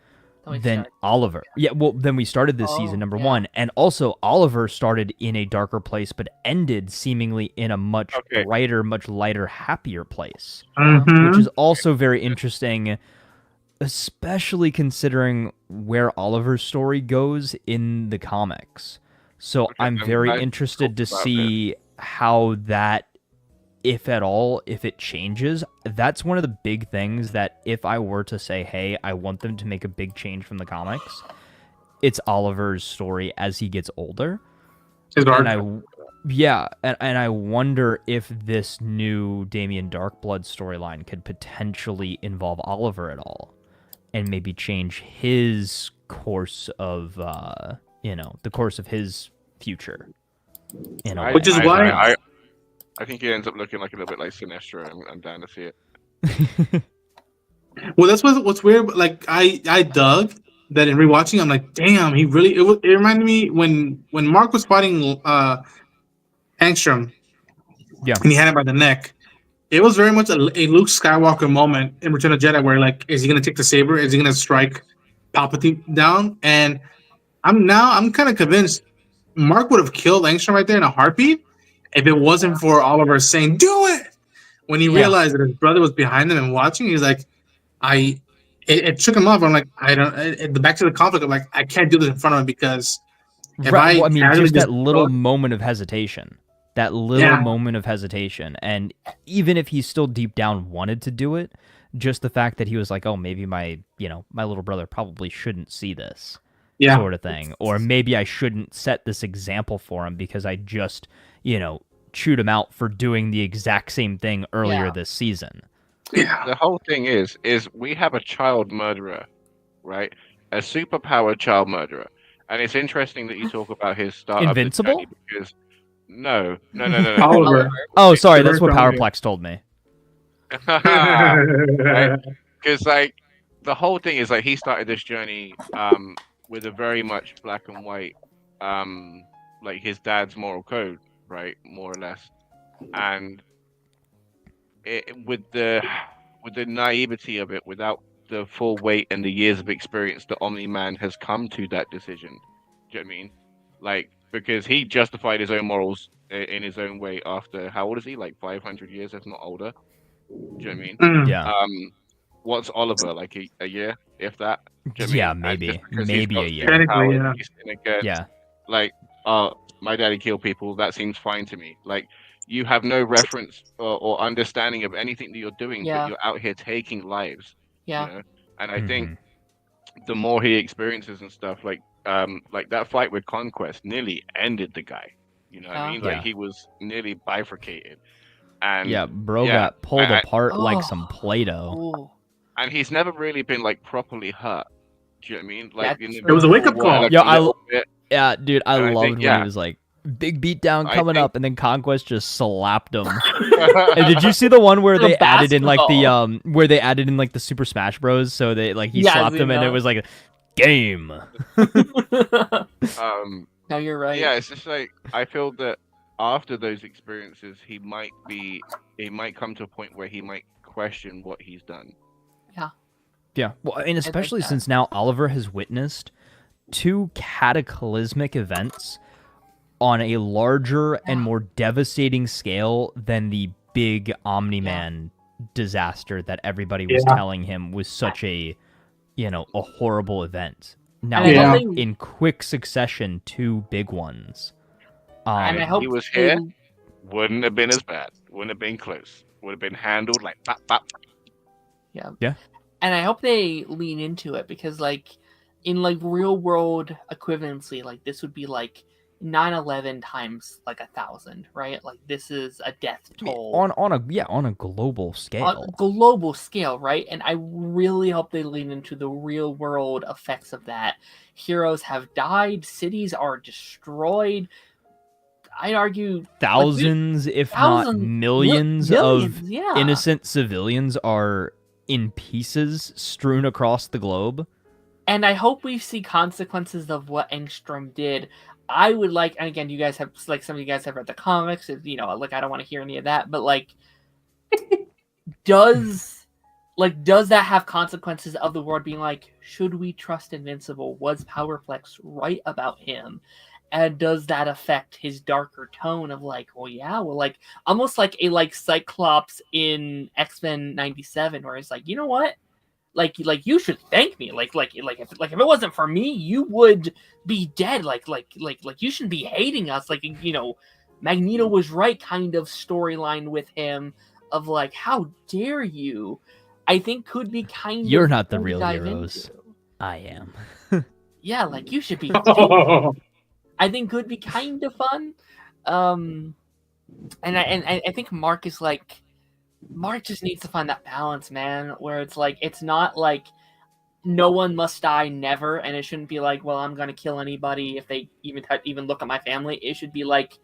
B: than Oliver. Yeah, well, then we started this season, number one, and also Oliver started in a darker place, but ended seemingly in a much brighter, much lighter, happier place, which is also very interesting, especially considering where Oliver's story goes in the comics. So I'm very interested to see how that, if at all, if it changes. That's one of the big things that if I were to say, hey, I want them to make a big change from the comics, it's Oliver's story as he gets older. And I wonder if this new Damien Darkblood storyline could potentially involve Oliver at all, and maybe change his course of the course of his future. In a way.
D: Which is why
C: I think he ends up looking like a little bit like Sinestro. I'm down to see it.
D: well, that's what's weird. Like I dug that in rewatching. I'm like, damn, he really. It reminded me when Mark was fighting Angstrom.
B: Yeah.
D: And he had him by the neck. It was very much a Luke Skywalker moment in Return of the Jedi, where like, is he gonna take the saber? Is he gonna strike Palpatine down? And I'm kind of convinced Mark would have killed Angstrom right there in a heartbeat if it wasn't for Oliver saying, "Do it." When he realized that his brother was behind him and watching, he's like, it took him off. I'm like, I don't. Back to the conflict. I'm like, I can't do this in front of him because if
B: Right. Well, I mean,
D: casually
B: just that little moment of hesitation. That little moment of hesitation. And even if he still deep down wanted to do it, just the fact that he was like, oh, maybe my little brother probably shouldn't see this sort of thing. Or maybe I shouldn't set this example for him because I just, chewed him out for doing the exact same thing earlier this season.
D: Yeah.
C: The whole thing is we have a child murderer, right? A superpowered child murderer. And it's interesting that you talk about his start.
B: Invincible?
C: Because no.
D: Oliver.
B: Oh, sorry, that's what Powerplex told me.
C: Right? Because like the whole thing is like he started this journey with a very much black and white like his dad's moral code, right, more or less, and with the naivety of it, without the full weight and the years of experience, the Omni-Man has come to that decision. Do you know what I mean? Like, because he justified his own morals in his own way after, how old is he? Like 500 years, if not older. Do you know what I mean?
B: Yeah.
C: What's Oliver, like a year, if that? Do you know
B: Yeah,
C: what I mean?
B: maybe a year.
D: Technically, yeah.
C: He's gonna get,
B: Yeah.
C: like, my daddy killed people. That seems fine to me. Like, you have no reference or understanding of anything that you're doing, but you're out here taking lives.
A: Yeah.
C: You know? And I think the more he experiences and stuff, like that fight with Conquest nearly ended the guy. You know what I mean? Like, he was nearly bifurcated. And
B: got pulled apart like some Play-Doh.
C: And he's never really been like properly hurt. Do you know what I mean? Like,
D: it was a wake up call.
B: Like, dude, I loved when he was like, big beatdown coming up, and then Conquest just slapped him. And did you see the one where they added in like the Super Smash Bros? So they like he slapped him, and it was like game.
A: No, you're right.
C: Yeah, it's just like I feel that after those experiences, he might come to a point where he might question what he's done.
B: Yeah. Well, and especially since now Oliver has witnessed 2 cataclysmic events on a larger and more devastating scale than the big Omni-Man disaster that everybody was telling him was such a horrible event. Now, in quick succession, 2 big ones.
A: And I hope
C: he was here, wouldn't have been as bad. Wouldn't have been close. Would have been handled like pop, pop.
A: Yeah. Yeah. And I hope they lean into it because, like, in like real world equivalency, like this would be like 9/11 times like 1,000, right? Like this is a death toll
B: on a global scale.
A: On a global scale, right? And I really hope they lean into the real world effects of that. Heroes have died, cities are destroyed. I'd argue
B: thousands, if not millions of innocent civilians are in pieces strewn across the globe.
A: And I hope we see consequences of what Angstrom did. I would like, and again, you guys have, like, some of you guys have read the comics, like, I don't want to hear any of that, but, like, does that have consequences of the world being like, should we trust Invincible? Was Powerplex right about him? And does that affect his darker tone of like, like almost like a like Cyclops in X-Men 97, where it's like, you know what? Like you should thank me. If it wasn't for me, you would be dead. Like you shouldn't be hating us. Like, Magneto was right kind of storyline with him of like, how dare you? I think could be kind of.
B: You're not the real heroes. Into. I am.
A: Yeah, like you should be. I think could be kind of fun. And I think Mark just needs to find that balance, man, where it's like, it's not like no one must die never, and it shouldn't be like, well, I'm gonna kill anybody if they even look at my family. It should be like,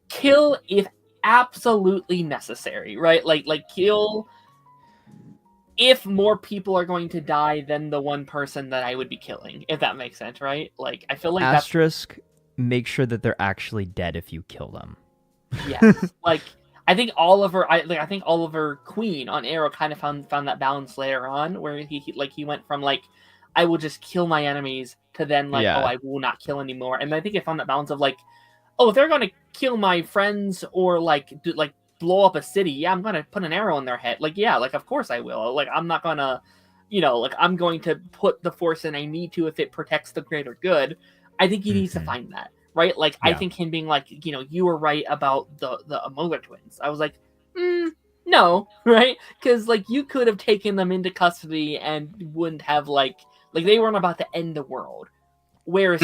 A: kill if absolutely necessary, right? Like kill if more people are going to die than the one person that I would be killing, if that makes sense, right? Like, I feel like
B: Asterisk, make sure that they're actually dead if you kill them.
A: Yes. Like, I think Oliver Queen on Arrow kind of found that balance later on, where he went from like, I will just kill my enemies, to then like,
B: Yeah.
A: oh, I will not kill anymore. And I think I found that balance of like, oh, if they're gonna kill my friends or like blow up a city, yeah, I'm gonna put an arrow in their head. Like, yeah, like of course I will. Like, I'm not gonna, like I'm going to put the force in I need to if it protects the greater good. I think he needs to find that, right? Like, I think him being like, you were right about the Amoga twins. I was like, no, right? Because like you could have taken them into custody and wouldn't have like they weren't about to end the world. Whereas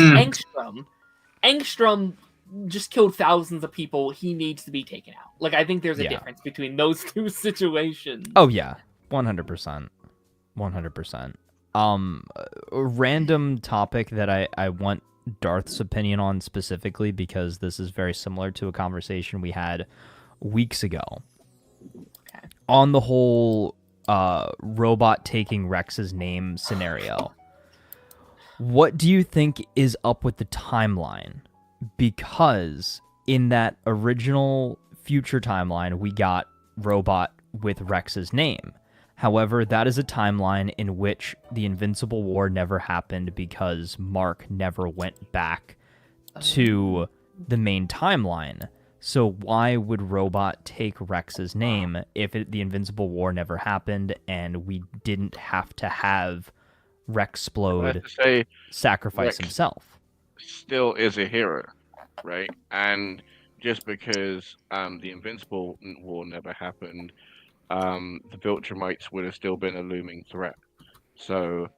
A: Engstrom just killed thousands of people. He needs to be taken out. Like, I think there's a difference between those two situations.
B: Oh yeah, 100%, 100%. A random topic that I want Darth's opinion on specifically, because this is very similar to a conversation we had weeks ago.
A: Okay.
B: On the whole robot taking Rex's name scenario. What do you think is up with the timeline? Because in that original future timeline, we got robot with Rex's name. However, that is a timeline in which the Invincible War never happened because Mark never went back to the main timeline. So why would robot take Rex's name if the Invincible War never happened and we didn't have to have Rexplode sacrifice
C: Rex
B: himself?
C: Still is a hero, right? And just because the Invincible War never happened, the Viltrumites would have still been a looming threat. So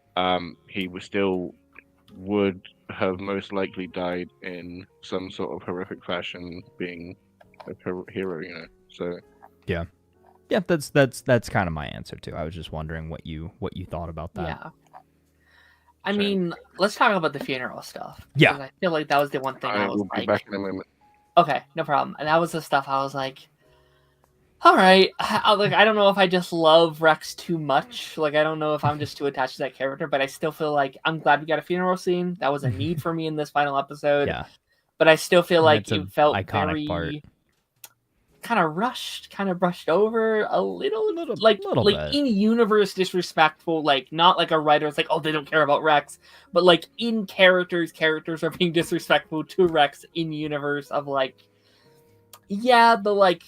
C: he would have most likely died in some sort of horrific fashion, being a hero, So
B: yeah, that's kind of my answer too. I was just wondering what you thought about that.
A: Yeah. I mean, let's talk about the funeral stuff.
B: Yeah.
A: I feel like that was the one thing I was
C: will be back in a moment.
A: Okay, no problem. And that was the stuff I was like, all right. I don't know if I just love Rex too much. Like, I don't know if I'm just too attached to that character, but I still feel like I'm glad we got a funeral scene. That was a need for me in this final episode.
B: Yeah.
A: But I still feel like it felt
B: iconic
A: very
B: part.
A: kind of rushed, kind of brushed over a little
B: bit.
A: in universe disrespectful, like not like a writer's like, oh, they don't care about Rex, but like in characters are being disrespectful to Rex in universe of like, yeah, the like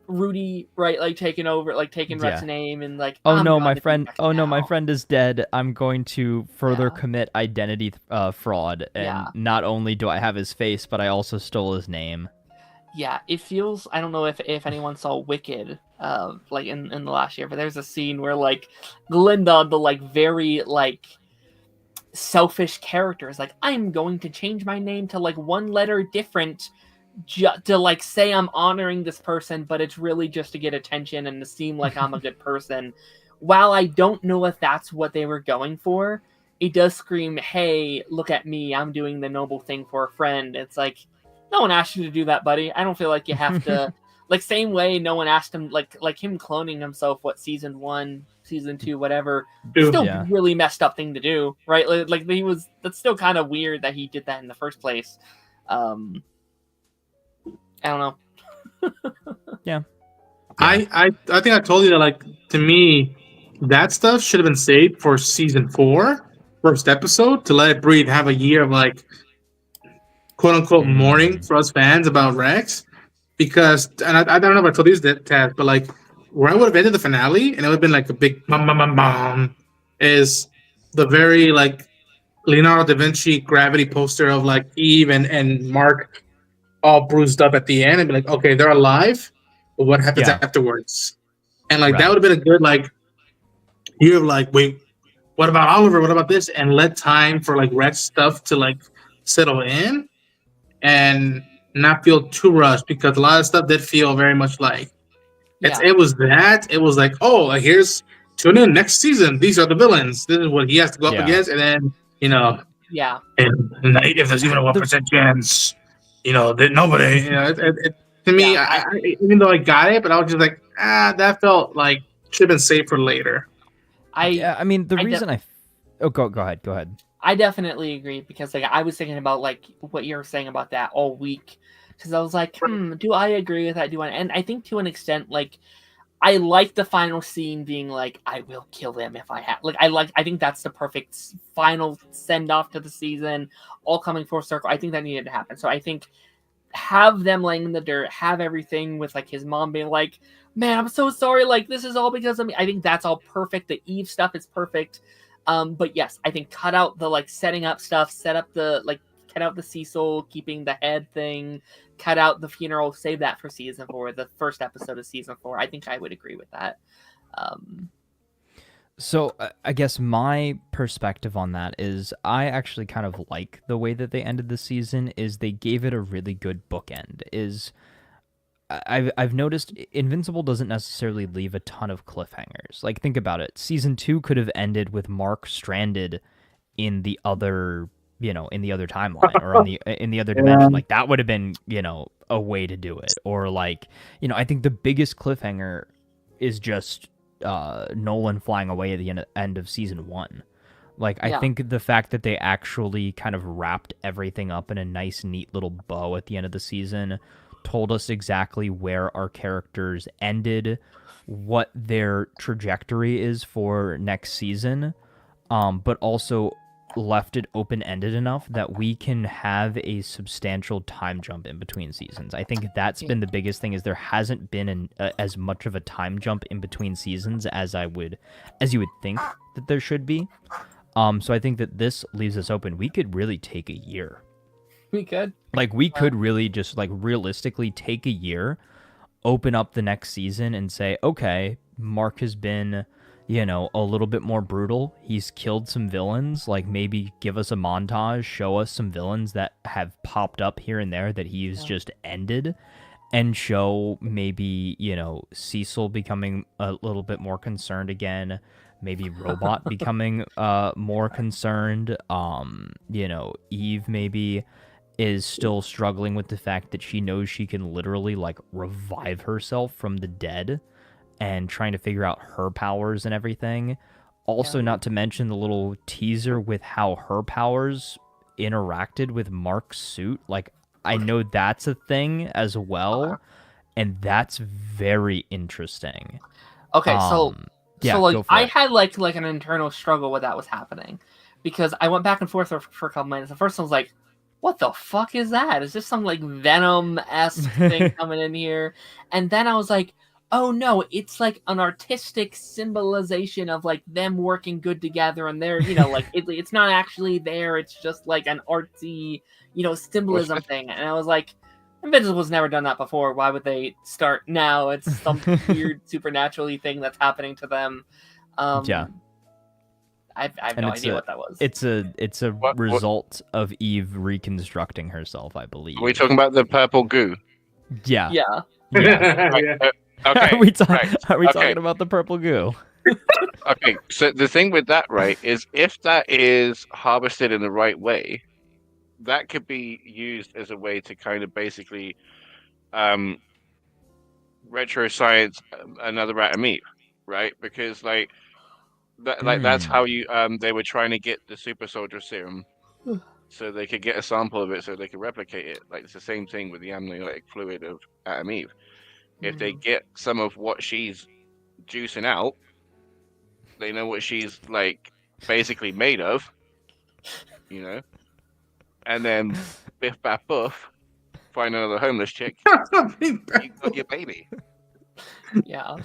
A: Rudy, right, like taking over, like taking Rex's name and like,
B: oh no, my friend is dead. I'm going to further commit identity fraud, and not only do I have his face, but I also stole his name.
A: Yeah, it feels. I don't know if anyone saw Wicked, like in the last year, but there's a scene where like Glinda, the like very like selfish character, is like, I'm going to change my name to like one letter different, to like say I'm honoring this person, but it's really just to get attention and to seem like I'm a good person. While I don't know if that's what they were going for, it does scream, "Hey, look at me! I'm doing the noble thing for a friend." It's like, no one asked you to do that, buddy. I don't feel like you have to. Like, same way no one asked him, like him cloning himself, what, season 1, season 2, whatever. Still really messed up thing to do, right? Like that's still kind of weird that he did that in the first place. I don't know.
B: Yeah.
D: I think I told you that, like, to me, that stuff should have been saved for season 4, first episode, to let it breathe, have a year of like, quote unquote, mourning for us fans about Rex. Because, and I don't know if I told you this, Taz, but like, where I would have ended the finale, and it would have been like a big bum, is the very like Leonardo da Vinci gravity poster of like Eve and Mark all bruised up at the end, and be like, okay, they're alive, but what happens afterwards? And like that would have been a good like, you have like, wait, what about Oliver? What about this? And let time for like Rex stuff to like settle in and not feel too rushed, because a lot of stuff did feel very much like it was like, oh, here's tune in next season. These are the villains. This is what he has to go up against, and then
A: Yeah.
D: and if there's even a 1% chance, that nobody, to me,
A: Yeah,
D: I even though I got it, but I was just like, that felt like should have been saved for later.
B: I mean, the reason go ahead.
A: I definitely agree because like I was thinking about like what you were saying about that all week because I was like, do I agree with that? Do I? And I think to an extent, like I like the final scene being like, I will kill them if I have. Like I think that's the perfect final send off to the season, all coming full circle. I think that needed to happen. So I think have them laying in the dirt, have everything with like his mom being like, man, I'm so sorry. Like this is all because of me. I think that's all perfect. The Eve stuff is perfect. But yes, I think cut out the like setting up stuff, cut out the Cecil keeping the head thing, cut out the funeral, save that for season 4, the first episode of season 4. I think I would agree with that.
B: So I guess my perspective on that is I actually kind of like the way that they ended the season. Is they gave it a really good bookend. I've noticed Invincible doesn't necessarily leave a ton of cliffhangers. Like, think about it. Season 2 could have ended with Mark stranded in the other, in the other timeline or in the other dimension. Like, that would have been, a way to do it. Or like, I think the biggest cliffhanger is just Nolan flying away at the end of season 1. Like, I think the fact that they actually kind of wrapped everything up in a nice, neat little bow at the end of the season told us exactly where our characters ended, what their trajectory is for next season, but also left it open-ended enough that we can have a substantial time jump in between seasons. I think that's been the biggest thing, is there hasn't been as much of a time jump in between seasons as you would think that there should be. So I think that this leaves us open. We could really take a year.
A: We could.
B: Like, we could really just, like, realistically take a year, open up the next season, and say, okay, Mark has been, a little bit more brutal. He's killed some villains. Like, maybe give us a montage, show us some villains that have popped up here and there that he's just ended, and show maybe, Cecil becoming a little bit more concerned again, maybe Robot becoming more concerned, Eve maybe is still struggling with the fact that she knows she can literally like revive herself from the dead and trying to figure out her powers and everything. Also, not to mention the little teaser with how her powers interacted with Mark's suit. Like, I know that's a thing as well, and that's very interesting.
A: Okay, so like I
B: it.
A: had like an internal struggle when that was happening because I went back and forth for a couple minutes. The first one was like, what the fuck is that? Is this some like Venom-esque thing coming in here? And then I was like, oh no, it's like an artistic symbolization of like them working good together, and they're, like it's not actually there. It's just like an artsy, symbolism thing. And I was like, Invincible's never done that before. Why would they start now? It's some weird supernaturally thing that's happening to them. I have no idea what that was.
B: It's a result of Eve reconstructing herself, I believe.
C: Are we talking about the purple goo?
B: Yeah.
A: Yeah.
C: Okay.
B: Are we talking about the purple goo?
C: Okay. So the thing with that, right, is if that is harvested in the right way, that could be used as a way to kind of basically retro science another Atom Eve, right? Because like that's how you they were trying to get the super soldier serum so they could get a sample of it so they could replicate it. Like, it's the same thing with the amniotic fluid of Atom Eve. If they get some of what she's juicing out, they know what she's like basically made of, and then biff baff boof, find another homeless chick, you got your baby.
A: Yeah.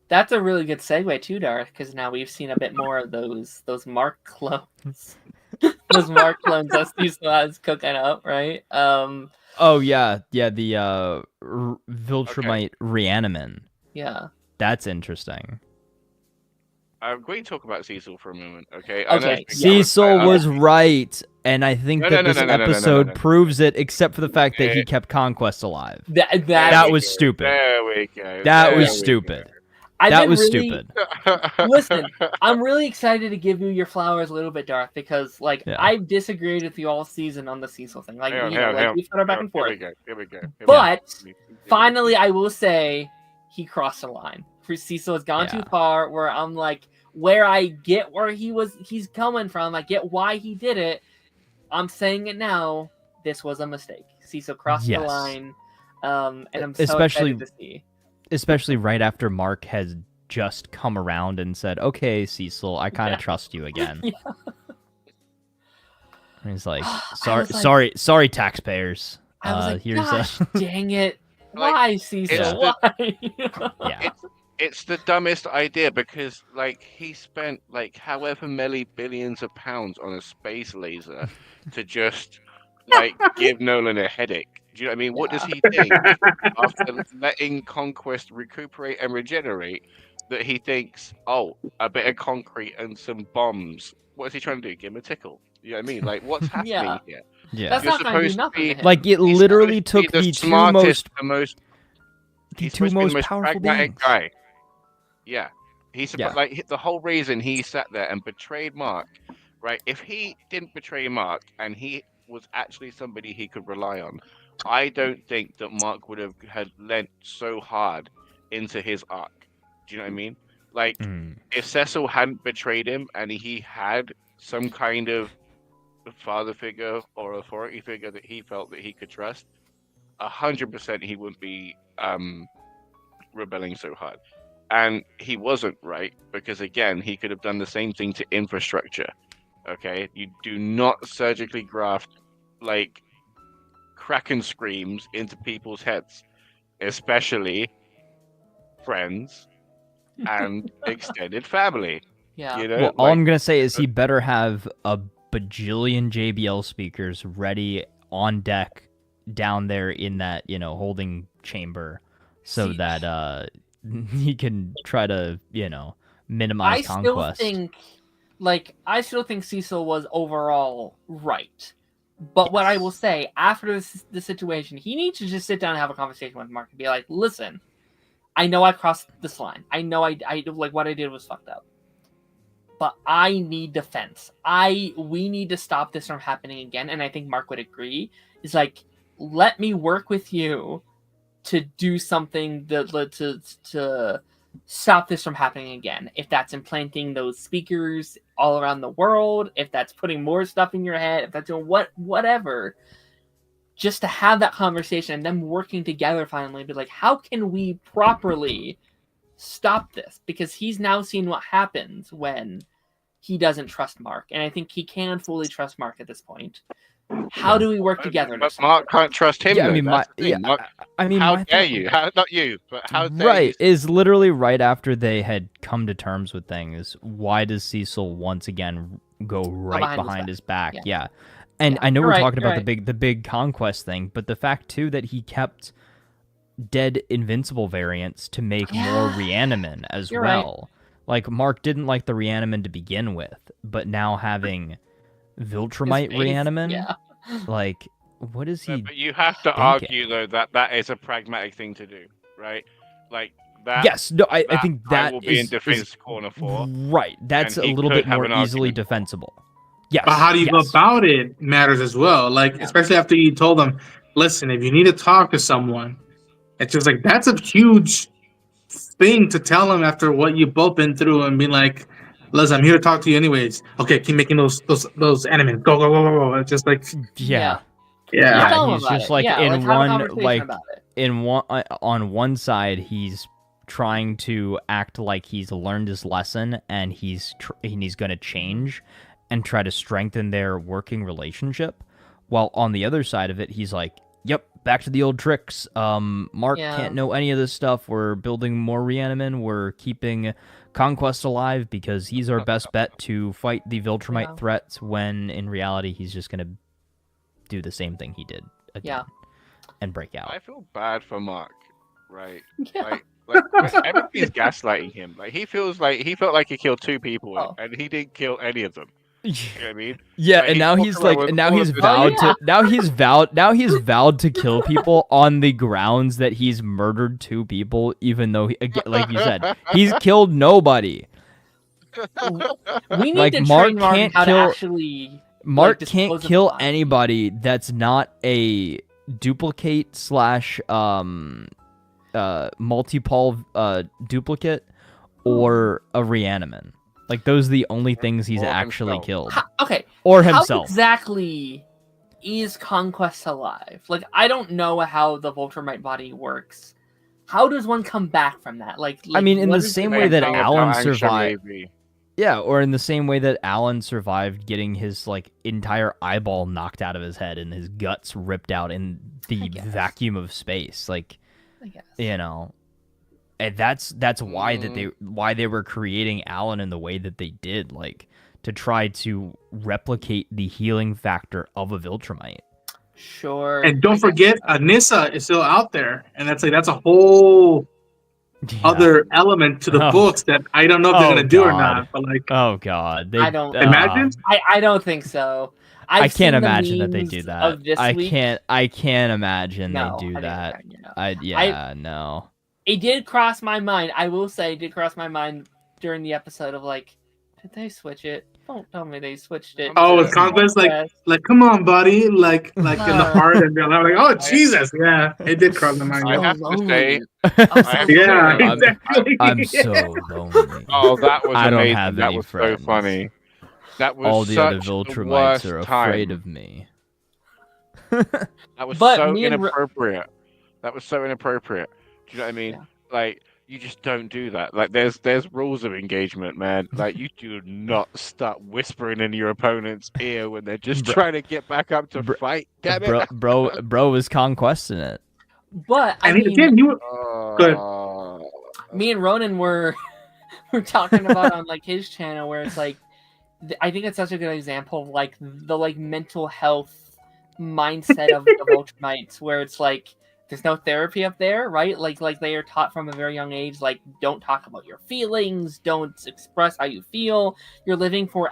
A: That's a really good segue too, Darth, because now we've seen a bit more of those Mark clones. Those Mark clones that Cecil has cooking up, right?
B: Oh yeah, the Viltrumite Reaniman.
A: Yeah.
B: That's interesting.
C: We can talk about Cecil for a moment, okay?
A: Okay.
B: Cecil was right, and I think that this episode proves it, except for the fact that he kept Conquest alive.
A: That
B: was stupid.
C: There we go.
B: That was stupid. That was stupid.
A: Listen, I'm really excited to give you your flowers a little bit, Darth, because like
B: Yeah.
A: I've disagreed with you all season on the Cecil thing. Like
C: Hang
A: you know,
C: on,
A: like we've gone back and forth.
C: Here we go.
A: But finally, I will say he crossed the line. For Cecil has gone too far. Where I'm like, where I get where he's coming from. I get why he did it. I'm saying it now. This was a mistake. Cecil crossed the line, and I'm so excited to see.
B: Especially right after Mark has just come around and said, "Okay, Cecil, I kind of trust you again." And he's like, "Sorry, taxpayers."
A: I was like,
B: here's
A: gosh, dang it! Why, Cecil? Why?
C: It's the dumbest idea because, like, he spent like however many billions of pounds on a space laser to just like give Nolan a headache. Do you know what I mean? What does he think after letting Conquest recuperate and regenerate? That he thinks, oh, a bit of concrete and some bombs. What is he trying to do? Give him a tickle. You know what I mean? Like, what's happening here?
B: Yeah,
A: that's not going to do nothing to him.
B: Like, it literally took the two most powerful
C: pragmatic
B: beings.
C: guy. Yeah, he's like the whole reason he sat there and betrayed Mark, right? If he didn't betray Mark and he was actually somebody he could rely on, I don't think that Mark would have had lent so hard into his arc. Do you know what I mean? Like, if Cecil hadn't betrayed him and he had some kind of father figure or authority figure that he felt that he could trust, 100% he wouldn't be rebelling so hard. And he wasn't, right? Because again, he could have done the same thing to infrastructure. Okay, you do not surgically graft like Kraken screams into people's heads, especially friends and extended family.
A: Yeah.
C: You know,
B: well, all I'm gonna say is he better have a bajillion JBL speakers ready on deck down there in that holding chamber, so that he can try to minimize Conquest.
A: I still think Cecil was overall right. But what I will say, after the situation, he needs to just sit down and have a conversation with Mark and be like, listen, I know I crossed this line. I know I like what I did was fucked up. But I need defense. We need to stop this from happening again. And I think Mark would agree. Is like, let me work with you to do something to stop this from happening again. If that's implanting those speakers all around the world, if that's putting more stuff in your head, if that's doing whatever, just to have that conversation and them working together finally, be like, how can we properly stop this? Because he's now seen what happens when he doesn't trust Mark, and I think he can fully trust Mark at this point. How do we work together?
C: But Mark can't trust him.
B: Yeah,
C: though.
B: I mean,
C: how dare you? Not you, but how dare
B: right
C: you?
B: Is literally right after they had come to terms with things. Why does Cecil once again go right behind his back? Yeah. And I know we're talking about the big Conquest thing, but the fact too that he kept dead Invincible variants to make more Reanimin as well. Like, Mark didn't like the Reanimin to begin with, but now having Viltrumite Reanimin, like, what is he?
C: But you have to argue though that is a pragmatic thing to do, right? Like that.
B: Yes, no, I think that
C: will be in defense corner for.
B: Right, that's a little bit more easily defensible. Yes,
D: but how do you go about it matters as well. Like, especially after you told them, listen, if you need to talk to someone, it's just like that's a huge thing to tell them after what you've both been through and be like, listen, I'm here to talk to you anyways. Okay, keep making those enemies. Go. It's just like
B: Yeah, he's just like on one side he's trying to act like he's learned his lesson and he's going to change and try to strengthen their working relationship, while on the other side of it he's like, yep, back to the old tricks. Mark can't know any of this stuff. We're building more Reanimin. We're keeping Conquest alive because he's our best bet to fight the Viltrumite threats, when in reality he's just going to do the same thing he did again and break out.
C: I feel bad for Mark, right? Like everybody's gaslighting him. Like he felt like he killed 2 people and he didn't kill any of them. You know what I mean?
B: Yeah,
C: Like,
B: and now he's
C: walking around
B: like,
C: with
B: now
C: all
B: he's
C: of his-
B: vowed
A: yeah.
B: to, now he's vowed to kill people on the grounds that he's murdered 2 people, even though, like you said, he's killed nobody.
A: We need
B: Like,
A: to
B: Mark
A: train Mark
B: can't
A: how to
B: kill-
A: actually
B: Mark
A: dispose
B: can't
A: of
B: kill
A: the body.
B: anybody that's not a duplicate slash multi-pol duplicate or a reaniman. Like, those are the only things he's
C: Or
B: actually
C: himself.
B: killed.
A: Okay,
B: Or
A: how
B: himself.
A: exactly is Conquest alive? Like, I don't know how the Viltrumite body works. How does one come back from that? Like
B: I mean, in
A: what
B: the
A: is
B: same
A: the
B: way that
A: mental-
C: Thing about
B: Alan
C: Angsha
B: survived.
C: maybe.
B: Yeah, or in the same way that Alan survived getting his like entire eyeball knocked out of his head and his guts ripped out in
A: I
B: the
A: guess.
B: vacuum of space. Like,
A: I guess.
B: you know, and that's why why they were creating Alan in the way that they did, like, to try to replicate the healing factor of a Viltrumite.
A: Sure.
D: And don't
A: I guess
D: forget,
A: so.
D: Anissa is still out there, and that's a whole other element to the
B: Oh.
D: books that I don't know if they're
B: Oh,
D: gonna do or
B: God.
D: not. But like,
B: Oh God, they
A: I don't-
D: Imagine?
A: I don't think so.
B: I
A: I've
B: can't
A: seen the
B: imagine that they
A: memes
B: do that.
A: Of this week.
B: I can't imagine
A: No,
B: they do
A: I
B: that.
A: think, you know.
B: No.
A: It did cross my mind. I will say, it did cross my mind during the episode of like, did they switch it? Don't tell me they switched it.
D: oh,
C: Yeah.
D: with Conquest, like,
A: Yes.
D: come on, buddy, like in the heart, and they're like, oh Jesus, yeah, it did cross my mind.
C: I
A: So
C: have to
A: lonely.
C: say,
A: I'm so
C: I have to
D: Yeah,
C: say,
B: I'm-
D: exactly.
B: I'm so lonely.
C: oh, that was
B: I don't
C: amazing.
B: have
C: That
B: any
C: was
B: friends.
C: so funny. That was
B: All the other
C: such the
B: Viltrumites
C: worst
B: are afraid
C: time.
B: of me.
C: That was
A: But
C: so
A: me and
C: inappropriate. That was so inappropriate. Do you know what I mean?
A: Yeah.
C: Like, you just don't do that. Like, there's rules of engagement, man. Like, you do not start whispering in your opponent's ear when they're just
B: Bro-
C: trying to get back up to
B: bro-
C: fight. Damn it!
B: Bro was conquesting it.
A: But I
D: And
A: mean,
D: again, you Good.
A: me and Ronan were talking about on like his channel where it's like, I think it's such a good example of like the like mental health mindset of the Viltrumites, where it's like there's no therapy up there, right? Like they are taught from a very young age, like, don't talk about your feelings, don't express how you feel. You're living for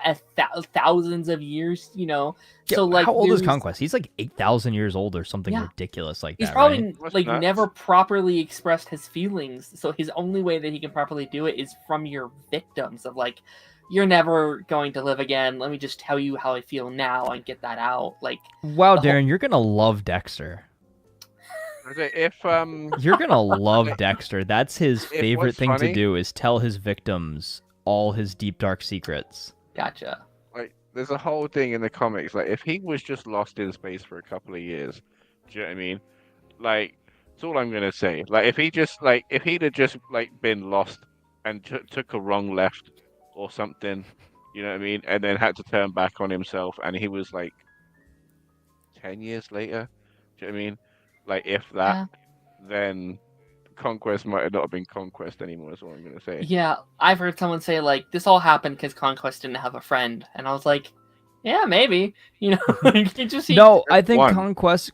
A: thousands of years, you know.
B: Yeah,
A: So like,
B: how old is
A: there's-
B: Conquest? He's like 8,000 years old or something
A: Yeah.
B: ridiculous like
A: He's
B: that,
A: probably
B: right?
C: That's
A: like
C: nuts.
A: never properly expressed his feelings, so his only way that he can properly do it is from your victims of like, you're never going to live again. Let me just tell you how I feel now and get that out. Like,
B: Wow,
A: the whole-
B: Darren, you're gonna love Dexter.
C: If
B: You're gonna love Dexter. That's his
C: If
B: favorite
C: what's
B: thing to
C: funny-
B: do, is tell his victims all his deep dark secrets.
A: gotcha.
C: like, there's a whole thing in the comics. Like, if he was just lost in space for a couple of years, do you know what I mean? Like, that's all I'm gonna say. Like, if he'd have just like been lost and took a wrong left or something, you know what I mean, and then had to turn back on himself, and he was like 10 years later, do you know what I mean? Like, if that, then Conquest might have not been Conquest anymore. Is all I'm gonna say.
A: Yeah, I've heard someone say like, this all happened because Conquest didn't have a friend, and I was like, yeah, maybe. You know, like, it just
B: No, I think
C: one.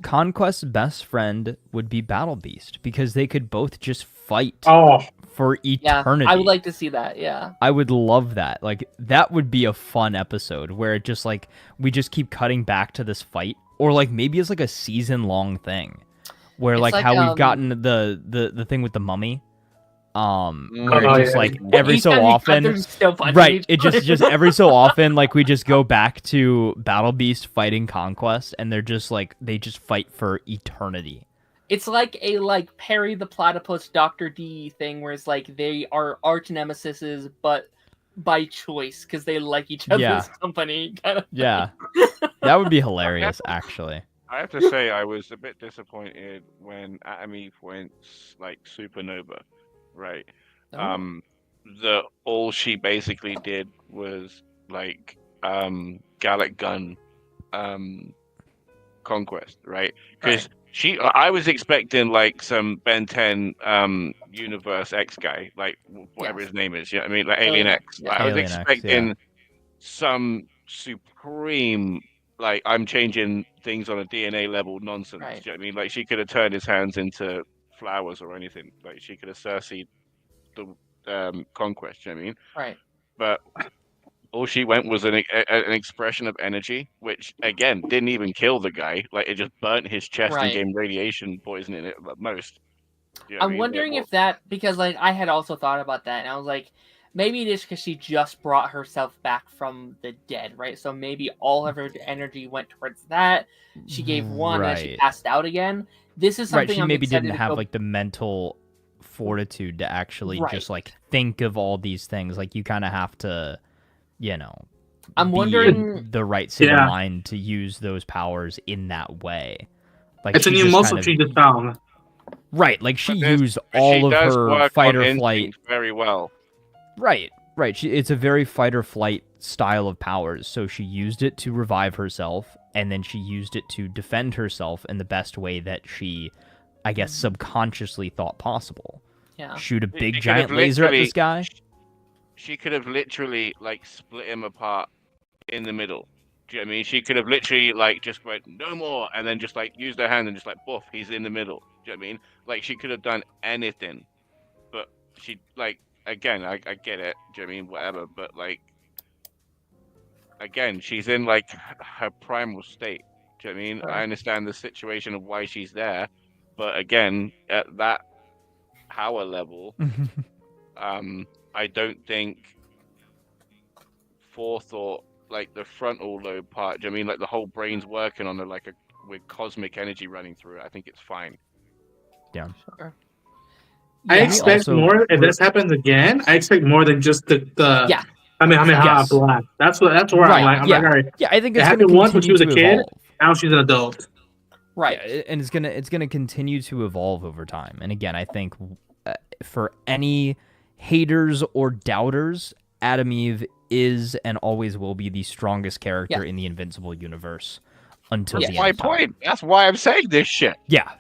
B: Conquest's best friend would be Battle Beast, because they could both just fight
D: oh,
B: for
A: Yeah,
B: eternity.
A: I would like to see that. Yeah,
B: I would love that. Like, that would be a fun episode where it just like we just keep cutting back to this fight, or like maybe it's like a season-long thing where
A: It's
B: like
A: like,
B: how we've gotten the thing with the mummy. Where
D: Oh,
B: it's just
D: yeah.
B: like every
A: Each
B: so
A: time you cut,
B: often,
A: they're still punching
B: right?
A: each
B: It
A: other.
B: just every so often, like we just go back to Battle Beast fighting Conquest, and they're just like they just fight for eternity.
A: It's like a like Perry the Platypus Dr. D thing, where it's like they are arch nemesises, but by choice because they like each other's
B: Yeah.
A: company. Kind of.
B: Yeah, that would be hilarious, actually.
C: I have to say, I was a bit disappointed when Atomy went like supernova, right?
A: Oh.
C: All she basically did was like Gallic gun Conquest, right? Because I was expecting like some Ben 10 universe X guy, like whatever
A: Yes.
C: his name is, you know what I mean? Like Alien X.
A: Yeah.
C: Like, I was
B: Alien X,
C: expecting some supreme, like, I'm changing things on a DNA level nonsense.
A: Right.
C: Do you know what I mean? Like, she could have turned his hands into flowers or anything. Like, she could have Cersei the Conquest, do you know what I mean?
A: Right.
C: But all she went was an expression of energy, which again didn't even kill the guy. Like it just burnt his chest and
A: Right.
C: gave him radiation poisoning at most. You know what I
A: I'm
C: mean?
A: wondering if that, because like I had also thought about that, and I was like, maybe it is because she just brought herself back from the dead, right? So maybe all of her energy went towards that. She gave one and she
B: Right.
A: passed out again. This is something
B: Right, she
A: I'm
B: maybe
A: excited
B: didn't
A: to
B: have
A: go-
B: like the mental fortitude to actually
A: Right.
B: just like think of all these things. Like you kind of have to, you know,
A: I'm
B: be
A: wondering-
B: in the right state
D: Yeah.
B: of mind to use those powers in that way. Like
D: It's a
B: she
D: new
B: just
D: muscle
B: kind of,
D: she just found.
B: right, like she
C: But there's-
B: used
C: but
B: all
C: she
B: of
C: does
B: her
C: work
B: fight
C: on
B: or flight.
C: instinct very well.
B: Right. It's a very fight or flight style of powers. So she used it to revive herself, and then she used it to defend herself in the best way that she, I guess, subconsciously thought possible.
A: Yeah.
B: Shoot a
C: She
B: big
C: could
B: giant
C: have
B: laser at
C: literally-
B: this guy.
C: She could have literally like split him apart in the middle. Do you know what I mean? She could have literally like just went no more, and then just like used her hand and just like boof, he's in the middle. Do you know what I mean? Like she could have done anything, but she like again, I get it. Do you know what I mean? Whatever, but like again, she's in like her primal state. Do you know what I mean?
A: Sure.
C: I understand the situation of why she's there, but again, at that power level, I don't think forethought, like the frontal lobe part. Do you know what I mean? Like the whole brain's working on with cosmic energy running through it. I think it's fine.
A: Sure.
D: I
A: Yeah.
D: expect
B: also-
D: more if this happens again. I expect more than just the
A: Yeah.
D: I mean,
B: Yes.
D: black. That's where
B: Right,
D: I'm like, all right.
B: Yeah, I think
D: It
B: it's going to
D: happened once when she
B: continue
D: was
B: to
D: a kid.
B: evolve.
D: Now she's an adult.
A: Right.
B: Yeah, and it's gonna continue to evolve over time. And again, I think for any haters or doubters, Adam Eve is and always will be the strongest character
A: Yeah.
B: in the Invincible universe until
A: Yeah.
B: the
C: That's my
B: end of time.
C: point. That's why I'm saying this shit.
B: Yeah.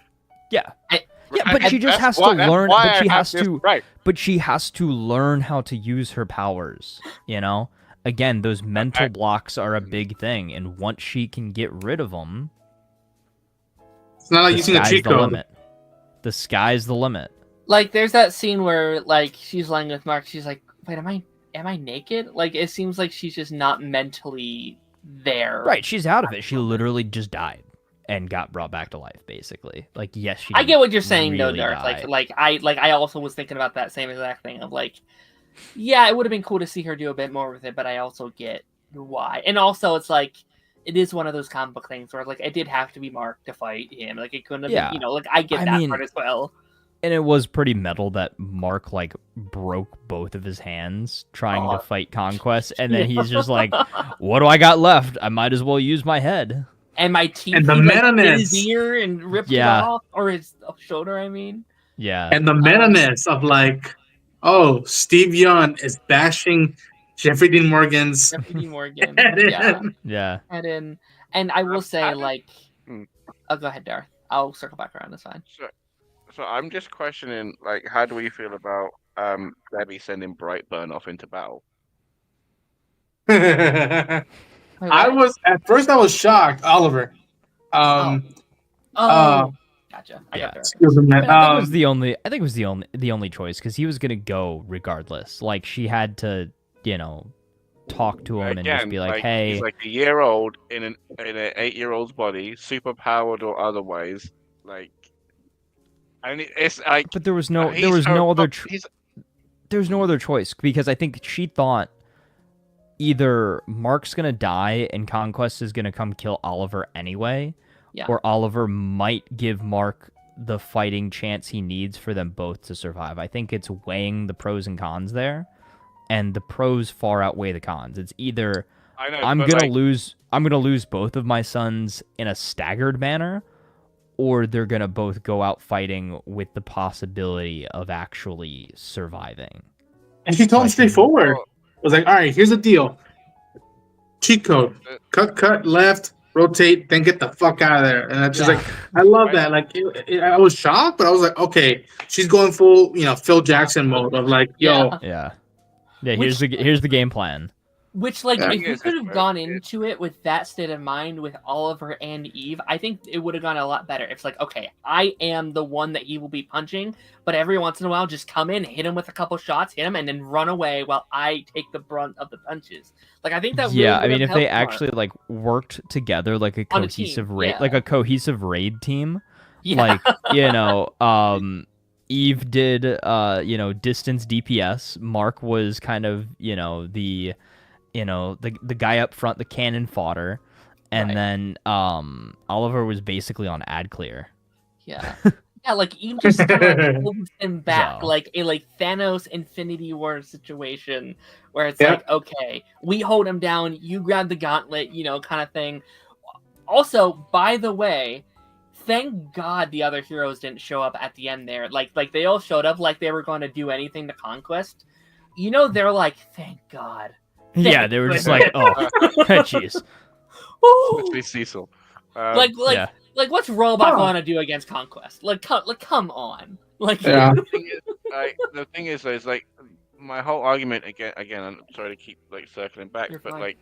B: Yeah, but she just
C: That's
B: has
C: why-
B: to
C: that's
B: learn.
C: why
B: But
C: I
B: she
C: have
B: has
C: this
B: to.
C: right.
B: But she has to learn how to use her powers. You know. Again, those mental blocks are a big thing, and once she can get rid of them,
D: It's not like
B: the
D: using a
B: sky's
D: cheat
B: the
D: code.
B: limit. The sky's the limit.
A: Like there's that scene where like she's lying with Mark, she's like, wait, am I naked? Like it seems like she's just not mentally there.
B: Right, she's out of it. She literally just died and got brought back to life, basically. Like, yes, she.
A: I get what you're saying
B: really
A: though, Dark.
B: die.
A: Like I also was thinking about that same exact thing of like, yeah, it would have been cool to see her do a bit more with it, but I also get why. And also it's like it is one of those comic book things where like it did have to be Mark to fight him. Like it couldn't have
B: Yeah.
A: been, like I get
B: I
A: that
B: mean,
A: part as well.
B: And it was pretty metal that Mark like broke both of his hands trying to fight Conquest, and then he's just like, "What do I got left? I might as well use my head."
A: And my teeth,
D: And the
A: he, like, bit
D: meta-ness.
A: his ear and ripped
B: Yeah.
A: it off, or his shoulder. I mean,
B: Yeah,
D: And the meta-ness of like, oh, Steve Young is bashing Jeffrey Dean Morgan's
A: Jeffrey Dean Morgan.
D: head
A: Yeah,
D: in.
B: yeah.
A: and I will say,
C: I-
A: like,
C: Hmm.
A: oh, go ahead, Darth. I'll circle back around. That's fine.
C: So I'm just questioning, like, how do we feel about Debbie sending Brightburn off into battle?
D: I
A: Wait, what?
D: was at first I was shocked, Oliver.
A: Oh,
D: uh,
A: gotcha. I
B: yeah.
A: got there.
D: Excuse me,
B: I
D: man.
B: think it was the only. I think it was the only choice because he was gonna go regardless. Like she had to, talk to him and just be like, "Hey."
C: he's like a year old in an 8-year-old's body, super powered or otherwise. Like, I mean, it's like
B: But there was no other choice because I think she thought either Mark's gonna die and Conquest is gonna come kill Oliver anyway,
A: Yeah.
B: or Oliver might give Mark the fighting chance he needs for them both to survive. I think it's weighing the pros and cons there, and the pros far outweigh the cons. It's either
C: I know,
B: I'm
C: but,
B: gonna
C: like,
B: lose both of my sons in a staggered manner, or they're gonna both go out fighting with the possibility of actually surviving.
D: And she told him
B: Like,
D: straightforward.
C: well,
D: It was like, all right, here's the deal. Cheat code. Cut, left, rotate, then get the fuck out of there. And it's just
A: Yeah.
D: like, I love that. Like, I was shocked, but I was like, okay, she's going full, Phil Jackson mode of like, yo,
A: Yeah.
B: Yeah. Here's the game plan.
A: Which, like,
D: Yeah.
A: if you
C: Yes,
A: could
C: it's
A: have gone
C: it-
A: into it with that state of mind with Oliver and Eve, I think it would have gone a lot better. It's like, okay, I am the one that he will be punching, but every once in a while, just come in, hit him with a couple shots, hit him, and then run away while I take the brunt of the punches. Like, I think that really
B: Yeah, I
A: would
B: mean,
A: have
B: if they
A: helped Mark
B: actually like worked together like a
A: on a
B: cohesive
A: team.
B: raid,
A: Yeah.
B: like a cohesive raid team,
A: Yeah.
B: like Eve did distance DPS. Mark was kind of the the guy up front, the cannon fodder, and
A: Right.
B: then Oliver was basically on ad clear.
A: Yeah. Yeah, like Eve just kind of like holds him back,
B: So.
A: like a Thanos Infinity War situation, where it's
D: Yeah.
A: like, okay, we hold him down, you grab the gauntlet, kind of thing. Also, by the way, thank God the other heroes didn't show up at the end there. Like they all showed up like they were going to do anything to Conquest. They're like, thank God.
B: Yeah, they were just like, oh, jeez.
A: Woo!
C: Especially Cecil.
B: Yeah.
A: Like, what's Robot
D: Huh.
A: going to do against Conquest? Come on. Like,
D: Yeah.
C: The thing is, though, is like my whole argument again. I'm sorry to keep like circling back,
A: You're
C: but
A: fine.
C: like,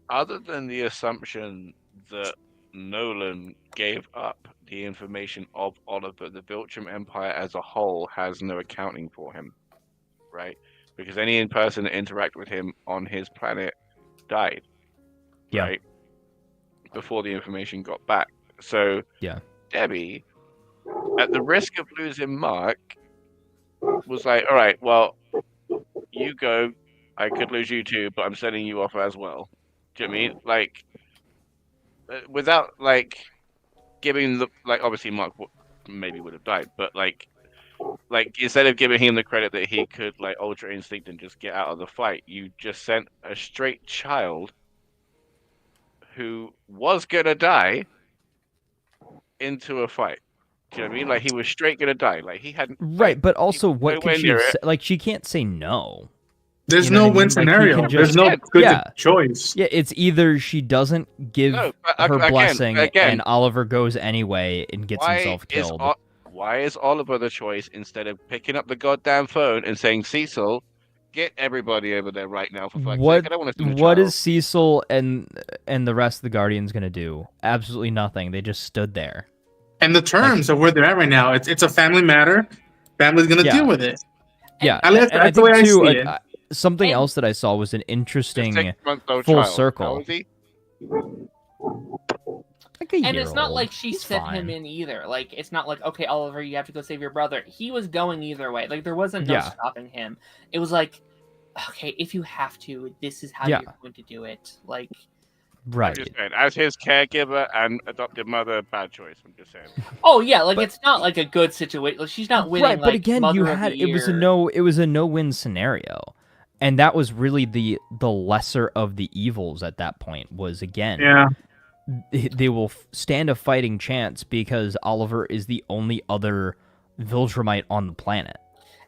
C: other than the assumption that Nolan gave up the information of Oliver, the Viltrum Empire as a whole has no accounting for him, right? Because any person that interacted with him on his planet died,
B: Yeah.
C: right? Before the information got back. So
B: Yeah.
C: Debbie, at the risk of losing Mark, was like, all right, well, you go. I could lose you too, but I'm sending you off as well. Do you know what I mean? Like, without like giving the obviously Mark maybe would have died, but like instead of giving him the credit that he could like Ultra Instinct and just get out of the fight, you just sent a straight child who was gonna die into a fight. Do you know what I mean? Like he was straight gonna die. Like he hadn't.
B: Right, but also, what
C: nowhere
B: could she
C: near
B: have
C: it.
B: said? Like, she can't say no.
D: There's
B: You know
D: no
B: what I
D: win
B: mean? Like, he
D: scenario.
B: can
D: There's
B: just-
D: no good
B: Yeah.
D: choice.
B: Yeah, it's either she doesn't give
C: No,
B: her
C: again,
B: blessing,
C: again.
B: and Oliver goes anyway and gets himself killed.
C: Why is Oliver the choice instead of picking up the goddamn phone and saying, Cecil, get everybody over there right now for fuck's sake. I don't want to see the
B: What
C: child.
B: is Cecil and the rest of the Guardians gonna do? Absolutely nothing. They just stood there.
D: And the terms of where they're at right now, it's a family matter. Family's gonna
B: Yeah.
D: deal with it.
B: Yeah,
D: At least
B: and I
D: that's the
B: think
D: way I
B: too,
D: see it.
B: something
A: And-
B: else that I saw was an
C: A
B: interesting
C: 6-month-old
B: full
C: child.
B: circle.
C: How old is he?
B: like a
A: and
B: year
A: it's not
B: old.
A: like she
B: He's
A: sent
B: fine.
A: him in either. Like, it's not like, okay, Oliver, you have to go save your brother. He was going either way. Like, there wasn't no
B: Yeah.
A: stopping him. It was like, okay, if you have to, this is how
B: Yeah.
A: you're going to do it. Like,
C: I'm
B: Right.
C: just saying, as his caregiver and adopted mother, bad choice. I'm just saying.
A: oh yeah, like
B: But-
A: it's not like a good situation. Like, she's not winning.
B: Right, but
A: like,
B: again,
A: Mother
B: you
A: of
B: had
A: the
B: it was a
A: Year.
B: no-win scenario, and that was really the lesser of the evils at that point. Was again,
D: Yeah.
B: they will stand a fighting chance because Oliver is the only other Viltrumite on the planet.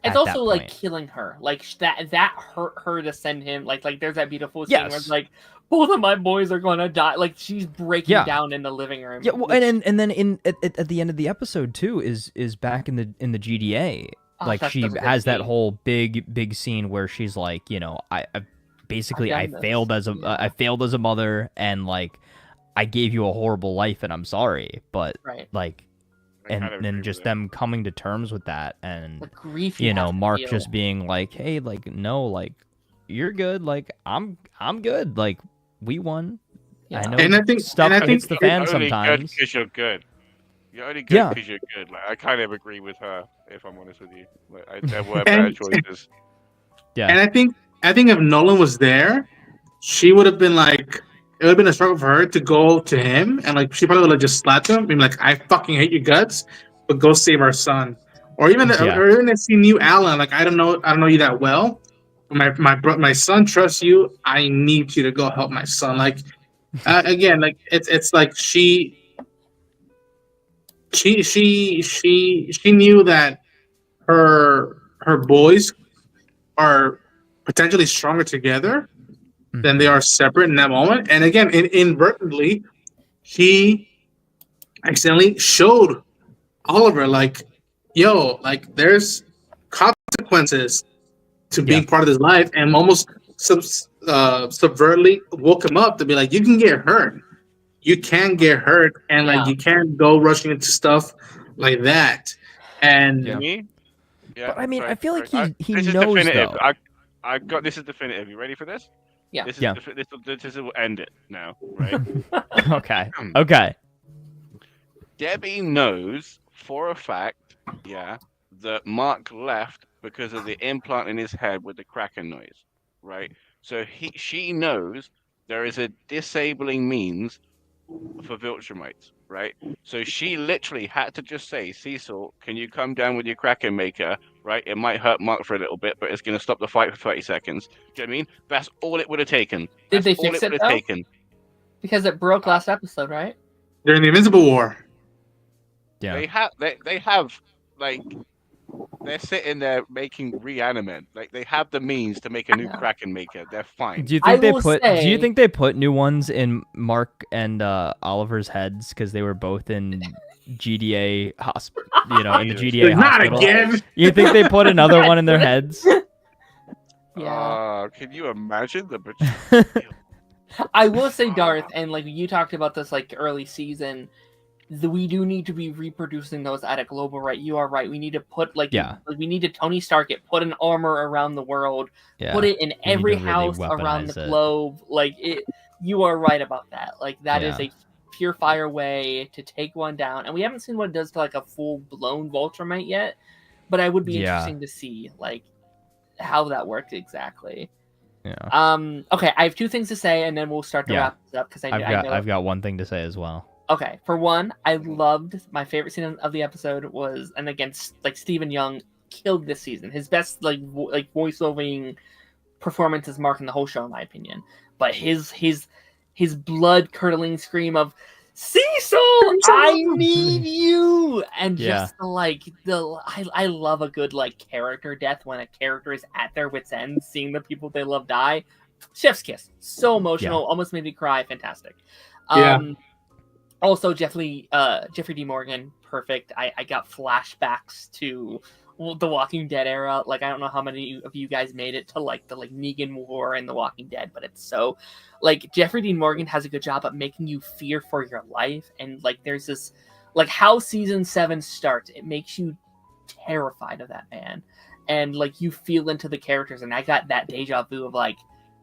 A: It's
B: at
A: also
B: that
A: like
B: point.
A: killing her. Like that hurt her to send him. Like there's that beautiful scene where
B: Yes.
A: it's like both of my boys are gonna die. Like she's breaking
B: Yeah.
A: down in the living room.
B: Yeah, well,
A: which-
B: and then at the end of the episode too is back in the GDA.
A: Oh,
B: Like
A: that's
B: she
A: the great
B: has that
A: scene.
B: whole big scene where she's like, I basically I
A: I've done this.
B: failed as a
A: Yeah.
B: I failed as a mother, and like I gave you a horrible life, and I'm sorry, but
A: right.
B: like
C: I kind of agree
B: and
C: with
B: just
C: it.
B: them coming to terms with that, and
A: The grief
B: Mark
A: feel.
B: just being like, hey, like no, like you're good, like I'm good, like we won.
A: Yeah.
B: I know
D: And I think-
B: stuff
D: and I
B: hits
D: think
B: the
D: it-
B: fan
C: You're only good
B: sometimes.
C: because you're good. You're only good
B: Yeah.
C: because you're good. Like I kind of agree with her, if I'm honest with you. Like there were bad choices.
B: Yeah.
D: And I think if Nolan was there, she would have been like, it would have been a struggle for her to go to him, and like she probably would have just slapped him, being like, "I fucking hate your guts, but go save our son." Or even if she knew Alan, like I don't know you that well. But my son trusts you. I need you to go help my son. Like again, like it's like she knew that her boys are potentially stronger together than they are separate in that moment. And again, inadvertently, he accidentally showed Oliver like, yo, like there's consequences to being part of his life, and almost subvertly woke him up to be like, you can get hurt. You can get hurt, and like
A: Yeah.
D: you can't go rushing into stuff like that. And
C: To me, yeah.
B: But I mean,
C: sorry,
B: I feel like
C: sorry.
B: he
C: This is
B: knows
C: definitive.
B: though.
C: I got this is definitive. You ready for this?
A: Yeah.
C: This is
B: Yeah.
C: this will end it now, right?
B: Okay. Okay.
C: Debbie knows for a fact, yeah, that Mark left because of the implant in his head with the Kraken noise, right? So she knows there is a disabling means for Viltrumites, right? So she literally had to just say, Cecil, can you come down with your Kraken maker, right? It might hurt Mark for a little bit, but it's going to stop the fight for 30 seconds. Do you know what I mean? That's all it would have taken.
A: Did they
C: That's all
A: fix
C: it
A: it,
C: would have
A: though?
C: taken.
A: Because it broke last episode, right?
D: during the Invincible War,
B: Yeah.
C: They have like they're sitting there making reanimate. Like they have the means to make a new
A: Yeah.
C: Kraken maker. They're fine.
B: Do you
A: I
B: think they
A: will
B: put? Do you
A: say-
B: think they put new ones in Mark and Oliver's heads because they were both in GDA hospital? You know, in the GDA
D: not
B: hospital.
D: again.
B: You think they put another one in their heads?
A: Yeah.
C: Can you imagine the betrayal?
A: I will say, Darth, and like you talked about this like early season, we do need to be reproducing those at a global rate. You are right. We need to put like we need to Tony Stark it, put an armor around the world,
B: Yeah.
A: put it in
B: need
A: every
B: to really
A: house around the
B: weaponize it.
A: globe. Like it, you are right about that. Like that is
B: Yeah.
A: a pure fire way to take one down, and we haven't seen what it does to like a full blown Viltrumite yet. But I would be
B: Yeah.
A: interesting to see like how that worked exactly.
B: Yeah.
A: Okay, I have two things to say, and then we'll start to
B: Yeah.
A: wrap this up because I know.
B: I've got one thing to say as well.
A: Okay, for one, I loved my favorite scene of the episode was, and again, like Stephen Young killed this season. His best like voiceovering performance is Mark in the whole show, in my opinion. But his blood curdling scream of Cecil, I need you, and just I love a good like character death when a character is at their wits' end, seeing the people they love die. Chef's kiss, so emotional, almost made me cry. Fantastic. Also, Jeffrey D. Morgan, perfect. I got flashbacks to the Walking Dead era. Like, I don't know how many of you guys made it to like the Negan War and the Walking Dead, but it's so like Jeffrey Dean Morgan has a good job at making you fear for your life. And like, there's this like how season 7 starts, it makes you terrified of that man, and like you feel into the characters. And I got that deja vu of like,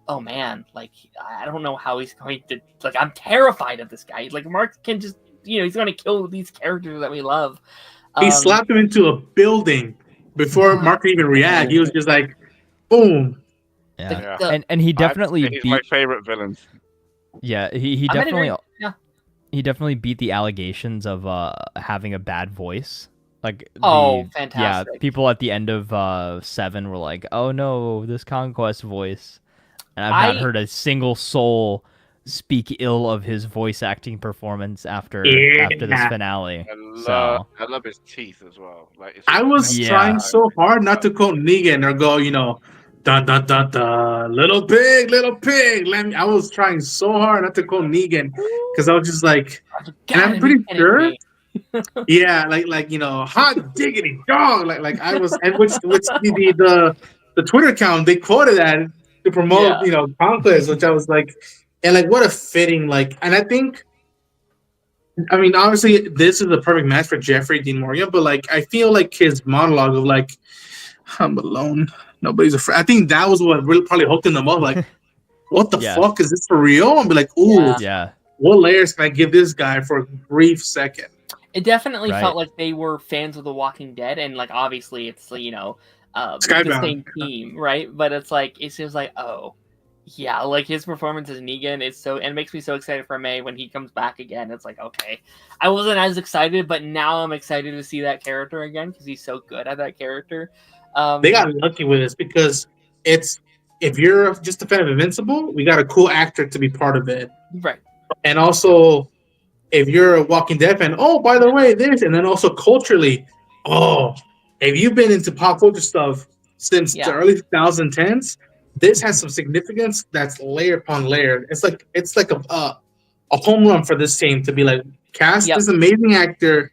A: oh man, like I don't know how he's going to like. I'm terrified of this guy. Like Mark can just, he's going to kill these characters that we love.
D: He slapped him into a building before Mark could even react. He was just like, boom.
B: Yeah.
C: Yeah.
B: And he definitely
C: He's my
B: beat.
C: favorite villains.
B: Yeah, he
A: I'm gonna
B: definitely.
A: agree. Yeah.
B: He definitely beat the allegations of having a bad voice. Like
A: fantastic.
B: Yeah, people at the end of 7 were like, "Oh no, this Conquest voice." And I've not heard a single soul speak ill of his voice acting performance after this finale.
C: I love his teeth as well. Like
D: I was trying so hard not to quote Negan or go, dun dun dun dun, little pig. I was trying so hard not to quote Negan because I was just like, and I'm pretty sure. Yeah, like hot diggity dog. Like I was, and which the Twitter account they quoted that to promote Conquest, which I was like, and like what a fitting and I think, I mean obviously this is a perfect match for Jeffrey Dean Morgan, but like I feel like his monologue of like I'm alone, nobody's afraid. I think that was what really probably hooked them up. Like, what the fuck is this for real? And be like, ooh, what layers can I give this guy for a brief second?
A: It definitely felt like they were fans of The Walking Dead, and like obviously it's the same team, right? But it's like it seems like like his performance as Negan is and it makes me so excited for May when he comes back again. It's like, okay, I wasn't as excited, but now I'm excited to see that character again because he's so good at that character.
D: They got lucky with this because if you're just a fan of Invincible, we got a cool actor to be part of it,
A: right?
D: And also, if you're a Walking Dead fan, by the way, this, and then also culturally, if you've been into pop culture stuff since the early 2010s, this has some significance that's layer upon layer. It's like a home run for this team to be like, cast this amazing actor,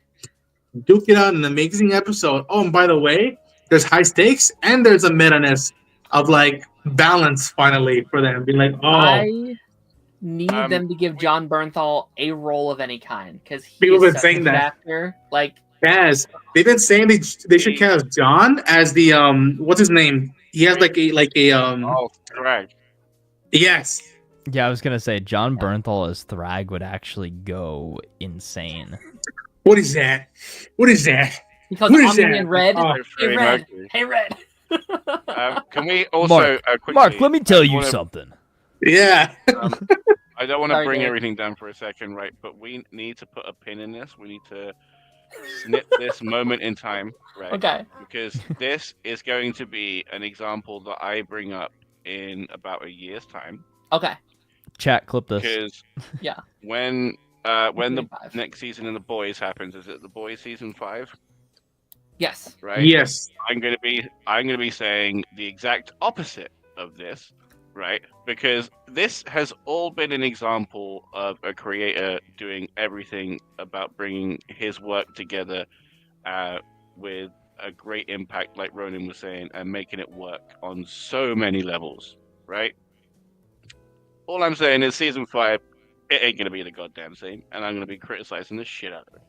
D: duke it out in an amazing episode. Oh, and by the way, there's high stakes and there's a meta-ness of like balance finally for them. Be like, oh,
A: I need them to give
C: we-
A: John Bernthal a role of any kind because he
D: People
A: is
D: been
A: such
D: saying
A: a good
D: that.
A: actor. Like,
D: Kaz. They've been saying they should cast John as the what's his name? He has like a
C: Oh, Thrag.
D: yes.
B: Yeah, I was gonna say John Bernthal as Thrag would actually go insane.
D: What is that? What is that?
A: he calls
D: What is
A: Omni
D: that?
A: in red.
D: Oh,
A: Hey
C: Freddie
A: red.
C: Mercury.
A: Hey red.
C: Can we also quickly,
B: Mark, let me tell
C: I
B: you
C: wanna-
B: something.
D: yeah.
C: I don't want to
A: Sorry,
C: bring
A: Dave.
C: everything down for a second, right? But we need to put a pin in this. We need to snip this moment in time, right?
A: Okay.
C: Because this is going to be an example that I bring up in about a year's time.
A: Okay.
B: Chat, clip this.
C: Because
A: Yeah.
C: when the
A: 5.
C: next season in The Boys happens, is it The Boys season 5?
A: Yes.
C: Right.
D: Yes.
C: I'm gonna be saying the exact opposite of this, right? Because this has all been an example of a creator doing everything about bringing his work together with a great impact, like Ronan was saying, and making it work on so many levels, right? All I'm saying is season 5, it ain't gonna be the goddamn same, and I'm gonna be criticizing the shit out of it.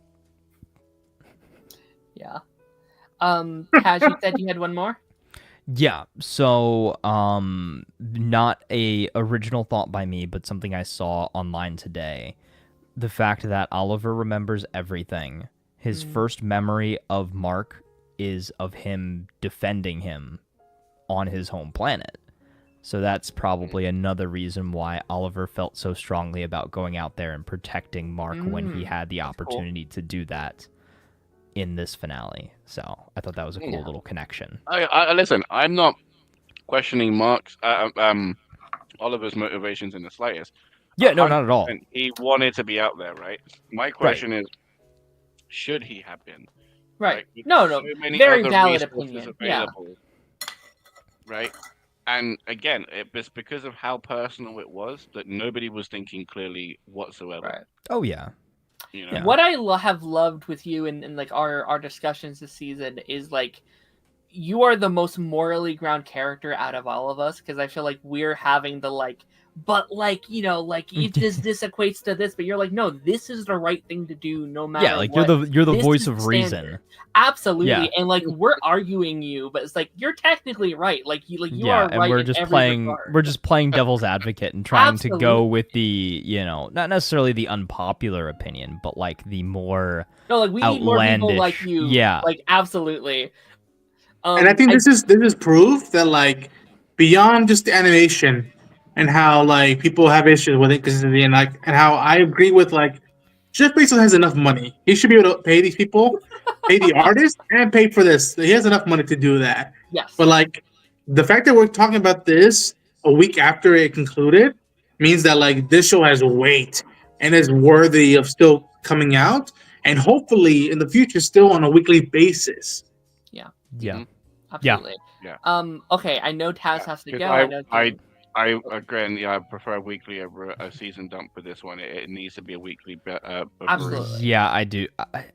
A: Yeah. Kaz, you said you had one more?
B: Yeah, so not a original thought by me, but something I saw online today. The fact that Oliver remembers everything. His first memory of Mark is of him defending him on his home planet. So that's probably another reason why Oliver felt so strongly about going out there and protecting Mark when he had the opportunity to do that in this finale. So I thought that was a cool little connection.
C: I listen. I'm not questioning Mark's Oliver's motivations in the slightest.
B: Yeah, no, not at all.
C: And he wanted to be out there, right? My question is, should he have been?
A: Right.
C: Like, with
A: No.
C: so many
A: Very
C: other
A: valid
C: resources
A: opinion. Yeah.
C: available, right? And again, it was because of how personal it was that nobody was thinking clearly whatsoever.
A: Right.
B: Oh, yeah.
C: You know?
B: Yeah.
A: What I have loved with you and like our discussions this season is like you are the most morally ground character out of all of us because I feel like we're having the like, but like like if this equates to this, but you're like, no, this is the right thing to do no matter.
B: Yeah, like
A: what.
B: you're the
A: This
B: voice
A: is
B: of
A: the
B: reason.
A: standard. Absolutely,
B: Yeah.
A: and like we're arguing you, but it's like you're technically right. Like you
B: Yeah,
A: are
B: and
A: right.
B: we're
A: in
B: just
A: every
B: playing
A: regard.
B: we're just playing devil's advocate and trying to go
A: Absolutely.
B: with the, not necessarily the unpopular opinion, but like the more
A: No, like we need more people like
B: outlandish.
A: you.
B: Yeah.
A: Like absolutely.
D: And I think this is proof that like beyond just the animation and how like people have issues with it because and like and how I agree with like Jeff Bezos has enough money. He should be able to pay these people, pay the artists, and pay for this. He has enough money to do that.
A: yes.
D: But like the fact that we're talking about this a week after it concluded means that like this show has weight and is worthy of still coming out and hopefully in the future still on a weekly basis.
B: Yeah.
A: Absolutely.
C: Yeah.
A: Okay, I know Taz has to go.
C: I again, I prefer a weekly over a season dump for this one. It needs to be a weekly.
A: Absolutely.
B: Yeah, I do.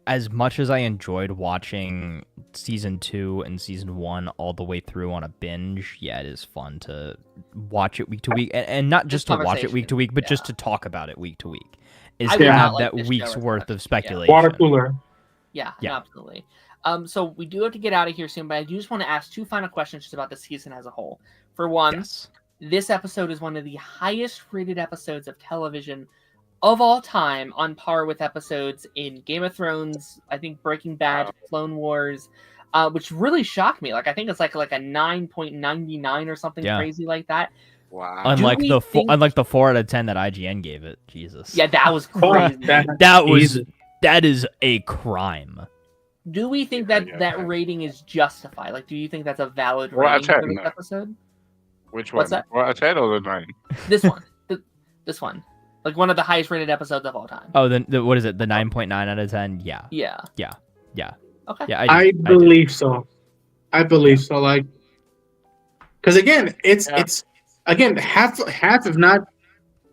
B: As much as I enjoyed watching season 2 and season 1 all the way through on a binge, yeah, it is fun to watch it week to week, and not just to watch it week to week, but just to talk about it week to week. Is
A: I
B: to
A: would not
B: have
A: like
B: that
A: this
B: week's
A: show as
B: worth
A: much.
B: of speculation.
D: Water cooler.
A: Yeah,
B: Yeah.
A: no, absolutely. So we do have to get out of here soon, but I do just want to ask 2 final questions just about the season as a whole. For one,
B: Yes.
A: this episode is one of the highest rated episodes of television of all time, on par with episodes in Game of Thrones, I think Breaking Bad, Clone Wars, which really shocked me. Like I think it's like a 9.99 or something crazy like that.
C: Wow.
B: Unlike
A: we
B: the
A: think-
B: unlike the 4 out of 10 that IGN gave it. Jesus.
A: Yeah, that was
D: Oh,
A: crazy.
B: That is a crime.
A: Do we think that rating is justified? Like, do you think that's a valid
C: Well,
A: rating for
C: 10,
A: this
C: no.
A: episode?
C: Which
A: What's
C: one?
A: that?
C: Well, a 10 or the 9?
A: This one. This one. Like one of the highest rated episodes of all time.
B: Oh, then what is it? The 9.9 out of 10? Yeah.
A: Yeah.
B: Yeah.
A: Okay.
B: Yeah,
D: I
B: do.
D: believe so. I believe so. Like, because again, it's again half if not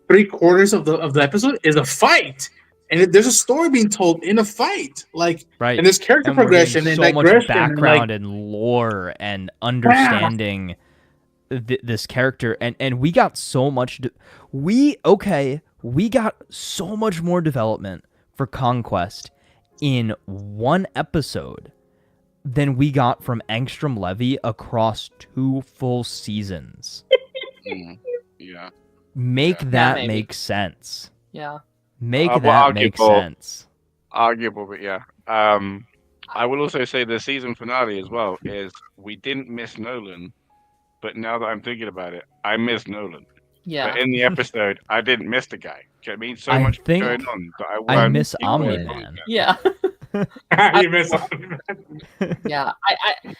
D: 3/4 of the episode is a fight, and there's a story being told in a fight. Like,
B: Right.
D: and there's character
B: And we're getting
D: progression and
B: so much
D: digression
B: background
D: and
B: and lore and understanding this character, and we got so much. We got so much more development for Conquest in one episode than we got from Angstrom Levy across 2 full seasons.
C: Yeah.
B: Make
C: Yeah.
B: that
A: maybe.
B: make sense.
A: Yeah.
B: Make
C: well,
B: that make
C: arguable.
B: sense.
C: Arguable, but yeah. I will also say the season finale as well is we didn't miss Nolan, but now that I'm thinking about it, I miss Nolan.
A: Yeah.
C: But in the episode, I didn't miss the guy. Do you know what I mean? So
B: I
C: much
B: think
C: going on that I
B: I
C: weren't
B: miss
C: even aware
B: Omni
C: of.
B: Man.
A: Yeah.
D: You miss Omni-Man.
A: Yeah. I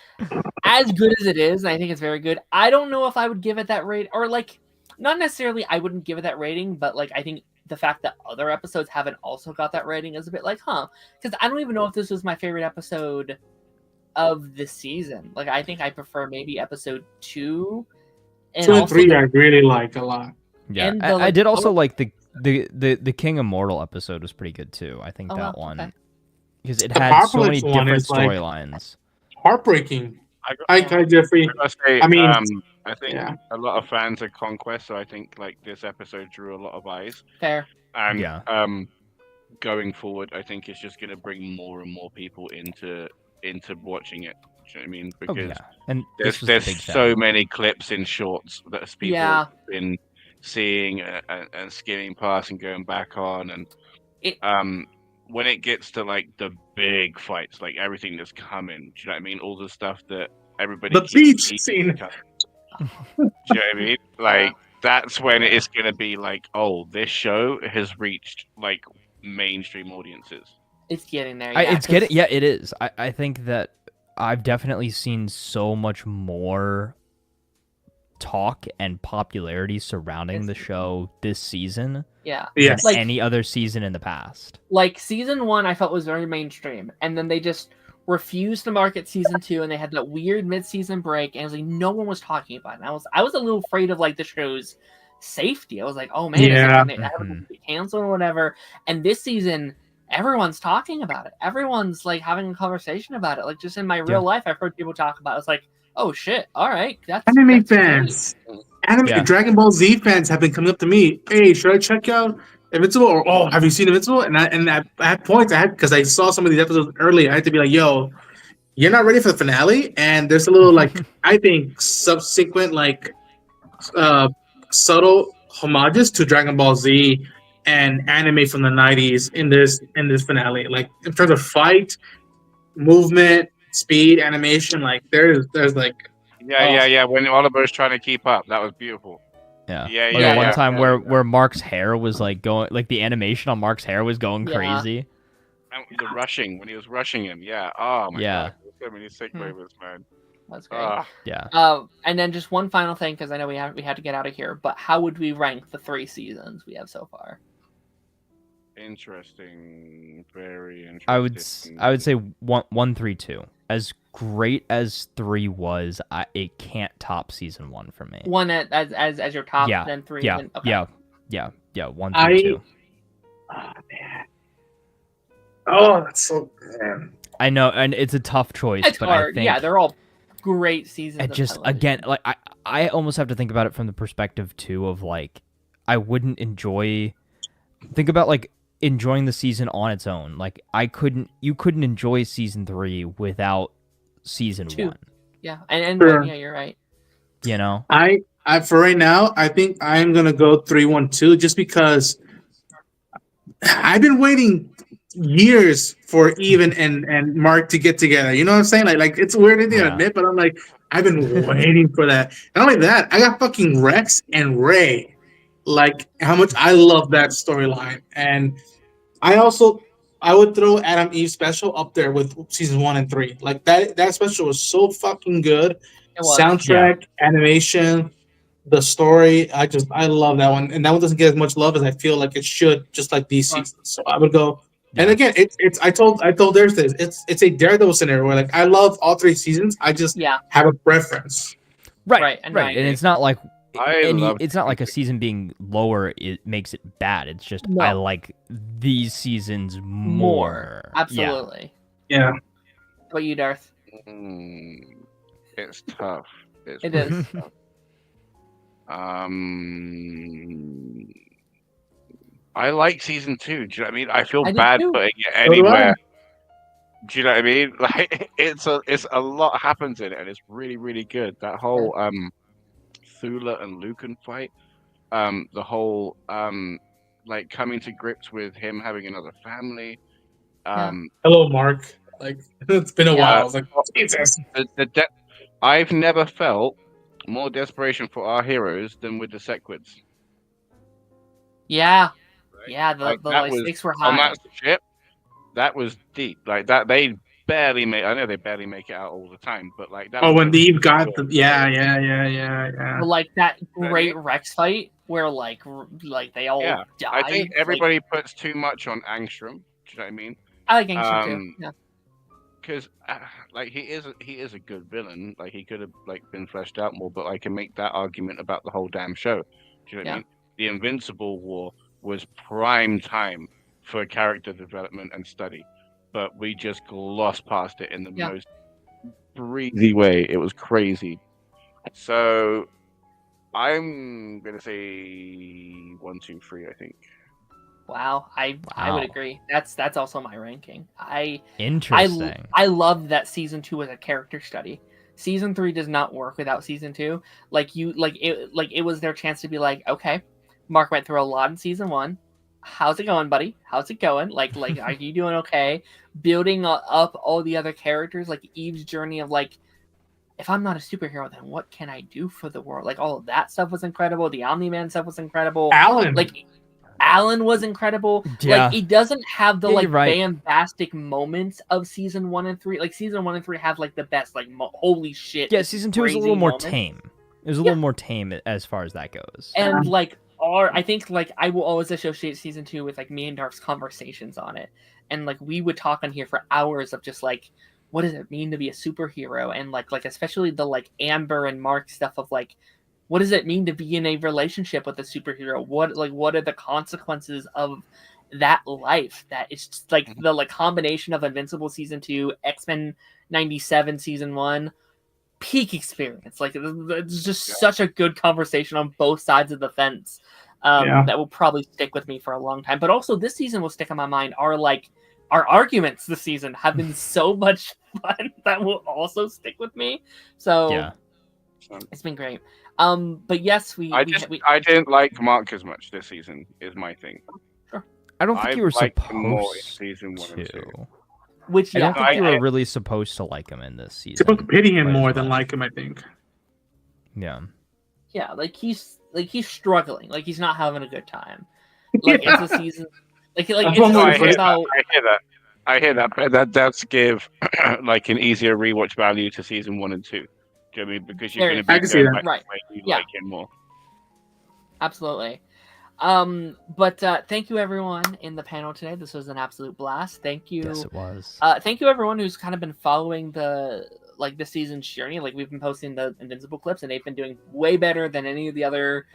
A: as good as it is, and I think it's very good. I don't know if I would give it that rate, or like, not necessarily I wouldn't give it that rating, but like I think the fact that other episodes haven't also got that rating is a bit like, because I don't even know if this was my favorite episode of the season. Like, I think I prefer maybe episode 2 and
D: 2 and
A: also
D: 3 I really like a lot.
B: Yeah,
A: And the,
B: I
A: like,
B: did also
A: oh-
B: like the King Immortal episode was pretty good too. I think
A: Oh,
B: that
A: wow,
B: one
A: okay.
B: because it
D: The
B: had so many
D: Apocalypse one
B: different
D: is, like,
B: storylines.
D: Heartbreaking.
C: I got-
D: Hi, Jeffrey.
C: I gotta say,
D: I mean,
C: I think
D: yeah.
C: a lot of fans of Conquest, so I think like this episode drew a lot of eyes.
A: fair.
C: And
B: Yeah.
C: going forward, I think it's just going to bring more and more people into watching it. Do you know what I mean?
B: Oh
C: Because
B: yeah, and
C: there's
B: this was the big
C: so
B: shout.
C: many clips in shorts that people
A: Yeah.
C: have been seeing and skimming past and going back on, and
A: It-
C: when it gets to like the big fights, like everything that's coming, do you know what I mean? All the stuff that everybody
D: The
C: keeps
D: beach
C: teasing
D: scene.
C: each other. Do you know what I mean? Like that's when it's gonna be like, oh, this show has reached like mainstream audiences.
A: It's getting there. Yeah,
B: It's
A: 'cause-
B: getting, yeah, it is. I think that I've definitely seen so much more talk and popularity surrounding the show this season
A: Yeah.
D: Yes.
B: than
A: Like-
B: any other season in the past.
A: Like season 1 I felt was very mainstream, and then they just refused to market season 2, and they had that weird mid-season break, and it was like no one was talking about it. And I was a little afraid of like the show's safety. I was like, oh man,
D: Yeah.
A: is it gonna be canceled or whatever? And this season everyone's talking about it. Everyone's like having a conversation about it. Like just in my real life, I've heard people talk about it. It's like, oh shit, all right, that's
D: Anime
A: that's great.
D: fans,
B: Yeah.
D: Dragon Ball Z fans have been coming up to me. Hey, should I check out Invincible? Or oh, have you seen Invincible? And I had points because I saw some of these episodes early. I had to be like, yo, you're not ready for the finale. And there's a little like I think subsequent like subtle homages to Dragon Ball Z and anime from the 90s in this finale. Like in terms of fight, movement, speed, animation, like there's like
C: Yeah. When Oliver's trying to keep up, that was beautiful.
B: Yeah.
C: Yeah,
B: Like
A: yeah,
B: the one
A: yeah.
B: time where Mark's hair was like going, like the animation on Mark's hair was going
A: Yeah.
B: crazy.
C: And the rushing when he was rushing him, yeah. Oh my
B: Yeah.
C: god, so many sick moments, man.
A: That's great.
B: Yeah.
A: And then just one final thing, because I know we had to get out of here. But how would we rank the 3 seasons we have so far?
C: Interesting, very interesting.
B: I would say 1-3-2. As great as 3 was, it can't top season 1 for me.
A: 1 as your top,
B: Yeah,
A: then 3.
B: Yeah,
A: then, okay.
B: yeah. 1-3-2.
D: oh man. Oh, that's so man.
B: I know, and it's a tough choice,
A: It's
B: but
A: hard.
B: I think
A: Yeah, they're all great seasons.
B: it
A: of
B: just
A: television.
B: again, like I almost have to think about it from the perspective too of like I wouldn't think about like enjoying the season on its own. Like you couldn't enjoy season 3 without season
A: 2.
B: 1.
A: Yeah, and
D: Sure.
A: yeah, you're right.
B: You know?
D: I for right now, I think I'm gonna go 3-1-2 just because I've been waiting years for Even and Mark to get together. You know what I'm saying? Like it's a weird thing to
B: Yeah.
D: admit, but I'm like, I've been waiting for that. Not only that, I got fucking Rex and Ray. Like how much I love that storyline. And I would throw Adam Eve special up there with seasons 1 and 3. Like that special was so fucking good.
A: It was.
D: Soundtrack, animation, the story. I love that one, and that one doesn't get as much love as I feel like it should. Just like these
A: Right.
D: seasons, so I would go. And
B: Yeah.
D: again, it's I told there's this. It's a Daredevil scenario where like I love all 3 seasons. I just
A: Yeah,
D: have a preference.
A: right, and I
B: And
A: agree.
B: it's not like
C: love
B: it's not like a season being lower it makes it bad. It's just
A: No.
B: I like these seasons more. Yeah.
A: Absolutely.
D: Yeah,
A: What about you, Darth?
C: It's tough. It's
A: It
C: really
A: is.
C: tough. I like season 2. Do you know what I mean? I feel
A: I did
C: bad
A: too.
C: putting it
D: So do I.
C: anywhere. Do you know what I mean? Like it's a lot happens in it, and it's really really good. That whole Thula and Lucan fight, the whole like coming to grips with him having another family.
D: Hello, Mark. Like it's been a
A: Yeah.
D: while. I was like, Jesus.
C: I've never felt more desperation for our heroes than with the Sequids.
A: Yeah.
C: Right?
A: Yeah, the
C: that was
A: stakes were
C: on
A: high.
C: that ship. That was deep. Like that, they barely make. I know they barely make it out all the time, but like that
D: Oh,
C: was.
D: when
C: a
D: Eve got
C: real
D: the yeah.
A: But like that
C: what I
A: great
C: mean?
A: Rex fight where like they all
C: Yeah,
A: died.
C: I think
A: like,
C: everybody puts too much on Angstrom. Do you know what I mean?
A: I like Angstrom too. Yeah.
C: Because like he is a good villain. Like he could have like been fleshed out more, but I can make that argument about the whole damn show. Do you know what I mean? The Invincible War was prime time for character development and study, but we just glossed past it in the most breezy way. It was crazy. So I'm gonna say 1, 2, 3. I think.
A: Wow, I would agree. That's also my ranking.
B: Interesting.
A: I love that season 2 was a character study. Season 3 does not work without season 2. It was their chance to be like, okay, Mark went through a lot in season 1. How's it going, buddy? How's it going? Like are you doing okay? Building up all the other characters, like Eve's journey of like, if I'm not a superhero, then what can I do for the world? Like all of that stuff was incredible. The Omni-Man stuff was incredible.
D: Alan.
A: Like Alan was incredible.
B: Yeah.
A: Like it doesn't have the
B: you're right.
A: bombastic moments of season 1 and 3. Like season 1 and 3 have like the best like holy shit.
B: Yeah, season 2 is a little more
A: moments.
B: tame. It was a little more tame as far as that goes.
A: And I think like I will always associate season 2 with like me and Dark's conversations on it. And like we would talk on here for hours of just like, what does it mean to be a superhero? And like especially the like Amber and Mark stuff of like, what does it mean to be in a relationship with a superhero? What are the consequences of that life? That it's just like the like combination of Invincible season 2, X-Men 97 season 1, peak experience. Like it's just such a good conversation on both sides of the fence. That will probably stick with me for a long time. But also this season will stick in my mind our arguments this season have been so much fun that will also stick with me. So
B: yeah.
A: It's been great. But yes,
C: I didn't like Mark as much this season. Is my thing.
A: Sure.
B: I don't think you were
C: liked him more in
B: supposed
C: season 1 and 2.
A: Which
B: I don't think you were really supposed to like him in this season.
D: Supposed to pity him
B: quite as
D: more than
B: much.
D: like him, I think.
B: Yeah.
A: Yeah, like he's struggling. Like he's not having a good time. Like it's a season. Like it's about.
C: I hear that, but that's give like an easier rewatch value to season 1 and 2. Do you know what I mean? Because you're going to
D: I
C: be
D: can see that.
A: Right.
C: You
A: Yeah.
C: like him more.
A: Absolutely. But thank you everyone in the panel today. This was an absolute blast. Thank you.
B: Yes, it was.
A: Thank you everyone who's kind of been following this season's journey. Like we've been posting the Invincible clips, and they've been doing way better than any of the other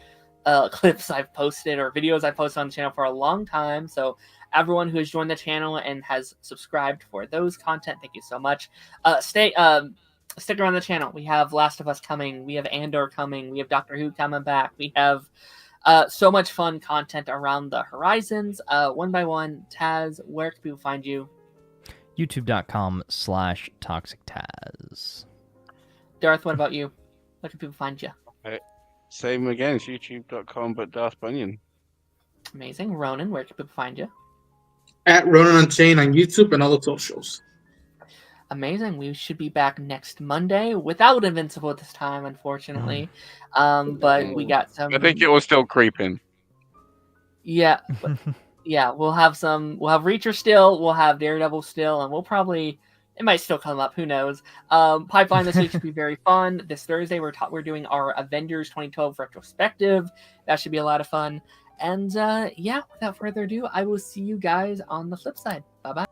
A: clips I've posted or videos I've posted on the channel for a long time. So everyone who has joined the channel and has subscribed for those content, thank you so much. Stick around the channel. We have Last of Us coming. We have Andor coming. We have Doctor Who coming back. We have so much fun content around the horizons. One by one, Taz, where can people find you?
B: YouTube.com/ToxicTaz.
A: Darth, what about you? Where can people find you?
C: Same again. It's youtube.com, but Darth Bunyan.
A: Amazing. Ronan, where can people find you?
D: At Ronan Unchained on YouTube and all the socials.
A: Amazing. We should be back next Monday without Invincible this time, unfortunately. But we got some.
C: I think it was still creeping.
A: Yeah. Yeah, we'll have Reacher still, we'll have Daredevil still, and we'll probably, it might still come up, who knows. Pipeline this week should be very fun. This Thursday we're doing our Avengers 2012 retrospective. That should be a lot of fun. And yeah, without further ado, I will see you guys on the flip side. Bye-bye.